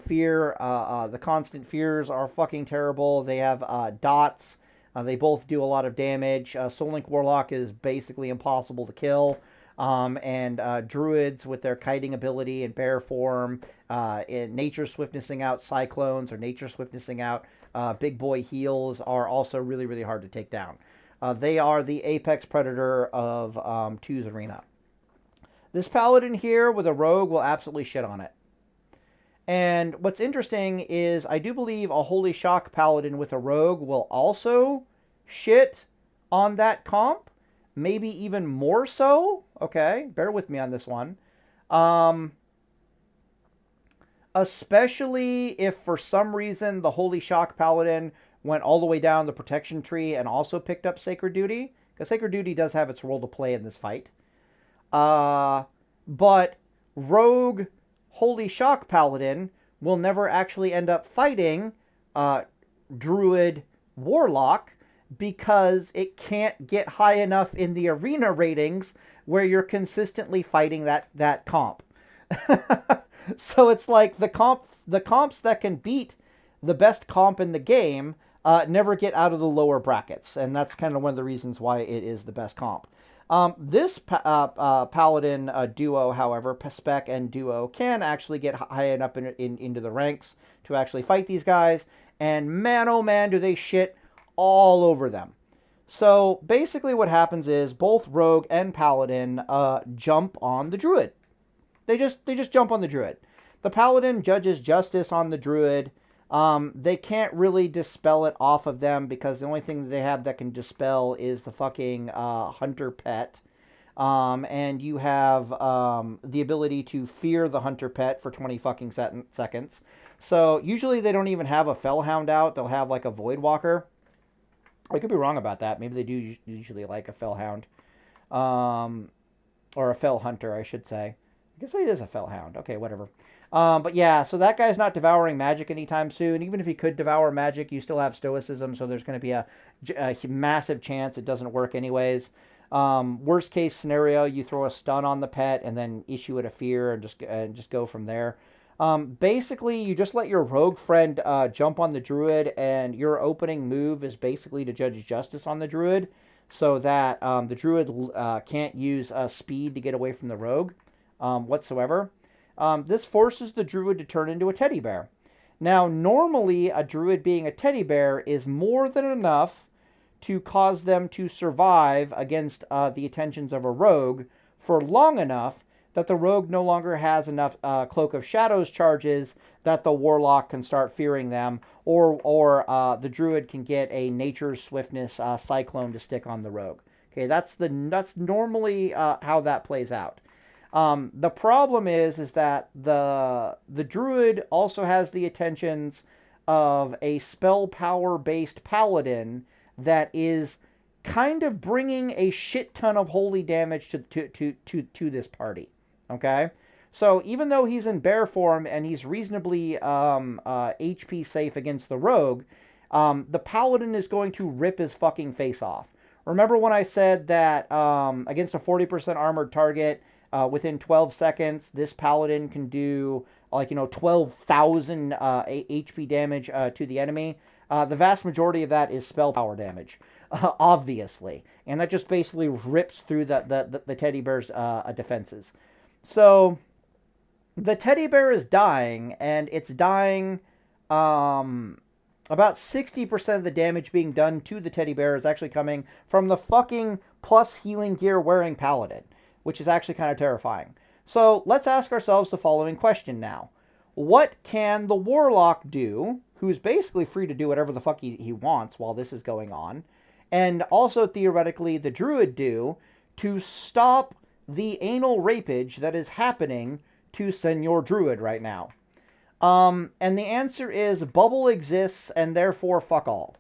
Fear, the constant fears are fucking terrible. They have dots. They both do a lot of damage. Soul Link Warlock is basically impossible to kill. And druids with their kiting ability and bear form, in nature swiftnessing out cyclones or nature swiftnessing out big boy heals are also really, really hard to take down. They are the apex predator of 2's arena. This paladin here with a rogue will absolutely shit on it. And what's interesting is I do believe a Holy Shock paladin with a rogue will also shit on that comp. Maybe even more so. Okay, bear with me on this one. Especially if for some reason the Holy Shock paladin went all the way down the protection tree and also picked up Sacred Duty. Because Sacred Duty does have its role to play in this fight. But rogue Holy Shock paladin will never actually end up fighting druid warlock because it can't get high enough in the arena ratings where you're consistently fighting that comp. So it's like the comps that can beat the best comp in the game never get out of the lower brackets, and that's kind of one of the reasons why it is the best comp. This paladin duo, however, spec and duo, can actually get high enough into the ranks to actually fight these guys, and man oh man do they shit all over them. So basically what happens is both rogue and paladin jump on the druid. They just jump on the druid. The paladin judges justice on the druid. They can't really dispel it off of them because the only thing that they have that can dispel is the fucking hunter pet. And you have the ability to fear the hunter pet for 20 fucking seconds. So usually they don't even have a Fellhound out. They'll have like a Voidwalker. I could be wrong about that. Maybe they do usually like a Fellhound. Or a Fell Hunter, I should say. I guess it is a Fellhound. Okay, whatever. But yeah, so that guy's not devouring magic anytime soon. Even if he could devour magic, you still have stoicism, so there's going to be a massive chance it doesn't work anyways. Worst case scenario, you throw a stun on the pet and then issue it a fear and just go from there. Basically, you just let your rogue friend jump on the druid, and your opening move is basically to judge justice on the druid, so that the druid can't use speed to get away from the rogue whatsoever. This forces the druid to turn into a teddy bear. Now, normally, a druid being a teddy bear is more than enough to cause them to survive against the attentions of a rogue for long enough that the rogue no longer has enough Cloak of Shadows charges that the warlock can start fearing them, or the druid can get a Nature's Swiftness Cyclone to stick on the rogue. Okay, that's normally how that plays out. The problem is that the druid also has the attentions of a spell power based paladin that is kind of bringing a shit ton of holy damage to this party. Okay, so even though he's in bear form and he's reasonably HP safe against the rogue, the paladin is going to rip his fucking face off. Remember when I said that against a 40% armored target, within 12 seconds, this paladin can do 12,000 HP damage to the enemy. The vast majority of that is spell power damage, obviously, and that just basically rips through the teddy bear's defenses. So the teddy bear is dying, and it's dying. About 60% of the damage being done to the teddy bear is actually coming from the fucking plus healing gear wearing paladin, which is actually kind of terrifying. So let's ask ourselves the following question now. What can the warlock do, who's basically free to do whatever the fuck he wants while this is going on, and also theoretically the druid do to stop the anal rapage that is happening to Senor Druid right now? And the answer is bubble exists and therefore fuck all.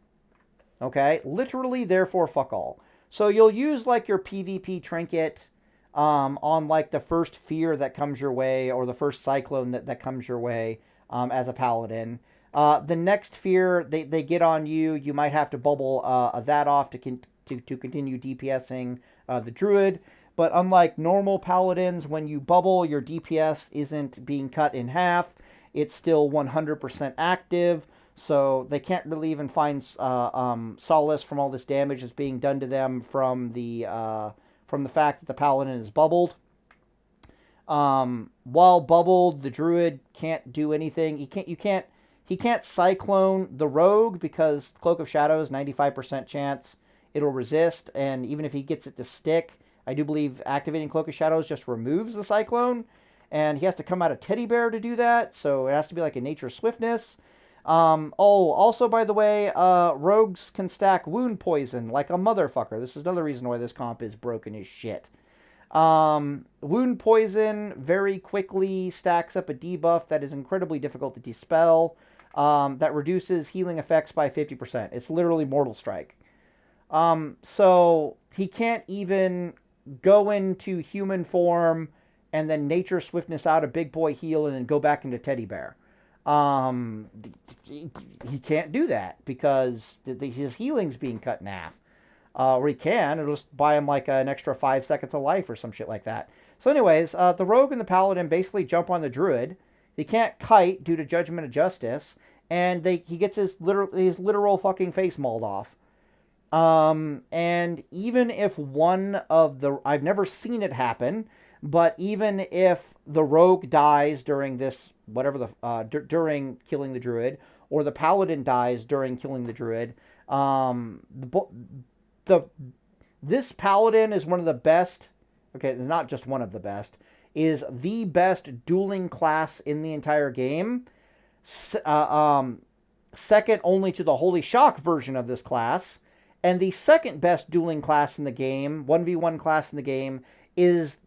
Okay? Literally, therefore fuck all. So you'll use like your PvP trinket on like the first fear that comes your way or the first cyclone that comes your way as a paladin. The next fear they get on you, you might have to bubble that off to continue DPSing the druid. But unlike normal paladins, when you bubble, your DPS isn't being cut in half. It's still 100% active, so they can't really even find solace from all this damage that's being done to them from the fact that the paladin is bubbled. While bubbled, the druid can't do anything. He can't cyclone the rogue because Cloak of Shadows 95% chance it'll resist, and even if he gets it to stick, I do believe activating Cloak of Shadows just removes the cyclone, and he has to come out of Teddy Bear to do that, so it has to be like a nature swiftness. Also, by the way, rogues can stack wound poison like a motherfucker. This is another reason why this comp is broken as shit. Wound poison very quickly stacks up a debuff that is incredibly difficult to dispel, that reduces healing effects by 50%. It's literally Mortal Strike. So he can't even go into human form and then nature swiftness out a big boy heal and then go back into Teddy Bear. He can't do that because his healing's being cut in half. Or he can, it'll just buy him like an extra 5 seconds of life or some shit like that. So anyways, the rogue and the paladin basically jump on the druid. He can't kite due to Judgment of Justice, and he gets his literal fucking face mauled off. And even if one of the... I've never seen it happen, but even if the rogue dies during this, whatever during killing the druid, or the paladin dies during killing the druid, this paladin is one of the best, okay, not just one of the best, is the best dueling class in the entire game. Second only to the Holy Shock version of this class. And the second best dueling class in the game, 1v1 class in the game, is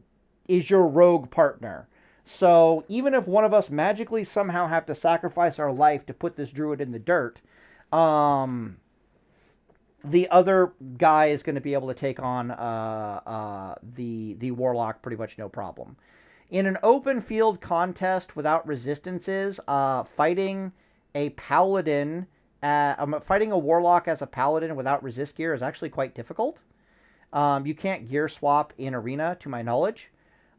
your rogue partner. So even if one of us magically somehow have to sacrifice our life to put this druid in the dirt, the other guy is going to be able to take on the warlock pretty much no problem. In an open field contest without resistances, fighting a paladin, fighting a warlock as a paladin without resist gear is actually quite difficult. You can't gear swap in arena, to my knowledge.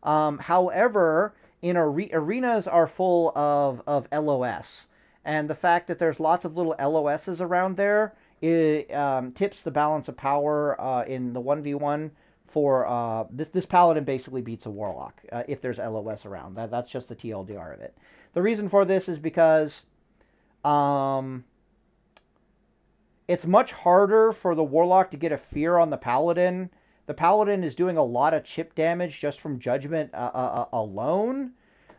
However, arenas are full of LOS, and the fact that there's lots of little LOSs around there, it tips the balance of power in the 1v1 for this paladin basically beats a warlock if there's LOS around. That's just the TLDR of it. The reason for this is because it's much harder for the warlock to get a fear on the paladin. The paladin is doing a lot of chip damage just from judgment alone.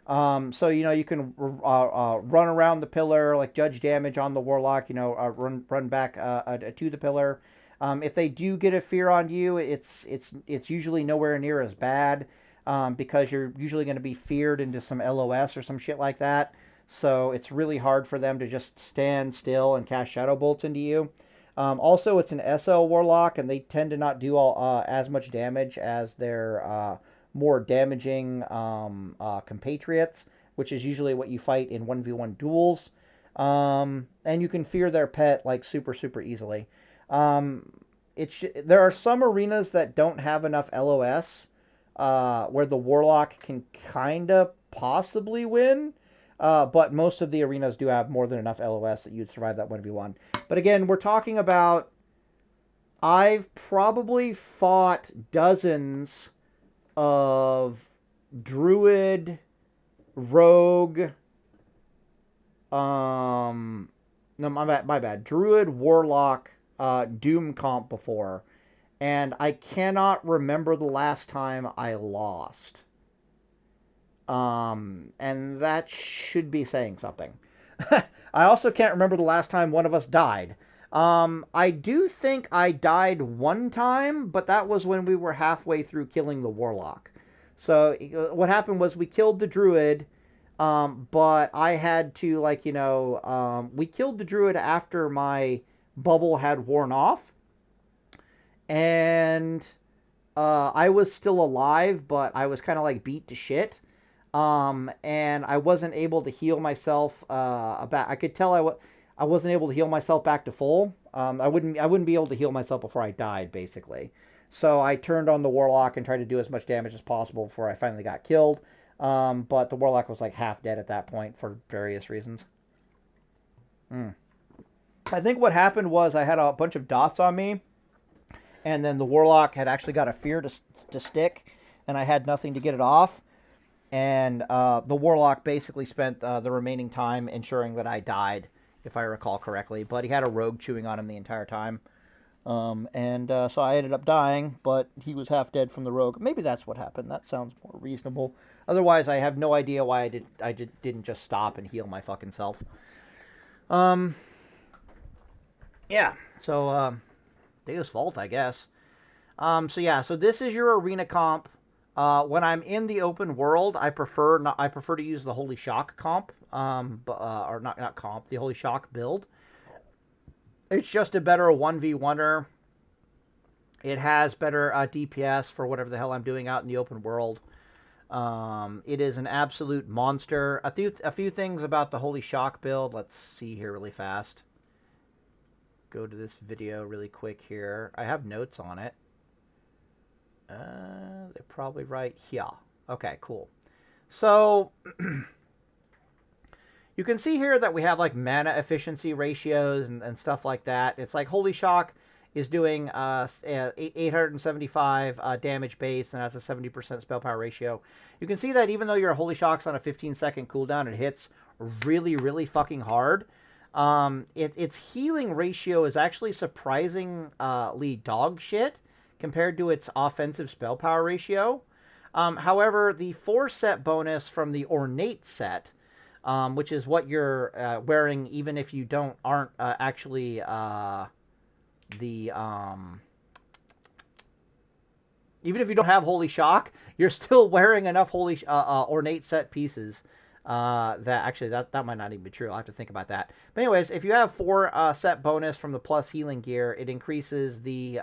So, you can run around the pillar, like judge damage on the warlock, run back to the pillar. If they do get a fear on you, it's usually nowhere near as bad because you're usually going to be feared into some LOS or some shit like that. So it's really hard for them to just stand still and cast Shadow Bolts into you. Also, it's an SL Warlock, and they tend to not do as much damage as their more damaging compatriots, which is usually what you fight in 1v1 duels. And you can fear their pet like super, super easily. There are some arenas that don't have enough LOS where the Warlock can kind of possibly win. But most of the arenas do have more than enough LOS that you'd survive that 1v1. But again, we're talking about... I've probably fought dozens of Druid, Rogue... no, my bad. Druid, Warlock, Doom comp before. And I cannot remember the last time I lost. And that should be saying something. I also can't remember the last time one of us died. I do think I died one time, but that was when we were halfway through killing the Warlock. So what happened was we killed the Druid, but I had to, we killed the Druid after my bubble had worn off. And I was still alive, but I was kind of beat to shit. And I wasn't able to heal myself. I could tell I wasn't able to heal myself back to full. I wouldn't be able to heal myself before I died, basically. So I turned on the Warlock and tried to do as much damage as possible before I finally got killed. But the Warlock was like half dead at that point for various reasons. I think what happened was I had a bunch of dots on me, and then the Warlock had actually got a fear to stick, and I had nothing to get it off. And the Warlock basically spent the remaining time ensuring that I died, if I recall correctly. But he had a rogue chewing on him the entire time. So I ended up dying, but he was half dead from the rogue. Maybe that's what happened. That sounds more reasonable. Otherwise, I have no idea why didn't just stop and heal my fucking self. Yeah. So Deus Vault, I guess. So this is your arena comp. When I'm in the open world, I prefer to use the Holy Shock comp, or not comp, the Holy Shock build. It's just a better 1v1er. It has better DPS for whatever the hell I'm doing out in the open world. It is an absolute monster. A few things about the Holy Shock build. Let's see here really fast. Go to this video really quick here. I have notes on it. They're probably right here. Okay, cool. So you can see here that we have like mana efficiency ratios and stuff like that. It's like Holy Shock is doing 875 damage base and has a 70% spell power ratio. You can see that even though your Holy Shock's on a 15-second cooldown, it hits really, really fucking hard. Its healing ratio is actually surprisingly dog shit compared to its offensive spell power ratio. However, the 4-set bonus from the Ornate set, which is what you're wearing even if you aren't actually even if you don't have Holy Shock, you're still wearing enough Ornate set pieces that might not even be true. I'll have to think about that. But anyways, if you have 4 set bonus from the plus healing gear, it increases the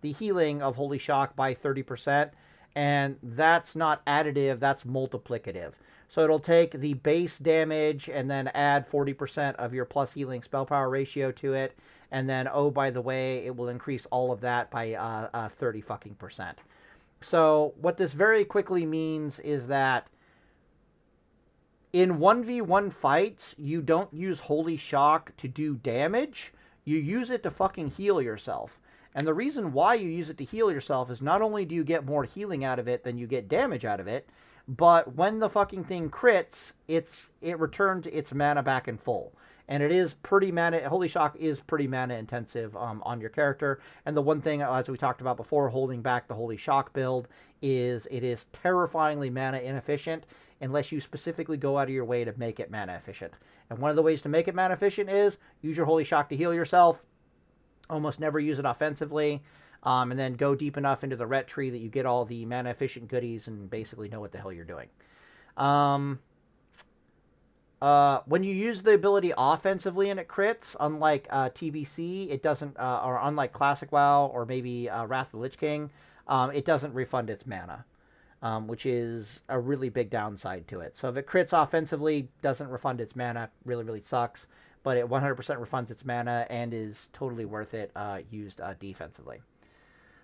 healing of Holy Shock by 30%, and that's not additive, that's multiplicative. So it'll take the base damage and then add 40% of your plus healing spell power ratio to it, and then, oh, by the way, it will increase all of that by 30%. So what this very quickly means is that in 1v1 fights, you don't use Holy Shock to do damage, you use it to fucking heal yourself. And the reason why you use it to heal yourself is not only do you get more healing out of it than you get damage out of it, but when the fucking thing crits, it returns its mana back in full. And it is pretty mana, Holy Shock is pretty mana intensive on your character. And the one thing, as we talked about before, holding back the Holy Shock build is it is terrifyingly mana inefficient unless you specifically go out of your way to make it mana efficient. And one of the ways to make it mana efficient is use your Holy Shock to heal yourself. Almost never use it offensively, and then go deep enough into the ret tree that you get all the mana efficient goodies and basically know what the hell you're doing. When you use the ability offensively and it crits, unlike TBC, it doesn't, or unlike Classic WoW or maybe Wrath of the Lich King, it doesn't refund its mana, which is a really big downside to it. So if it crits offensively, doesn't refund its mana, really, really sucks. But it 100% refunds its mana and is totally worth it used defensively.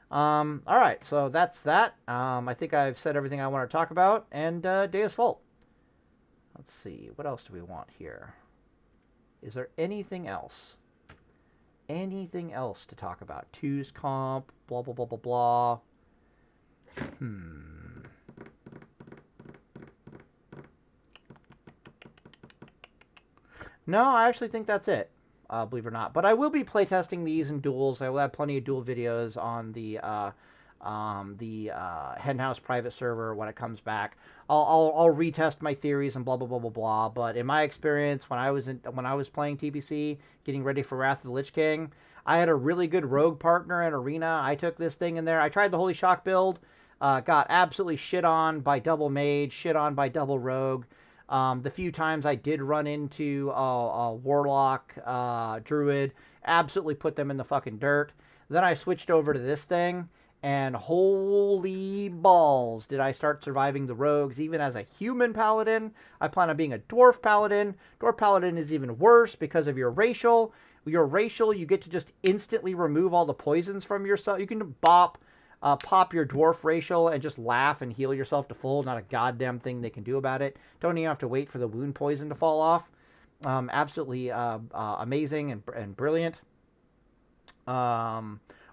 All right, so that's that. I think I've said everything I want to talk about. And Deus Vault. Let's see, what else do we want here? Is there anything else? Anything else to talk about? Twos comp, blah, blah, blah, blah, blah. No, I actually think that's it, believe it or not. But I will be playtesting these in duels. I will have plenty of duel videos on the HenHouse private server when it comes back. I'll retest my theories and blah blah blah blah blah. But in my experience, when I was playing TBC, getting ready for Wrath of the Lich King, I had a really good rogue partner in arena. I took this thing in there. I tried the Holy Shock build, got absolutely shit on by double mage, shit on by double rogue. The few times I did run into a warlock, druid, absolutely put them in the fucking dirt. Then I switched over to this thing, And holy balls, did I start surviving the rogues. Even as a human paladin, I plan on being a dwarf paladin. Dwarf paladin is even worse because of your racial. Your racial, you get to just instantly remove all the poisons from yourself. You can pop your dwarf racial and just laugh and heal yourself to full. Not a goddamn thing they can do about it. Don't even have to wait for the wound poison to fall off. Absolutely amazing and brilliant.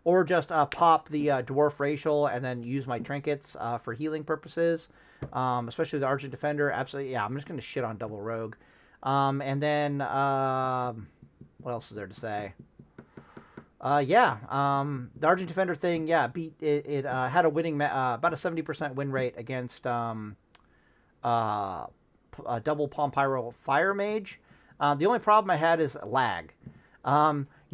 Or just pop the dwarf racial and then use my trinkets for healing purposes, especially the Argent Defender. Absolutely, yeah, I'm just going to shit on double rogue. And then, what else is there to say? The Argent Defender thing, yeah, it had a winning, about a 70% win rate against a double Palm Pyro Fire Mage. The only problem I had is lag.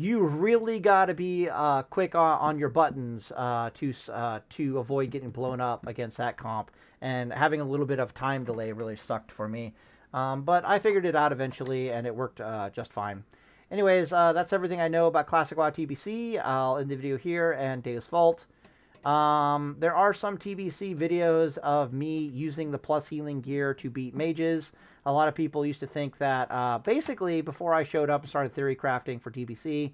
You really got to be quick on your buttons to avoid getting blown up against that comp. And having a little bit of time delay really sucked for me. But I figured it out eventually, and it worked just fine. Anyways, that's everything I know about Classic WoW TBC. I'll end the video here, and Deus Vult. There are some TBC videos of me using the plus healing gear to beat mages. A lot of people used to think that basically before I showed up and started theory crafting for TBC,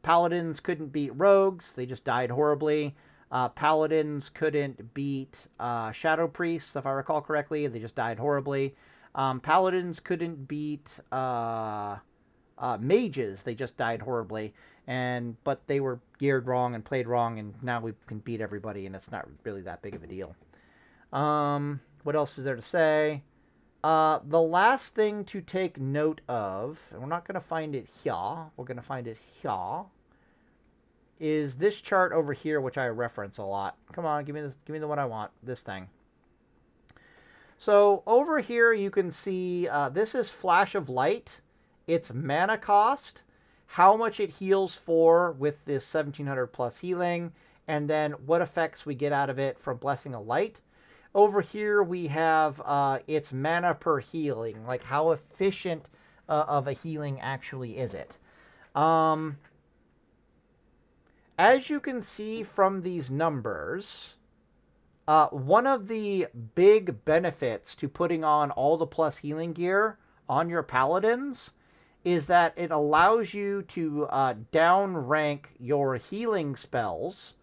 paladins couldn't beat rogues. They just died horribly. Paladins couldn't beat shadow priests, if I recall correctly. They just died horribly. Paladins couldn't beat mages. They just died horribly. But they were geared wrong and played wrong, and now we can beat everybody, and it's not really that big of a deal. What else is there to say? The last thing to take note of, and we're not going to find it here, we're going to find it here, is this chart over here, which I reference a lot. Come on, give me this, give me the one I want, this thing. So over here you can see this is Flash of Light, its mana cost, how much it heals for with this 1700 plus healing, and then what effects we get out of it from Blessing of Light. Over here we have its mana per healing, like how efficient of a healing actually is it. As you can see from these numbers, one of the big benefits to putting on all the plus healing gear on your paladins is that it allows you to down rank your healing spells.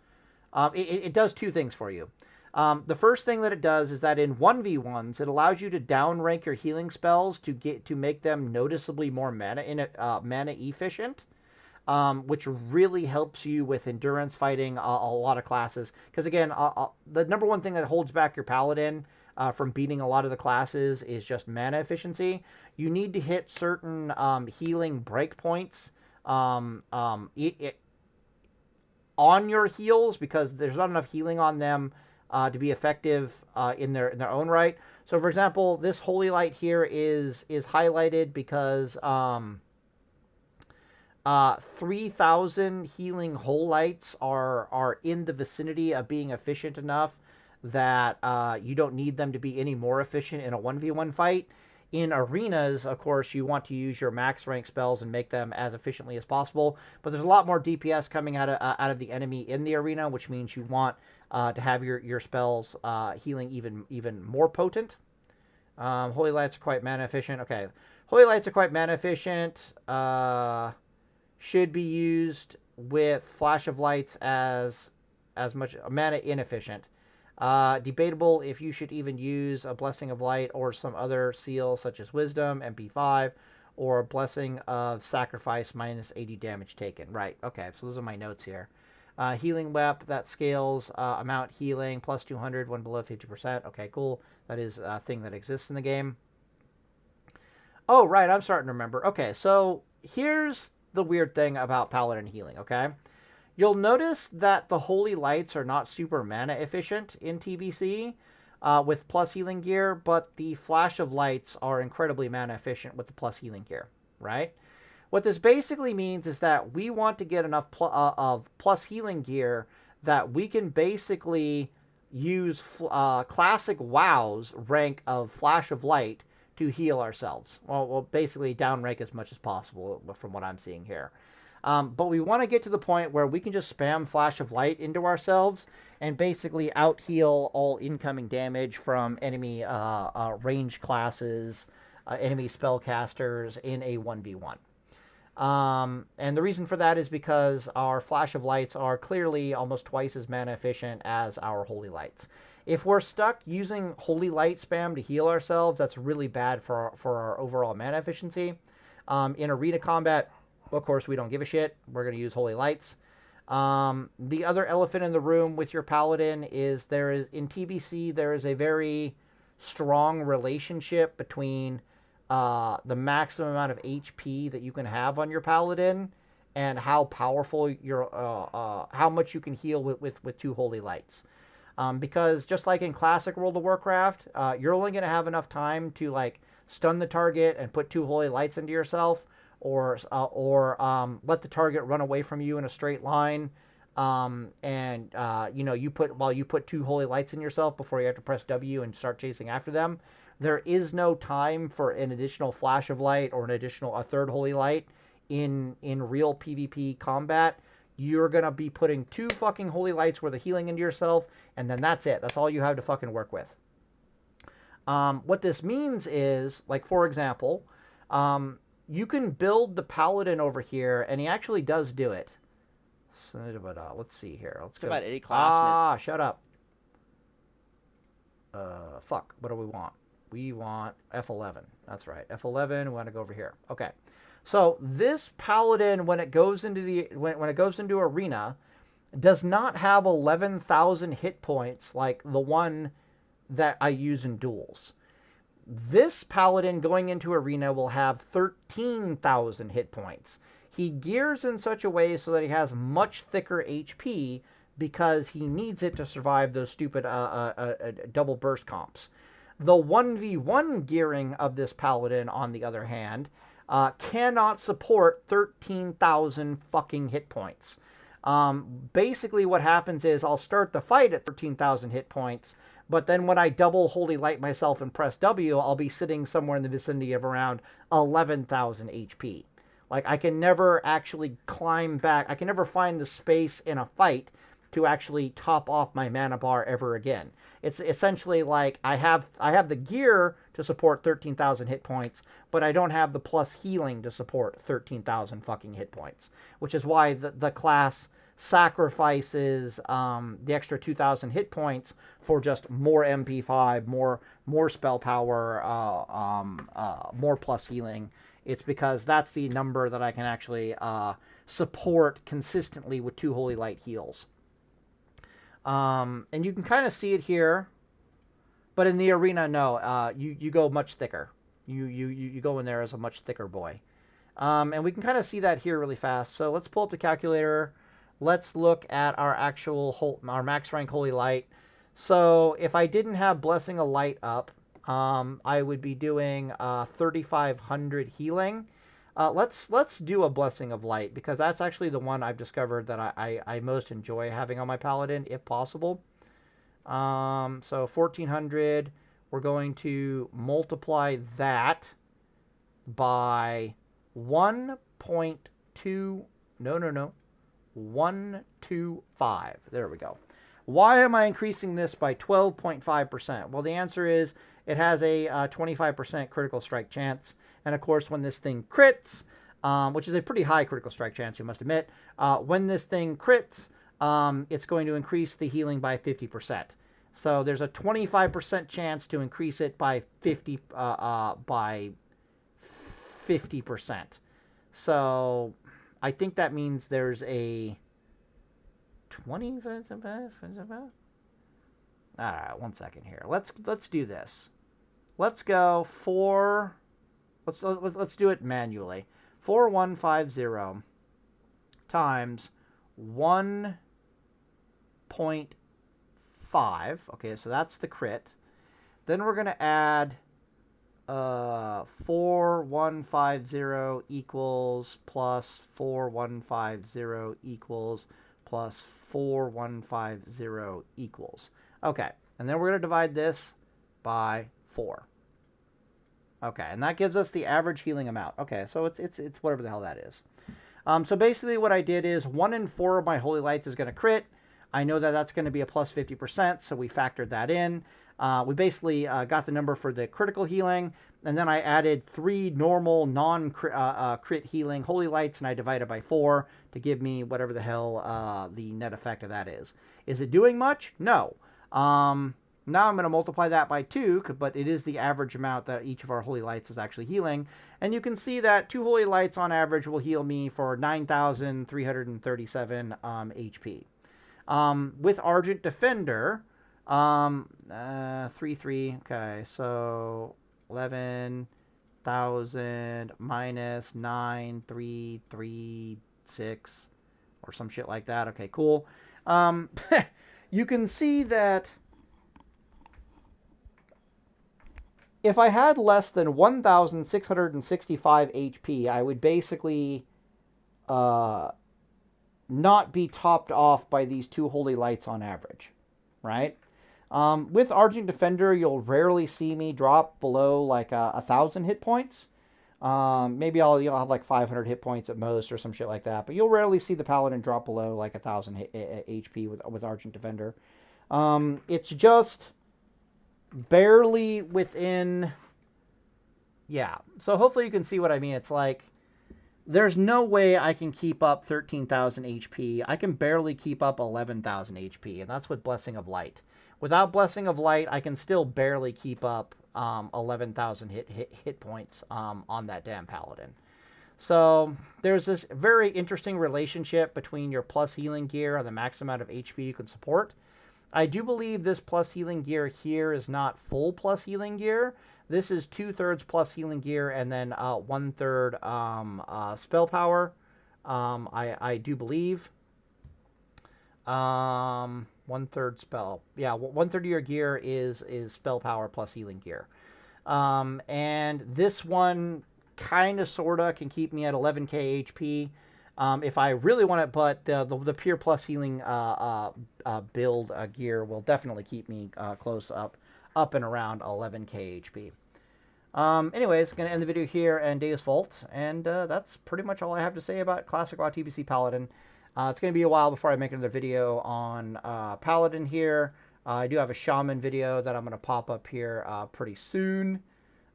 It does two things for you. The first thing that it does is that in 1v1s, it allows you to down rank your healing spells to make them noticeably more mana efficient, which really helps you with endurance fighting a lot of classes. Because again, the number one thing that holds back your paladin from beating a lot of the classes is just mana efficiency. You need to hit certain healing breakpoints on your heals, because there's not enough healing on them to be effective in their own right. So, for example, this Holy Light here is highlighted because 3,000 healing Holy Lights are in the vicinity of being efficient enough that you don't need them to be any more efficient in a 1v1 fight. In arenas, of course, you want to use your max rank spells and make them as efficiently as possible. But there's a lot more DPS coming out of the enemy in the arena, which means you want to have your spells healing even more potent. Holy Lights are quite mana efficient. Okay, Holy Lights are quite mana efficient. Should be used with Flash of Lights as much mana inefficient. Debatable if you should even use a Blessing of Light or some other seal such as Wisdom, MP5, or a Blessing of Sacrifice minus 80 damage taken. Right, okay, so those are my notes here. Healing Wep, that scales amount healing, plus 200 when below 50%. Okay, cool. That is a thing that exists in the game. Oh, right, I'm starting to remember. Okay, so here's the weird thing about Paladin healing, okay? You'll notice that the Holy Lights are not super mana efficient in TBC with plus healing gear, but the Flash of Lights are incredibly mana efficient with the plus healing gear, right? What this basically means is that we want to get enough of plus healing gear that we can basically use classic WoW's rank of Flash of Light to heal ourselves. Well, basically down rank as much as possible from what I'm seeing here. But we want to get to the point where we can just spam Flash of Light into ourselves and basically out-heal all incoming damage from enemy range classes, enemy spellcasters in a 1v1. And the reason for that is because our Flash of Lights are clearly almost twice as mana efficient as our Holy Lights. If we're stuck using Holy Light spam to heal ourselves, that's really bad for our overall mana efficiency. In arena combat, of course, we don't give a shit. We're going to use Holy Lights. The other elephant in the room with your Paladin is in TBC, there is a very strong relationship between the maximum amount of HP that you can have on your Paladin and how powerful how much you can heal with 2 Holy Lights. Because just like in classic World of Warcraft, you're only going to have enough time to like stun the target and put 2 Holy Lights into yourself, or let the target run away from you in a straight line, you put 2 Holy Lights in yourself before you have to press W and start chasing after them. There is no time for an additional Flash of Light or a third Holy Light in real PvP combat. You're going to be putting 2 fucking Holy Lights worth of healing into yourself, and then that's it. That's all you have to fucking work with. What this means is, like, for example, you can build the Paladin over here, and he actually does do it. So, let's see here. Let's go. About any class. Shut up. Fuck. What do we want? We want F11. That's right. F11. We want to go over here. Okay. So this Paladin, when it goes into arena, does not have 11,000 hit points like the one that I use in duels. This Paladin going into arena will have 13,000 hit points. He gears in such a way so that he has much thicker HP because he needs it to survive those stupid double burst comps. The 1v1 gearing of this Paladin, on the other hand, cannot support 13,000 fucking hit points. Basically what happens is I'll start the fight at 13,000 hit points, but then when I double Holy Light myself and press W, I'll be sitting somewhere in the vicinity of around 11,000 HP. Like, I can never actually climb back. I can never find the space in a fight to actually top off my mana bar ever again. It's essentially like I have the gear to support 13,000 hit points, but I don't have the plus healing to support 13,000 fucking hit points, which is why the class sacrifices the extra 2,000 hit points for just more MP5, more spell power, more plus healing. It's because that's the number that I can actually support consistently with 2 Holy Light heals. And you can kind of see it here, but in the arena, no, you go much thicker. You go in there as a much thicker boy. And we can kind of see that here really fast. So let's pull up the calculator. Let's look at our max rank Holy Light. So if I didn't have Blessing of Light up, I would be doing 3,500 healing. Let's do a Blessing of Light, because that's actually the one I've discovered that I most enjoy having on my Paladin, if possible. So 1,400, we're going to multiply that by 1.25. There we go. Why am I increasing this by 12.5%? Well, the answer is it has a 25% critical strike chance. And of course, when this thing crits, which is a pretty high critical strike chance, you must admit, when this thing crits, it's going to increase the healing by 50%. So there's a 25% chance to increase it by 50%. So I think that means there's a 25. All right, 1 second here. Let's do this. Let's go for. Let's do it manually. 4,150 times 1.5. Okay, so that's the crit. Then we're going to add 4,150 equals plus 4,150 equals plus 4,150 equals. Okay, and then we're going to divide this by 4. Okay, and that gives us the average healing amount. Okay, so it's whatever the hell that is. So basically what I did is 1 in 4 of my Holy Lights is going to crit. I know that that's going to be a plus 50%, so we factored that in. We basically got the number for the critical healing, and then I added 3 normal non-crit healing Holy Lights, and I divided by 4 to give me whatever the hell the net effect of that is. Is it doing much? No. Now I'm going to multiply that by 2, but it is the average amount that each of our Holy Lights is actually healing. And you can see that 2 Holy Lights on average will heal me for 9,337 HP. With Argent Defender, 3, okay, so 11,000 minus 9,336 or some shit like that. Okay, cool. You can see that if I had less than 1,665 HP, I would basically not be topped off by these 2 Holy Lights on average, right? With Argent Defender, you'll rarely see me drop below like 1,000 hit points. Maybe you'll have like 500 hit points at most or some shit like that, but you'll rarely see the Paladin drop below like 1,000 HP with Argent Defender. It's just barely within, yeah, so hopefully you can see what I mean. It's like there's no way I can keep up 13,000 HP. I can barely keep up 11,000 HP, and that's with Blessing of Light. Without Blessing of Light, I can still barely keep up 11,000 hit points on that damn Paladin. So there's this very interesting relationship between your plus healing gear and the max amount of HP you can support. I do believe this plus healing gear here is not full plus healing gear. This is 2/3 plus healing gear and then 1/3 spell power. I do believe. 1/3 spell. Yeah, 1/3 of your gear is spell power plus healing gear. And this one kind of sorta can keep me at 11k HP. If I really want it, but the pure plus healing build gear will definitely keep me close up and around 11k HP. Anyways, going to end the video here and Deus Vult, and that's pretty much all I have to say about Classic Raw TBC Paladin. It's going to be a while before I make another video on Paladin here. I do have a Shaman video that I'm going to pop up here pretty soon.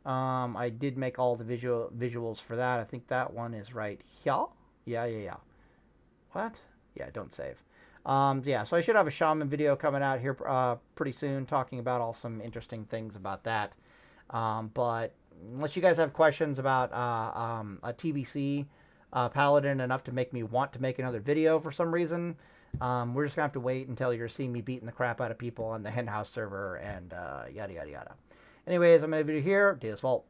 I did make all the visuals for that. I think that one is right here. Yeah. What? Yeah, don't save. Yeah, so I should have a Shaman video coming out here pretty soon talking about some interesting things about that. But unless you guys have questions about a TBC Paladin enough to make me want to make another video for some reason, we're just going to have to wait until you're seeing me beating the crap out of people on the HenHouse server and yada, yada, yada. Anyways, I'm going to end the video here. Deus Vult.